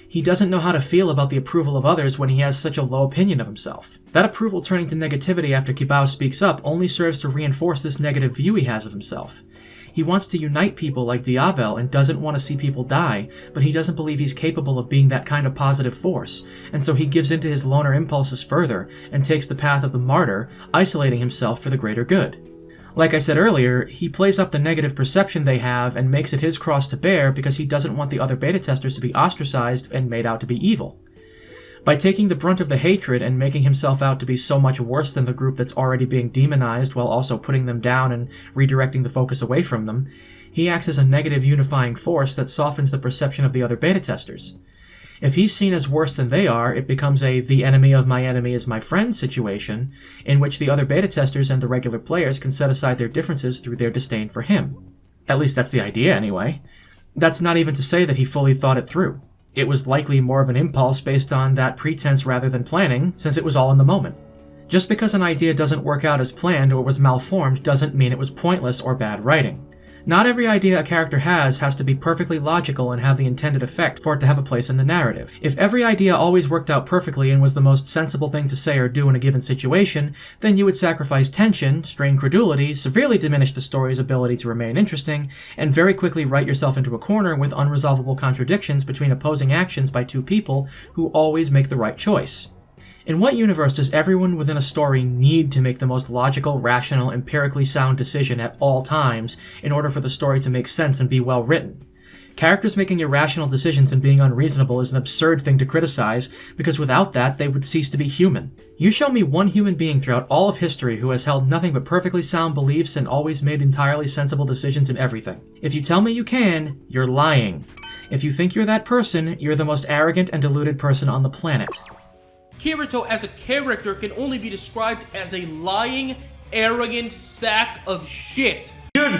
He doesn't know how to feel about the approval of others when he has such a low opinion of himself. That approval turning to negativity after Kibao speaks up only serves to reinforce this negative view he has of himself. He wants to unite people like Diavel and doesn't want to see people die, but he doesn't believe he's capable of being that kind of positive force, and so he gives into his loner impulses further and takes the path of the martyr, isolating himself for the greater good. Like I said earlier, he plays up the negative perception they have and makes it his cross to bear because he doesn't want the other beta testers to be ostracized and made out to be evil. By taking the brunt of the hatred and making himself out to be so much worse than the group that's already being demonized while also putting them down and redirecting the focus away from them, he acts as a negative unifying force that softens the perception of the other beta testers. If he's seen as worse than they are, it becomes a "the enemy of my enemy is my friend" situation, in which the other beta testers and the regular players can set aside their differences through their disdain for him. At least that's the idea, anyway. That's not even to say that he fully thought it through. It was likely more of an impulse based on that pretense rather than planning, since it was all in the moment. Just because an idea doesn't work out as planned or was malformed doesn't mean it was pointless or bad writing. Not every idea a character has to be perfectly logical and have the intended effect for it to have a place in the narrative. If every idea always worked out perfectly and was the most sensible thing to say or do in a given situation, then you would sacrifice tension, strain credulity, severely diminish the story's ability to remain interesting, and very quickly write yourself into a corner with unresolvable contradictions between opposing actions by two people who always make the right choice. In what universe does everyone within a story need to make the most logical, rational, empirically sound decision at all times in order for the story to make sense and be well written? Characters making irrational decisions and being unreasonable is an absurd thing to criticize, because without that, they would cease to be human. You show me one human being throughout all of history who has held nothing but perfectly sound beliefs and always made entirely sensible decisions in everything. If you tell me you can, you're lying. If you think you're that person, you're the most arrogant and deluded person on the planet. Kirito as a character can only be described as a lying, arrogant sack of shit. You're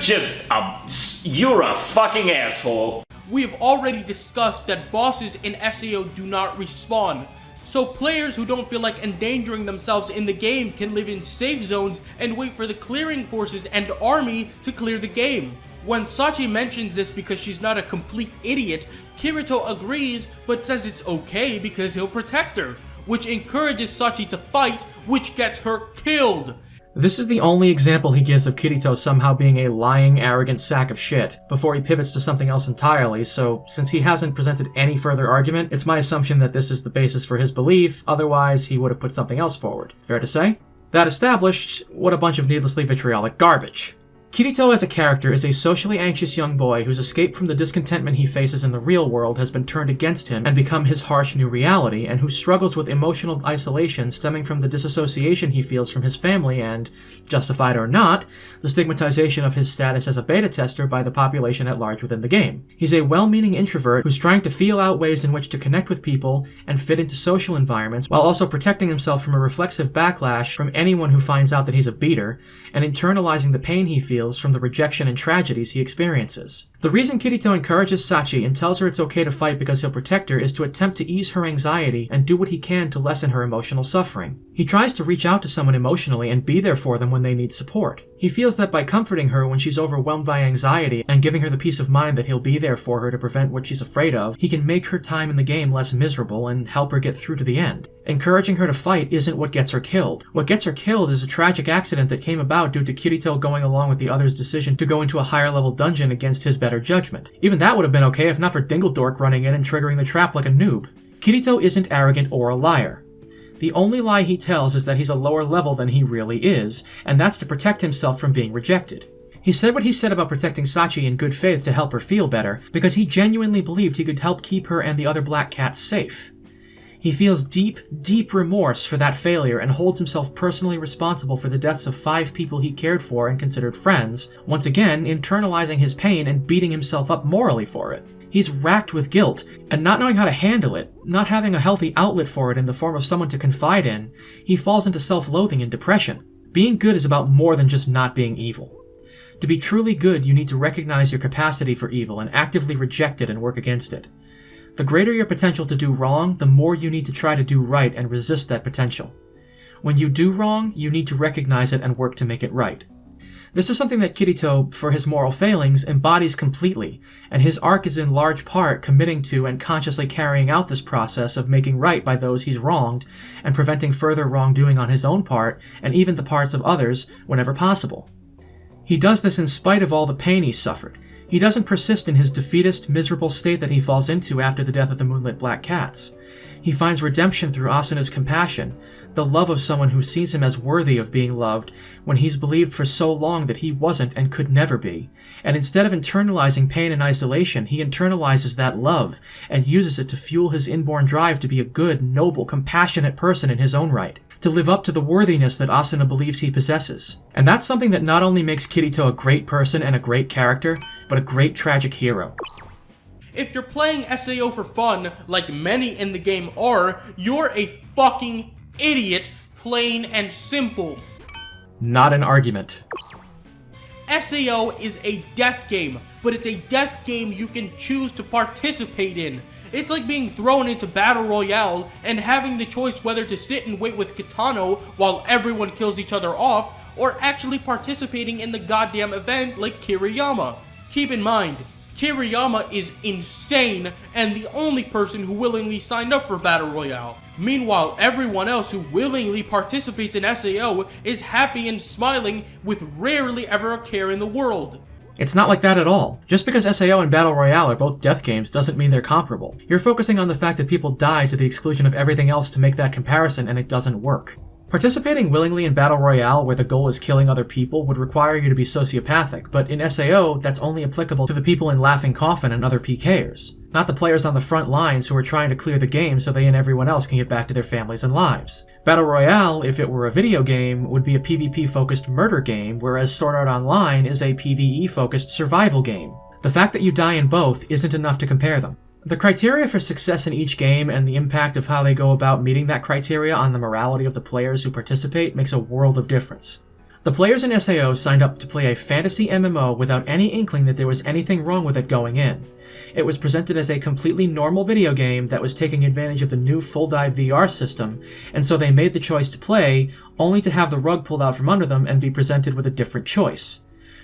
you're a fucking asshole. We have already discussed that bosses in SAO do not respawn, so players who don't feel like endangering themselves in the game can live in safe zones and wait for the clearing forces and army to clear the game. When Sachi mentions this because she's not a complete idiot, Kirito agrees but says it's okay because he'll protect her, which encourages Sachi to fight, which gets her killed. This is the only example he gives of Kirito somehow being a lying, arrogant sack of shit, before he pivots to something else entirely, so since he hasn't presented any further argument, it's my assumption that this is the basis for his belief, otherwise he would have put something else forward. Fair to say? That established, what a bunch of needlessly vitriolic garbage. Kirito as a character is a socially anxious young boy whose escape from the discontentment he faces in the real world has been turned against him and become his harsh new reality, and who struggles with emotional isolation stemming from the disassociation he feels from his family and, justified or not, the stigmatization of his status as a beta tester by the population at large within the game. He's a well-meaning introvert who's trying to feel out ways in which to connect with people and fit into social environments, while also protecting himself from a reflexive backlash from anyone who finds out that he's a beater, and internalizing the pain he feels from the rejection and tragedies he experiences. The reason Kirito encourages Sachi and tells her it's okay to fight because he'll protect her is to attempt to ease her anxiety and do what he can to lessen her emotional suffering. He tries to reach out to someone emotionally and be there for them when they need support. He feels that by comforting her when she's overwhelmed by anxiety and giving her the peace of mind that he'll be there for her to prevent what she's afraid of, he can make her time in the game less miserable and help her get through to the end. Encouraging her to fight isn't what gets her killed. What gets her killed is a tragic accident that came about due to Kirito going along with the other's decision to go into a higher level dungeon against his better judgment. Even that would have been okay if not for Dingledork running in and triggering the trap like a noob. Kirito isn't arrogant or a liar. The only lie he tells is that he's a lower level than he really is, and that's to protect himself from being rejected. He said what he said about protecting Sachi in good faith to help her feel better, because he genuinely believed he could help keep her and the other black cats safe. He feels deep, deep remorse for that failure and holds himself personally responsible for the deaths of 5 people he cared for and considered friends, once again internalizing his pain and beating himself up morally for it. He's racked with guilt, and not knowing how to handle it, not having a healthy outlet for it in the form of someone to confide in, he falls into self-loathing and depression. Being good is about more than just not being evil. To be truly good, you need to recognize your capacity for evil and actively reject it and work against it. The greater your potential to do wrong, the more you need to try to do right and resist that potential. When you do wrong, you need to recognize it and work to make it right. This is something that Kirito, for his moral failings, embodies completely, and his arc is in large part committing to and consciously carrying out this process of making right by those he's wronged, and preventing further wrongdoing on his own part, and even the parts of others, whenever possible. He does this in spite of all the pain he's suffered. He doesn't persist in his defeatist, miserable state that he falls into after the death of the Moonlit Black Cats. He finds redemption through Asuna's compassion, the love of someone who sees him as worthy of being loved when he's believed for so long that he wasn't and could never be. And instead of internalizing pain and isolation, he internalizes that love and uses it to fuel his inborn drive to be a good, noble, compassionate person in his own right, to live up to the worthiness that Asuna believes he possesses. And that's something that not only makes Kirito a great person and a great character, but a great tragic hero. If you're playing SAO for fun, like many in the game are, you're a fucking idiot, plain and simple. Not an argument. SAO is a death game, but it's a death game you can choose to participate in. It's like being thrown into Battle Royale and having the choice whether to sit and wait with Kitano while everyone kills each other off, or actually participating in the goddamn event like Kiriyama. Keep in mind, Kiriyama is insane and the only person who willingly signed up for Battle Royale. Meanwhile, everyone else who willingly participates in SAO is happy and smiling with rarely ever a care in the world. It's not like that at all. Just because SAO and Battle Royale are both death games doesn't mean they're comparable. You're focusing on the fact that people die to the exclusion of everything else to make that comparison, and it doesn't work. Participating willingly in Battle Royale where the goal is killing other people would require you to be sociopathic, but in SAO, that's only applicable to the people in Laughing Coffin and other PKers, not the players on the front lines who are trying to clear the game so they and everyone else can get back to their families and lives. Battle Royale, if it were a video game, would be a PvP-focused murder game, whereas Sword Art Online is a PvE-focused survival game. The fact that you die in both isn't enough to compare them. The criteria for success in each game and the impact of how they go about meeting that criteria on the morality of the players who participate makes a world of difference. The players in SAO signed up to play a fantasy MMO without any inkling that there was anything wrong with it going in. It was presented as a completely normal video game that was taking advantage of the new full dive VR system, and so they made the choice to play, only to have the rug pulled out from under them and be presented with a different choice.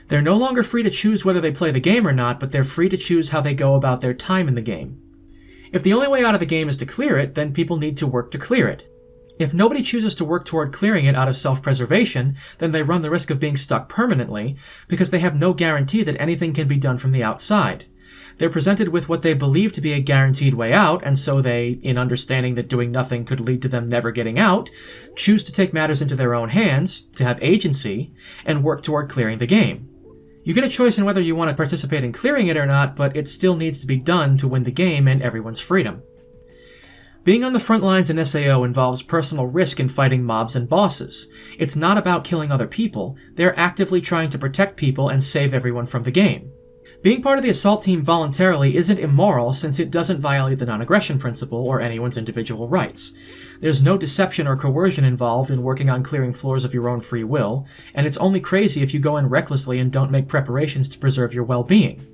They're no longer free to choose whether they play the game or not, but they're free to choose how they go about their time in the game. If the only way out of the game is to clear it, then people need to work to clear it. If nobody chooses to work toward clearing it out of self-preservation, then they run the risk of being stuck permanently, because they have no guarantee that anything can be done from the outside. They're presented with what they believe to be a guaranteed way out, and so they, in understanding that doing nothing could lead to them never getting out, choose to take matters into their own hands, to have agency, and work toward clearing the game. You get a choice in whether you want to participate in clearing it or not, but it still needs to be done to win the game and everyone's freedom. Being on the front lines in SAO involves personal risk in fighting mobs and bosses. It's not about killing other people, they're actively trying to protect people and save everyone from the game. Being part of the assault team voluntarily isn't immoral since it doesn't violate the non-aggression principle or anyone's individual rights. There's no deception or coercion involved in working on clearing floors of your own free will, and it's only crazy if you go in recklessly and don't make preparations to preserve your well-being.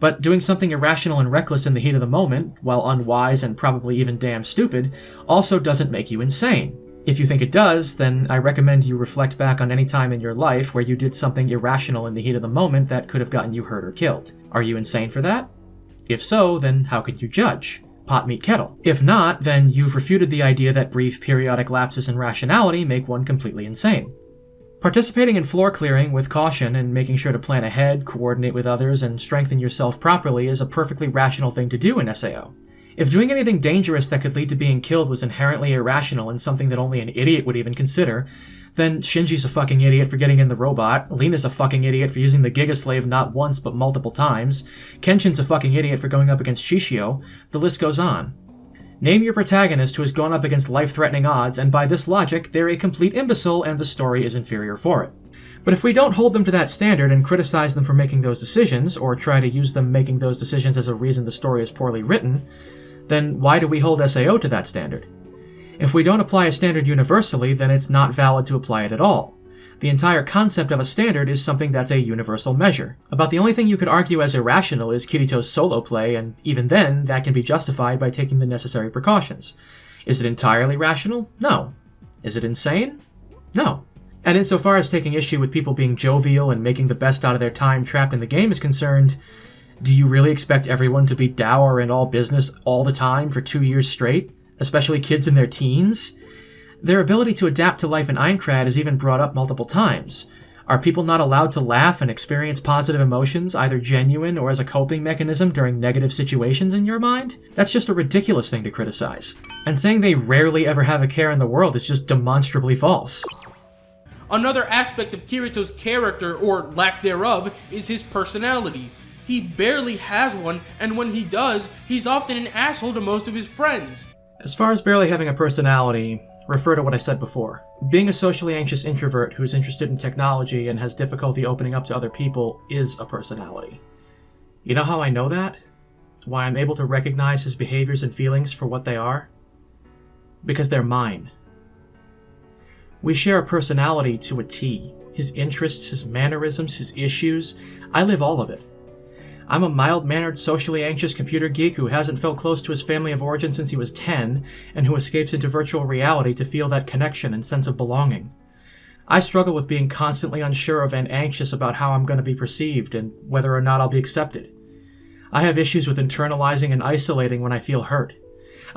But doing something irrational and reckless in the heat of the moment, while unwise and probably even damn stupid, also doesn't make you insane. If you think it does, then I recommend you reflect back on any time in your life where you did something irrational in the heat of the moment that could have gotten you hurt or killed. Are you insane for that? If so, then how could you judge? Pot, meet, kettle. If not, then you've refuted the idea that brief periodic lapses in rationality make one completely insane. Participating in floor clearing with caution and making sure to plan ahead, coordinate with others, and strengthen yourself properly is a perfectly rational thing to do in SAO. If doing anything dangerous that could lead to being killed was inherently irrational and something that only an idiot would even consider, then Shinji's a fucking idiot for getting in the robot, Lena's a fucking idiot for using the Gigaslave not once but multiple times, Kenshin's a fucking idiot for going up against Shishio, the list goes on. Name your protagonist who has gone up against life-threatening odds, and by this logic, they're a complete imbecile and the story is inferior for it. But if we don't hold them to that standard and criticize them for making those decisions, or try to use them making those decisions as a reason the story is poorly written, then why do we hold SAO to that standard? If we don't apply a standard universally, then it's not valid to apply it at all. The entire concept of a standard is something that's a universal measure. About the only thing you could argue as irrational is Kirito's solo play, and even then, that can be justified by taking the necessary precautions. Is it entirely rational? No. Is it insane? No. And insofar as taking issue with people being jovial and making the best out of their time trapped in the game is concerned, do you really expect everyone to be dour and all business all the time for 2 years straight? Especially kids in their teens? Their ability to adapt to life in Aincrad is even brought up multiple times. Are people not allowed to laugh and experience positive emotions, either genuine or as a coping mechanism during negative situations in your mind? That's just a ridiculous thing to criticize. And saying they rarely ever have a care in the world is just demonstrably false. Another aspect of Kirito's character, or lack thereof, is his personality. He barely has one, and when he does, he's often an asshole to most of his friends. As far as barely having a personality, refer to what I said before. Being a socially anxious introvert who's interested in technology and has difficulty opening up to other people is a personality. You know how I know that? Why I'm able to recognize his behaviors and feelings for what they are? Because they're mine. We share a personality to a T. His interests, his mannerisms, his issues. I live all of it. I'm a mild-mannered, socially anxious computer geek who hasn't felt close to his family of origin since he was 10, and who escapes into virtual reality to feel that connection and sense of belonging. I struggle with being constantly unsure of and anxious about how I'm going to be perceived and whether or not I'll be accepted. I have issues with internalizing and isolating when I feel hurt.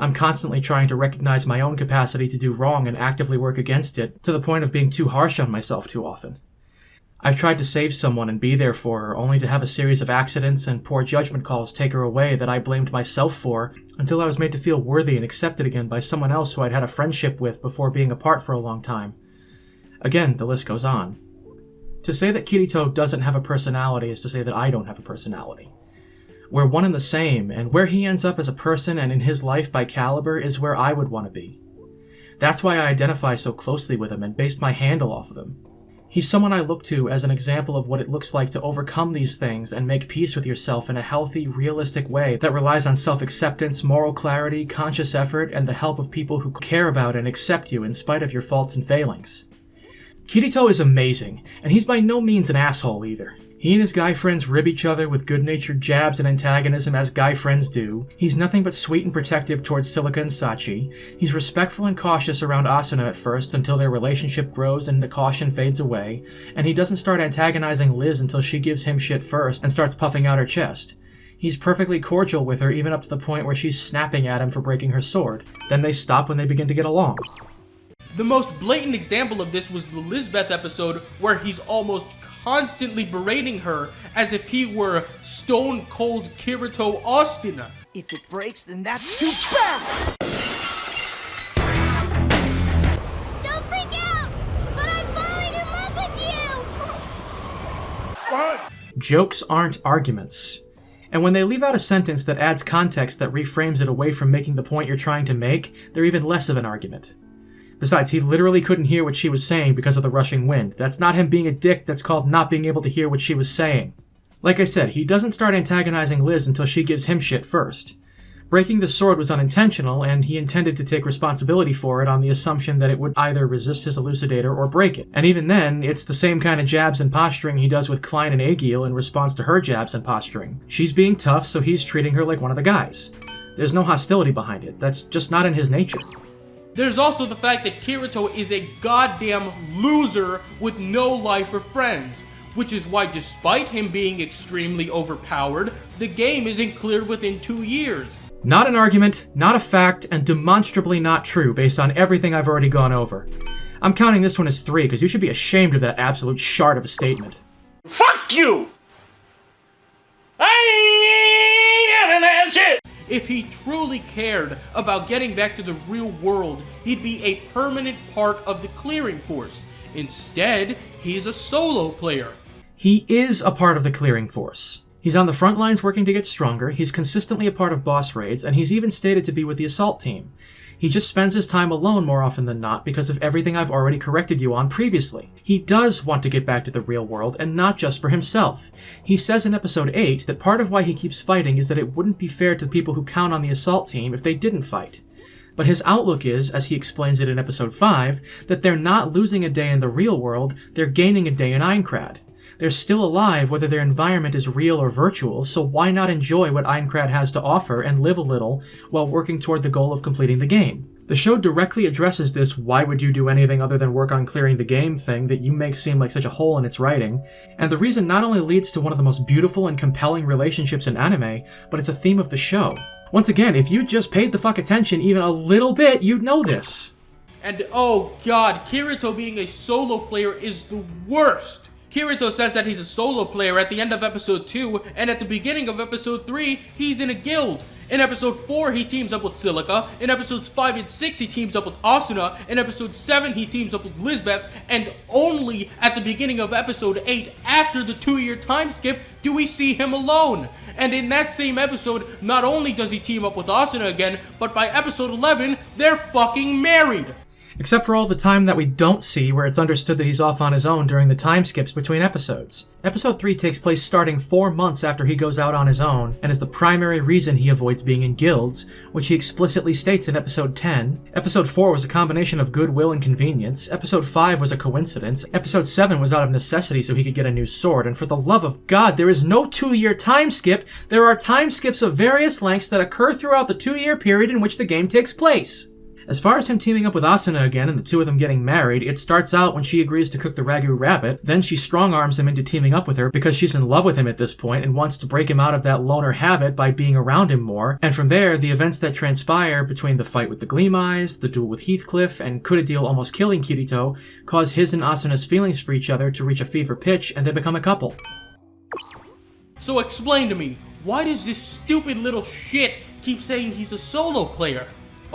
I'm constantly trying to recognize my own capacity to do wrong and actively work against it, to the point of being too harsh on myself too often. I've tried to save someone and be there for her, only to have a series of accidents and poor judgment calls take her away that I blamed myself for, until I was made to feel worthy and accepted again by someone else who I'd had a friendship with before being apart for a long time. Again, the list goes on. To say that Kirito doesn't have a personality is to say that I don't have a personality. We're one and the same, and where he ends up as a person and in his life by caliber is where I would want to be. That's why I identify so closely with him and based my handle off of him. He's someone I look to as an example of what it looks like to overcome these things and make peace with yourself in a healthy, realistic way that relies on self-acceptance, moral clarity, conscious effort, and the help of people who care about and accept you in spite of your faults and failings. Kirito is amazing, and he's by no means an asshole either. He and his guy friends rib each other with good-natured jabs and antagonism as guy friends do. He's nothing but sweet and protective towards Silica and Sachi. He's respectful and cautious around Asuna at first until their relationship grows and the caution fades away, and he doesn't start antagonizing Liz until she gives him shit first and starts puffing out her chest. He's perfectly cordial with her even up to the point where she's snapping at him for breaking her sword. Then they stop when they begin to get along. The most blatant example of this was the Lizbeth episode, where he's almost constantly berating her as if he were Stone Cold Kirito Austin. If it breaks, then that's too bad! Don't freak out! But I'm falling in love with you! What? Jokes aren't arguments. And when they leave out a sentence that adds context that reframes it away from making the point you're trying to make, they're even less of an argument. Besides, he literally couldn't hear what she was saying because of the rushing wind. That's not him being a dick, that's called not being able to hear what she was saying. Like I said, he doesn't start antagonizing Liz until she gives him shit first. Breaking the sword was unintentional, and he intended to take responsibility for it on the assumption that it would either resist his elucidator or break it. And even then, it's the same kind of jabs and posturing he does with Klein and Aegil in response to her jabs and posturing. She's being tough, so he's treating her like one of the guys. There's no hostility behind it. That's just not in his nature. There's also the fact that Kirito is a goddamn loser with no life or friends, which is why despite him being extremely overpowered, the game isn't cleared within 2 years. Not an argument, not a fact, and demonstrably not true based on everything I've already gone over. I'm counting this one as 3 because you should be ashamed of that absolute shard of a statement. Fuck you! I ain't having that shit! If he truly cared about getting back to the real world, he'd be a permanent part of the clearing force. Instead, he's a solo player. He is a part of the clearing force. He's on the front lines working to get stronger, he's consistently a part of boss raids, and he's even stated to be with the assault team. He just spends his time alone more often than not because of everything I've already corrected you on previously. He does want to get back to the real world, and not just for himself. He says in episode 8 that part of why he keeps fighting is that it wouldn't be fair to the people who count on the assault team if they didn't fight. But his outlook is, as he explains it in episode 5, that they're not losing a day in the real world, they're gaining a day in Aincrad. They're still alive whether their environment is real or virtual, so why not enjoy what Aincrad has to offer and live a little while working toward the goal of completing the game? The show directly addresses this "why would you do anything other than work on clearing the game" thing that you make seem like such a hole in its writing, and the reason not only leads to one of the most beautiful and compelling relationships in anime, but it's a theme of the show. Once again, if you just paid the fuck attention even a little bit, you'd know this. And oh god, Kirito being a solo player is the worst. Kirito says that he's a solo player at the end of episode 2, and at the beginning of episode 3, he's in a guild. In episode 4, he teams up with Silica. In episodes 5 and 6, he teams up with Asuna. In episode 7, he teams up with Lisbeth. And only at the beginning of episode 8, after the 2-year time skip, do we see him alone. And in that same episode, not only does he team up with Asuna again, but by episode 11, they're fucking married. Except for all the time that we don't see where it's understood that he's off on his own during the time skips between episodes. Episode 3 takes place starting 4 months after he goes out on his own, and is the primary reason he avoids being in guilds, which he explicitly states in episode 10. Episode 4 was a combination of goodwill and convenience, episode 5 was a coincidence, episode 7 was out of necessity so he could get a new sword, and for the love of God, there is no 2-year time skip, there are time skips of various lengths that occur throughout the 2-year period in which the game takes place. As far as him teaming up with Asuna again and the two of them getting married, it starts out when she agrees to cook the Ragu rabbit, then she strong-arms him into teaming up with her because she's in love with him at this point and wants to break him out of that loner habit by being around him more, and from there, the events that transpire between the fight with the Gleam Eyes, the duel with Heathcliff, and Kurodil almost killing Kirito cause his and Asuna's feelings for each other to reach a fever pitch and they become a couple. So explain to me, why does this stupid little shit keep saying he's a solo player?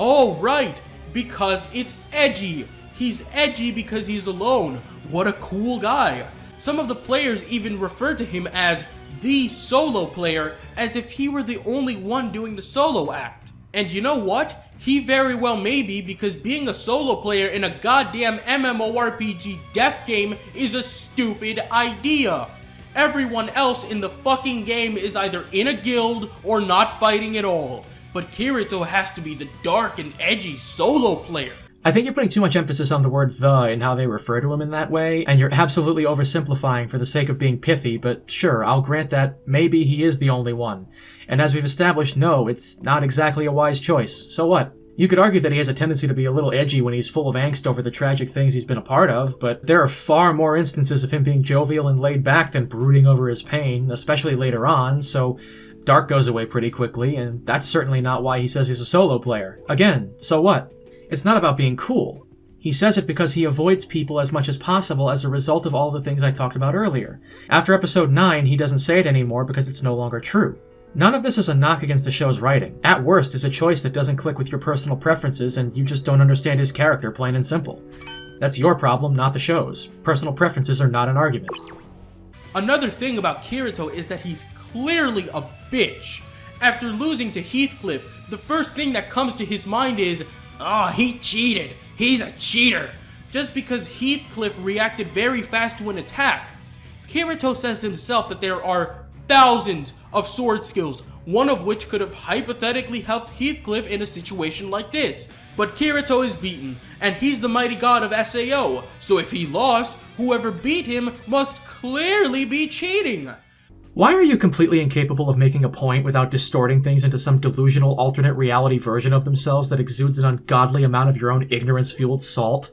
Oh, right, because it's edgy. He's edgy because he's alone. What a cool guy. Some of the players even refer to him as the solo player, as if he were the only one doing the solo act. And you know what? He very well may be, because being a solo player in a goddamn MMORPG death game is a stupid idea. Everyone else in the fucking game is either in a guild or not fighting at all. But Kirito has to be the dark and edgy solo player. I think you're putting too much emphasis on the word "the" and how they refer to him in that way, and you're absolutely oversimplifying for the sake of being pithy, but sure, I'll grant that maybe he is the only one. And as we've established, no, it's not exactly a wise choice. So what? You could argue that he has a tendency to be a little edgy when he's full of angst over the tragic things he's been a part of, but there are far more instances of him being jovial and laid back than brooding over his pain, especially later on, so dark goes away pretty quickly, and that's certainly not why he says he's a solo player. Again, so what? It's not about being cool. He says it because he avoids people as much as possible as a result of all the things I talked about earlier. After episode 9, he doesn't say it anymore because it's no longer true. None of this is a knock against the show's writing. At worst, it's a choice that doesn't click with your personal preferences and you just don't understand his character, plain and simple. That's your problem, not the show's. Personal preferences are not an argument. Another thing about Kirito is that he's clearly a bitch. After losing to Heathcliff, the first thing that comes to his mind is, "Oh, he cheated. He's a cheater." Just because Heathcliff reacted very fast to an attack. Kirito says himself that there are thousands of sword skills, one of which could have hypothetically helped Heathcliff in a situation like this. But Kirito is beaten, and he's the mighty god of SAO, so if he lost, whoever beat him must clearly be cheating. Why are you completely incapable of making a point without distorting things into some delusional alternate reality version of themselves that exudes an ungodly amount of your own ignorance-fueled salt?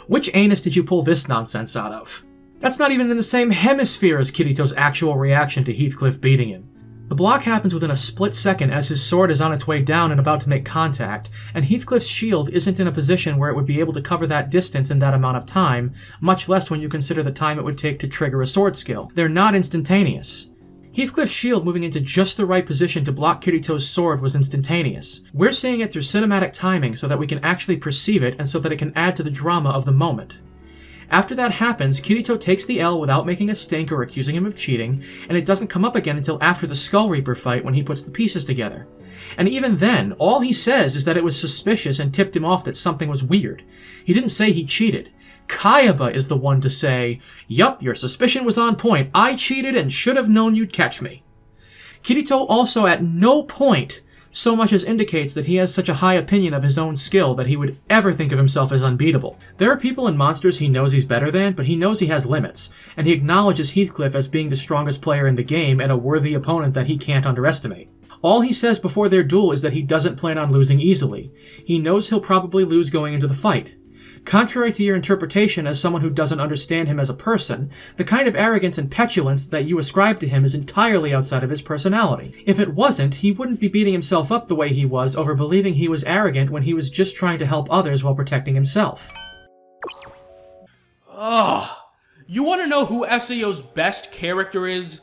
Which anus did you pull this nonsense out of? That's not even in the same hemisphere as Kirito's actual reaction to Heathcliff beating him. The block happens within a split second as his sword is on its way down and about to make contact, and Heathcliff's shield isn't in a position where it would be able to cover that distance in that amount of time, much less when you consider the time it would take to trigger a sword skill. They're not instantaneous. Heathcliff's shield moving into just the right position to block Kirito's sword was instantaneous. We're seeing it through cinematic timing so that we can actually perceive it and so that it can add to the drama of the moment. After that happens, Kirito takes the L without making a stink or accusing him of cheating, and it doesn't come up again until after the Skull Reaper fight when he puts the pieces together. And even then, all he says is that it was suspicious and tipped him off that something was weird. He didn't say he cheated. Kayaba is the one to say, "Yup, your suspicion was on point. I cheated and should have known you'd catch me." Kirito also at no point so much as indicates that he has such a high opinion of his own skill that he would ever think of himself as unbeatable. There are people and monsters he knows he's better than, but he knows he has limits, and he acknowledges Heathcliff as being the strongest player in the game and a worthy opponent that he can't underestimate. All he says before their duel is that he doesn't plan on losing easily. He knows he'll probably lose going into the fight. Contrary to your interpretation as someone who doesn't understand him as a person, the kind of arrogance and petulance that you ascribe to him is entirely outside of his personality. If it wasn't, he wouldn't be beating himself up the way he was over believing he was arrogant when he was just trying to help others while protecting himself. Ugh. You want to know who SAO's best character is?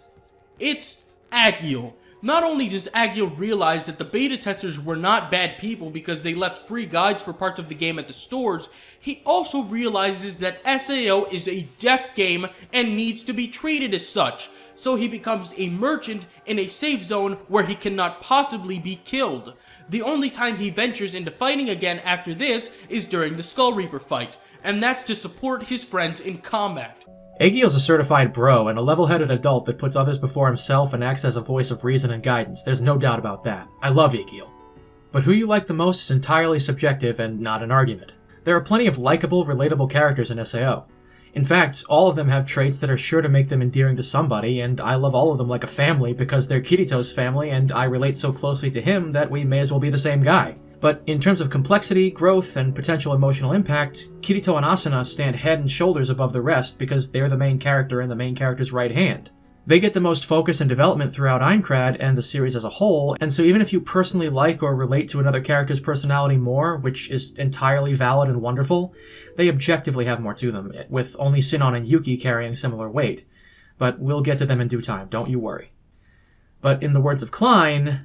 It's Agiel. Not only does Agiel realize that the beta testers were not bad people because they left free guides for parts of the game at the stores, he also realizes that SAO is a death game and needs to be treated as such, so he becomes a merchant in a safe zone where he cannot possibly be killed. The only time he ventures into fighting again after this is during the Skull Reaper fight, and that's to support his friends in combat. Agiel's a certified bro and a level-headed adult that puts others before himself and acts as a voice of reason and guidance. There's no doubt about that. I love Agiel. But who you like the most is entirely subjective and not an argument. There are plenty of likable, relatable characters in SAO. In fact, all of them have traits that are sure to make them endearing to somebody, and I love all of them like a family because they're Kirito's family and I relate so closely to him that we may as well be the same guy. But in terms of complexity, growth, and potential emotional impact, Kirito and Asuna stand head and shoulders above the rest because they're the main character and the main character's right hand. They get the most focus and development throughout Aincrad and the series as a whole, and so even if you personally like or relate to another character's personality more, which is entirely valid and wonderful, they objectively have more to them, with only Sinon and Yuki carrying similar weight. But we'll get to them in due time, don't you worry. But in the words of Klein,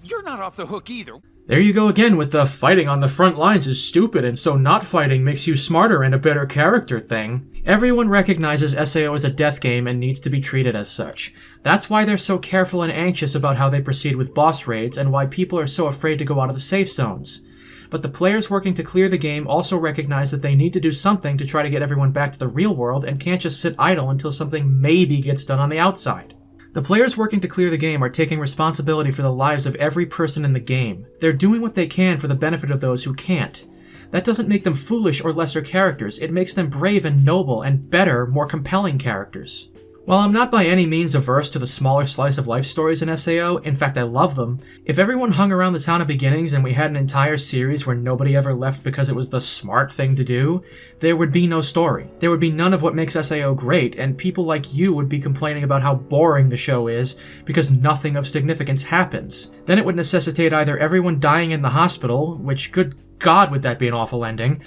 "You're not off the hook either." There you go again with the fighting on the front lines is stupid and so not fighting makes you smarter and a better character thing. Everyone recognizes SAO as a death game and needs to be treated as such. That's why they're so careful and anxious about how they proceed with boss raids and why people are so afraid to go out of the safe zones. But the players working to clear the game also recognize that they need to do something to try to get everyone back to the real world and can't just sit idle until something maybe gets done on the outside. The players working to clear the game are taking responsibility for the lives of every person in the game. They're doing what they can for the benefit of those who can't. That doesn't make them foolish or lesser characters, it makes them brave and noble and better, more compelling characters. While I'm not by any means averse to the smaller slice of life stories in SAO, in fact I love them, if everyone hung around the town of beginnings and we had an entire series where nobody ever left because it was the smart thing to do, there would be no story. There would be none of what makes SAO great, and people like you would be complaining about how boring the show is because nothing of significance happens. Then it would necessitate either everyone dying in the hospital, which good God would that be an awful ending,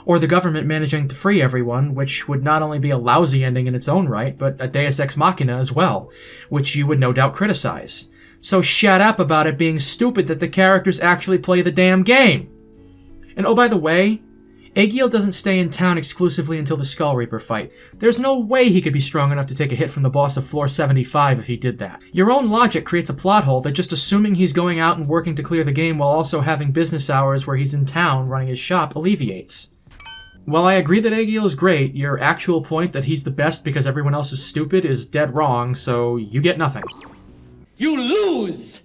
or the government managing to free everyone, which would not only be a lousy ending in its own right, but a deus ex machina as well, which you would no doubt criticize. So shut up about it being stupid that the characters actually play the damn game! And oh, by the way, Agiel doesn't stay in town exclusively until the Skull Reaper fight. There's no way he could be strong enough to take a hit from the boss of floor 75 if he did that. Your own logic creates a plot hole that just assuming he's going out and working to clear the game while also having business hours where he's in town running his shop alleviates. While I agree that Agiel is great, your actual point that he's the best because everyone else is stupid is dead wrong, so you get nothing. You lose!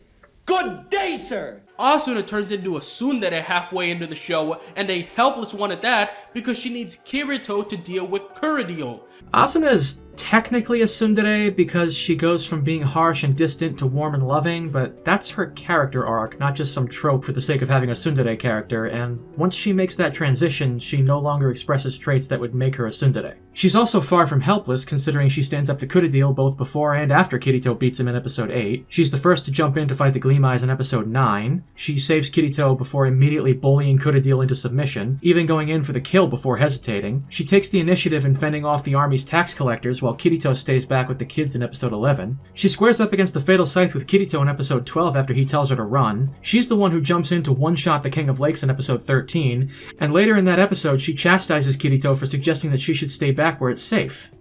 Good day, sir! Asuna turns into a tsundere halfway into the show, and a helpless one at that, because she needs Kirito to deal with Kurodil. Asuna is technically a tsundere because she goes from being harsh and distant to warm and loving, but that's her character arc, not just some trope for the sake of having a tsundere character, and once she makes that transition, she no longer expresses traits that would make her a tsundere. She's also far from helpless, considering she stands up to Kurodil both before and after Kirito beats him in episode 8. She's the first to jump in to fight the Gleam Eyes in episode 9. She saves Kirito before immediately bullying Kurodil into submission, even going in for the kill before hesitating. She takes the initiative in fending off the army's tax collectors years while Kirito stays back with the kids in episode 11. She squares up against the Fatal Scythe with Kirito in episode 12 after he tells her to run. She's the one who jumps in to one-shot the King of Lakes in episode 13, and later in that episode she chastises Kirito for suggesting that she should stay back where it's safe.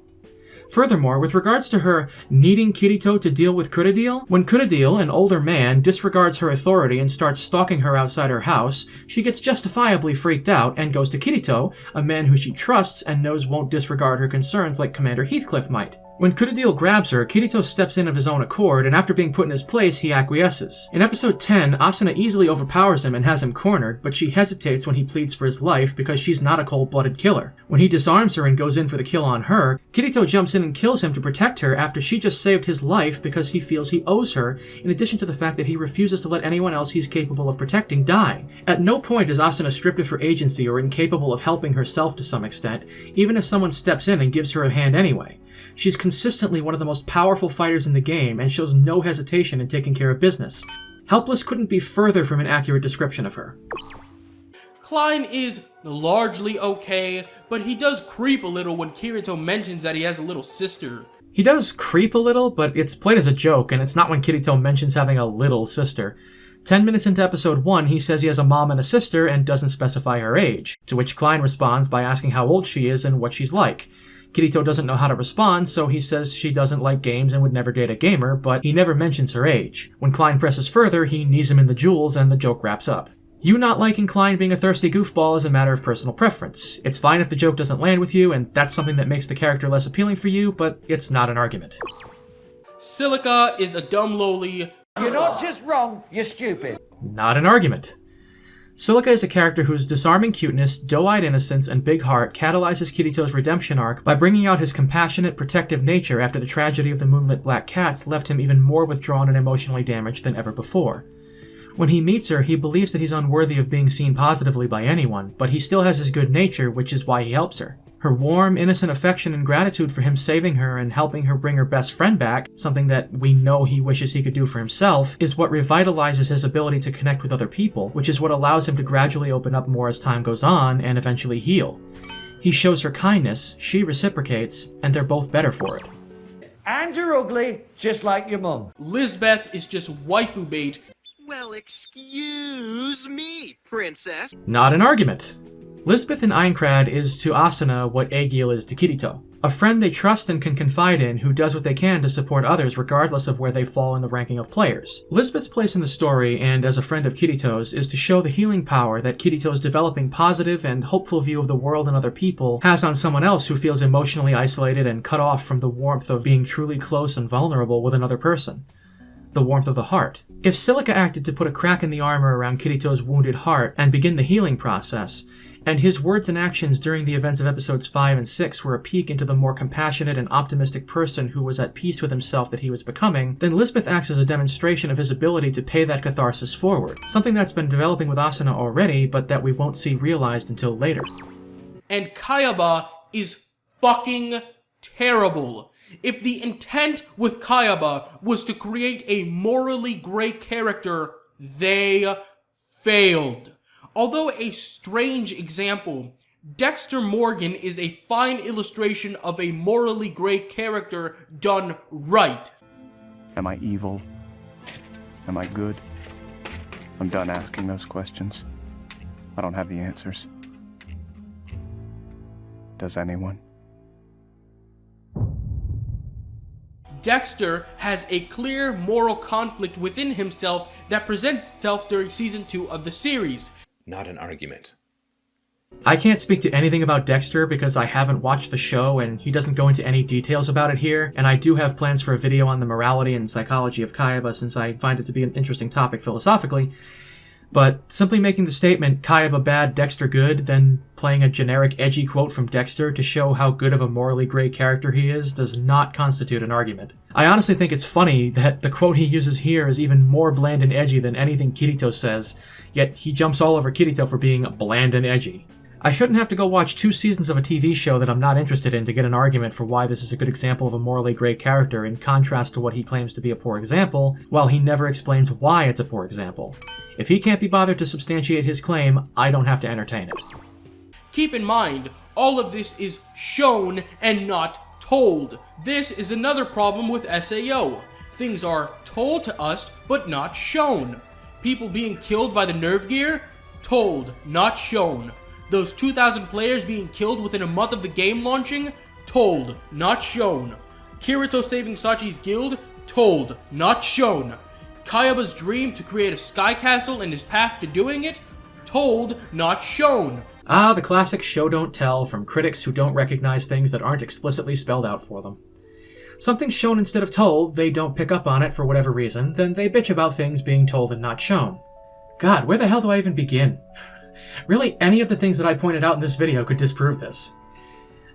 Furthermore, with regards to her needing Kirito to deal with Crocodile, when Crocodile, an older man, disregards her authority and starts stalking her outside her house, she gets justifiably freaked out and goes to Kirito, a man who she trusts and knows won't disregard her concerns like Commander Heathcliff might. When Crocodile grabs her, Kirito steps in of his own accord, and after being put in his place, he acquiesces. In episode 10, Asuna easily overpowers him and has him cornered, but she hesitates when he pleads for his life because she's not a cold-blooded killer. When he disarms her and goes in for the kill on her, Kirito jumps in and kills him to protect her after she just saved his life because he feels he owes her, in addition to the fact that he refuses to let anyone else he's capable of protecting die. At no point is Asuna stripped of her agency or incapable of helping herself to some extent, even if someone steps in and gives her a hand anyway. She's consistently one of the most powerful fighters in the game and shows no hesitation in taking care of business. Helpless couldn't be further from an accurate description of her. Klein is largely okay, but he does creep a little when Kirito mentions that he has a little sister. He does creep a little, but it's played as a joke, and it's not when Kirito mentions having a little sister. 10 minutes into episode 1, he says he has a mom and a sister and doesn't specify her age, to which Klein responds by asking how old she is and what she's like. Kirito doesn't know how to respond, so he says she doesn't like games and would never date a gamer, but he never mentions her age. When Klein presses further, he knees him in the jewels and the joke wraps up. You not liking Klein being a thirsty goofball is a matter of personal preference. It's fine if the joke doesn't land with you, and that's something that makes the character less appealing for you, but it's not an argument. Silica is a dumb loli. You're not just wrong, you're stupid. Not an argument. Silica is a character whose disarming cuteness, doe-eyed innocence, and big heart catalyzes Kirito's redemption arc by bringing out his compassionate, protective nature after the tragedy of the moonlit black cats left him even more withdrawn and emotionally damaged than ever before. When he meets her, he believes that he's unworthy of being seen positively by anyone, but he still has his good nature, which is why he helps her. Her warm, innocent affection and gratitude for him saving her and helping her bring her best friend back, something that we know he wishes he could do for himself, is what revitalizes his ability to connect with other people, which is what allows him to gradually open up more as time goes on and eventually heal. He shows her kindness, she reciprocates, and they're both better for it. And you're ugly, just like your mum. Lisbeth is just waifu bait. Well, excuse me, princess. Not an argument. Lisbeth in Aincrad is to Asuna what Aegil is to Kirito. A friend they trust and can confide in who does what they can to support others regardless of where they fall in the ranking of players. Lisbeth's place in the story, and as a friend of Kirito's, is to show the healing power that Kirito's developing positive and hopeful view of the world and other people has on someone else who feels emotionally isolated and cut off from the warmth of being truly close and vulnerable with another person. The warmth of the heart. If Silica acted to put a crack in the armor around Kirito's wounded heart and begin the healing process, and his words and actions during the events of episodes 5 and 6 were a peek into the more compassionate and optimistic person who was at peace with himself that he was becoming, then Lisbeth acts as a demonstration of his ability to pay that catharsis forward, something that's been developing with Asuna already, but that we won't see realized until later. And Kayaba is fucking terrible. If the intent with Kayaba was to create a morally gray character, they failed. Although a strange example, Dexter Morgan is a fine illustration of a morally gray character done right. Am I evil? Am I good? I'm done asking those questions. I don't have the answers. Does anyone? Dexter has a clear moral conflict within himself that presents itself during season 2 of the series. Not an argument. I can't speak to anything about Dexter because I haven't watched the show and he doesn't go into any details about it here, and I do have plans for a video on the morality and psychology of Kayaba since I find it to be an interesting topic philosophically. But simply making the statement, Kayaba bad, Dexter good, then playing a generic edgy quote from Dexter to show how good of a morally gray character he is does not constitute an argument. I honestly think it's funny that the quote he uses here is even more bland and edgy than anything Kirito says, yet he jumps all over Kirito for being bland and edgy. I shouldn't have to go watch 2 seasons of a TV show that I'm not interested in to get an argument for why this is a good example of a morally gray character in contrast to what he claims to be a poor example, while he never explains why it's a poor example. If he can't be bothered to substantiate his claim, I don't have to entertain it. Keep in mind, all of this is shown and not told. This is another problem with SAO. Things are told to us, but not shown. People being killed by the nerve gear? Told, not shown. Those 2,000 players being killed within a month of the game launching? Told, not shown. Kirito saving Sachi's guild? Told, not shown. Kayaba's dream to create a sky castle and his path to doing it? Told, not shown. Ah, the classic show don't tell from critics who don't recognize things that aren't explicitly spelled out for them. Something's shown instead of told, they don't pick up on it for whatever reason, then they bitch about things being told and not shown. God, where the hell do I even begin? Really, any of the things that I pointed out in this video could disprove this.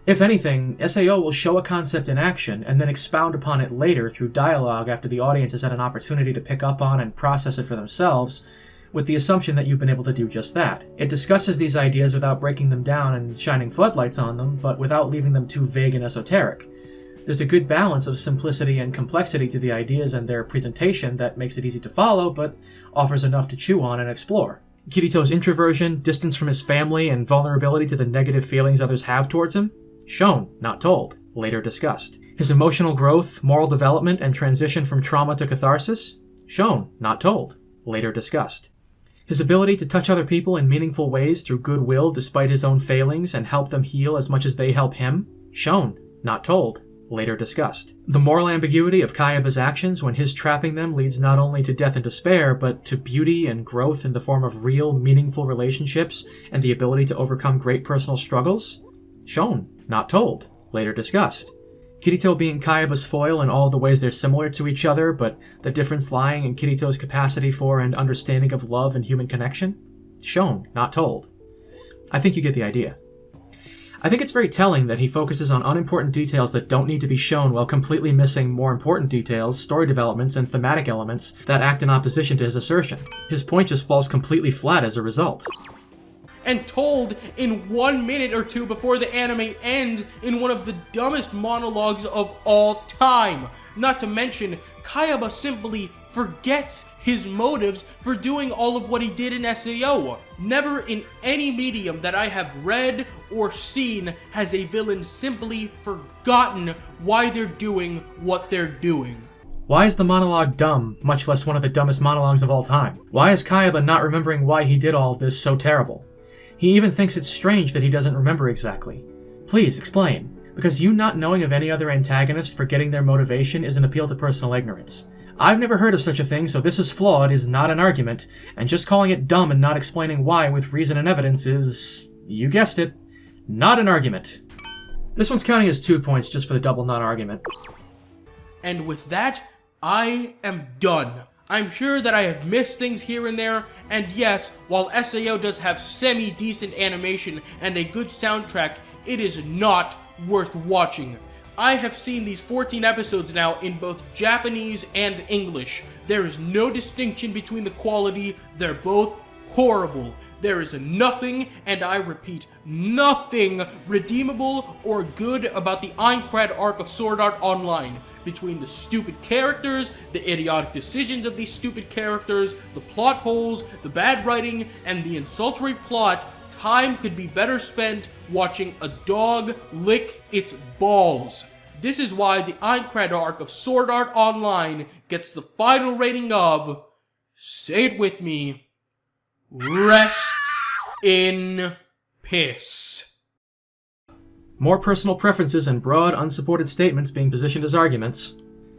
If anything, SAO will show a concept in action and then expound upon it later through dialogue after the audience has had an opportunity to pick up on and process it for themselves, with the assumption that you've been able to do just that. It discusses these ideas without breaking them down and shining floodlights on them, but without leaving them too vague and esoteric. There's a good balance of simplicity and complexity to the ideas and their presentation that makes it easy to follow, but offers enough to chew on and explore. Kirito's introversion, distance from his family, and vulnerability to the negative feelings others have towards him? Shown, not told, later discussed. His emotional growth, moral development, and transition from trauma to catharsis? Shown, not told, later discussed. His ability to touch other people in meaningful ways through goodwill despite his own failings and help them heal as much as they help him? Shown, not told, later discussed. The moral ambiguity of Kayaba's actions when his trapping them leads not only to death and despair, but to beauty and growth in the form of real, meaningful relationships and the ability to overcome great personal struggles? Shown, not told, later discussed. Kirito being Kayaba's foil in all the ways they're similar to each other, but the difference lying in Kirito's capacity for and understanding of love and human connection? Shown, not told. I think you get the idea. I think it's very telling that he focuses on unimportant details that don't need to be shown while completely missing more important details, story developments, and thematic elements that act in opposition to his assertion. His point just falls completely flat as a result. And told in 1 minute or two before the anime ends in one of the dumbest monologues of all time. Not to mention, Kayaba simply forgets his motives for doing all of what he did in SAO. Never in any medium that I have read or seen has a villain simply forgotten why they're doing what they're doing. Why is the monologue dumb, much less one of the dumbest monologues of all time? Why is Kayaba not remembering why he did all of this so terrible? He even thinks it's strange that he doesn't remember exactly. Please, explain. Because you not knowing of any other antagonist forgetting their motivation is an appeal to personal ignorance. I've never heard of such a thing, so this is flawed, is not an argument, and just calling it dumb and not explaining why with reason and evidence is, you guessed it, not an argument. This one's counting as 2 points just for the double non-argument. And with that, I am done. I'm sure that I have missed things here and there, and yes, while SAO does have semi-decent animation and a good soundtrack, it is not worth watching. I have seen these 14 episodes now in both Japanese and English. There is no distinction between the quality, they're both horrible. There is nothing, and I repeat, nothing redeemable or good about the Aincrad arc of Sword Art Online. Between the stupid characters, the idiotic decisions of these stupid characters, the plot holes, the bad writing, and the insultory plot, time could be better spent watching a dog lick its balls. This is why the Aincrad arc of Sword Art Online gets the final rating of, say it with me, rest in piss. More personal preferences and broad, unsupported statements being positioned as arguments.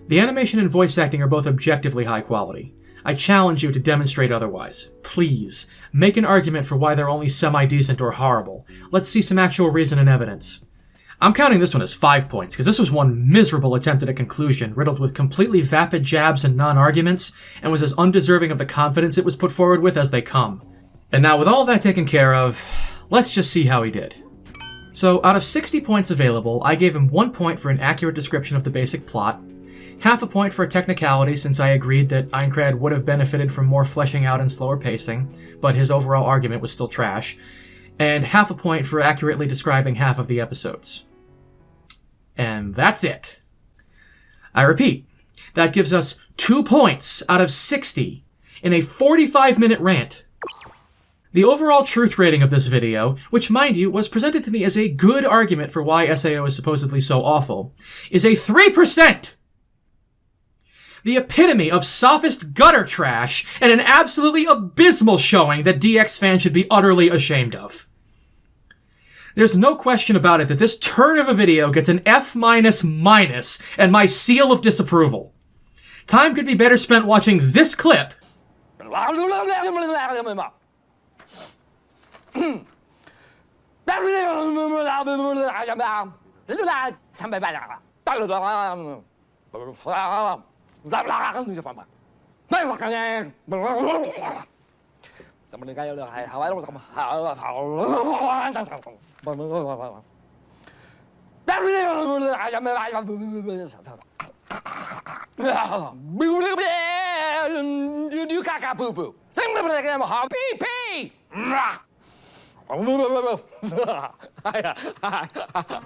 The animation and voice acting are both objectively high quality. I challenge you to demonstrate otherwise. Please, make an argument for why they're only semi-decent or horrible. Let's see some actual reason and evidence. I'm counting this one as 5 points, because this was one miserable attempt at a conclusion, riddled with completely vapid jabs and non-arguments, and was as undeserving of the confidence it was put forward with as they come. And now with all that taken care of, let's just see how he did. So, out of 60 points available, I gave him 1 point for an accurate description of the basic plot, half a point for a technicality since I agreed that Aincrad would have benefited from more fleshing out and slower pacing, but his overall argument was still trash, and half a point for accurately describing half of the episodes. And that's it. I repeat, that gives us 2 points out of 60 in a 45-minute rant. The overall truth rating of this video, which mind you was presented to me as a good argument for why SAO is supposedly so awful, is a 3%! The epitome of sophist gutter trash and an absolutely abysmal showing that DXFan should be utterly ashamed of. There's no question about it that this turd of a video gets an F-, and my seal of disapproval. Time could be better spent watching this clip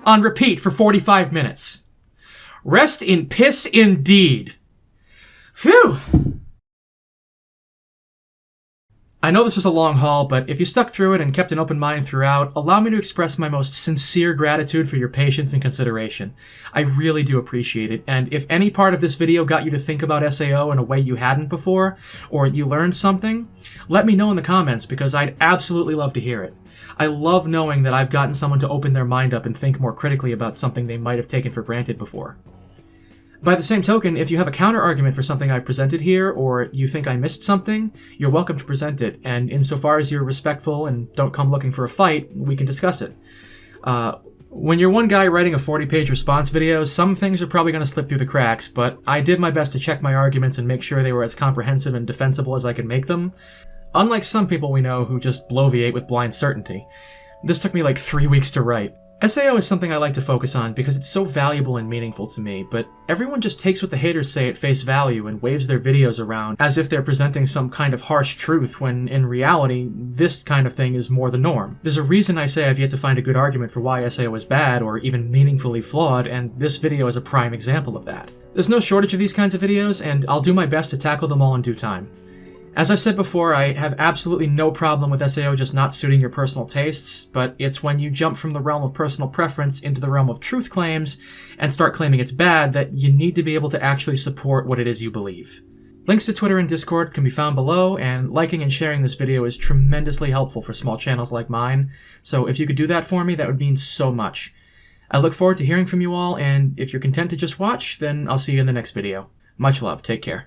on repeat for 45 minutes. Rest in piss indeed. Phew! I know this was a long haul, but if you stuck through it and kept an open mind throughout, allow me to express my most sincere gratitude for your patience and consideration. I really do appreciate it, and if any part of this video got you to think about SAO in a way you hadn't before, or you learned something, let me know in the comments because I'd absolutely love to hear it. I love knowing that I've gotten someone to open their mind up and think more critically about something they might have taken for granted before. By the same token, if you have a counter-argument for something I've presented here, or you think I missed something, you're welcome to present it, and insofar as you're respectful and don't come looking for a fight, we can discuss it. When you're one guy writing a 40-page response video, some things are probably going to slip through the cracks, but I did my best to check my arguments and make sure they were as comprehensive and defensible as I could make them. Unlike some people we know who just bloviate with blind certainty. This took me like 3 weeks to write. SAO is something I like to focus on because it's so valuable and meaningful to me, but everyone just takes what the haters say at face value and waves their videos around as if they're presenting some kind of harsh truth when, in reality, this kind of thing is more the norm. There's a reason I say I've yet to find a good argument for why SAO is bad or even meaningfully flawed, and this video is a prime example of that. There's no shortage of these kinds of videos, and I'll do my best to tackle them all in due time. As I've said before, I have absolutely no problem with SAO just not suiting your personal tastes, but it's when you jump from the realm of personal preference into the realm of truth claims and start claiming it's bad that you need to be able to actually support what it is you believe. Links to Twitter and Discord can be found below, and liking and sharing this video is tremendously helpful for small channels like mine, so if you could do that for me, that would mean so much. I look forward to hearing from you all, and if you're content to just watch, then I'll see you in the next video. Much love, take care.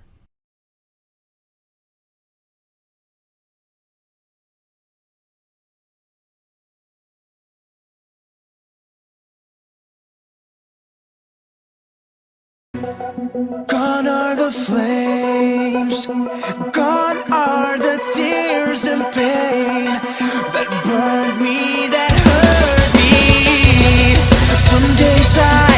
Gone are the flames, gone are the tears and pain that burned me, that hurt me. Some days I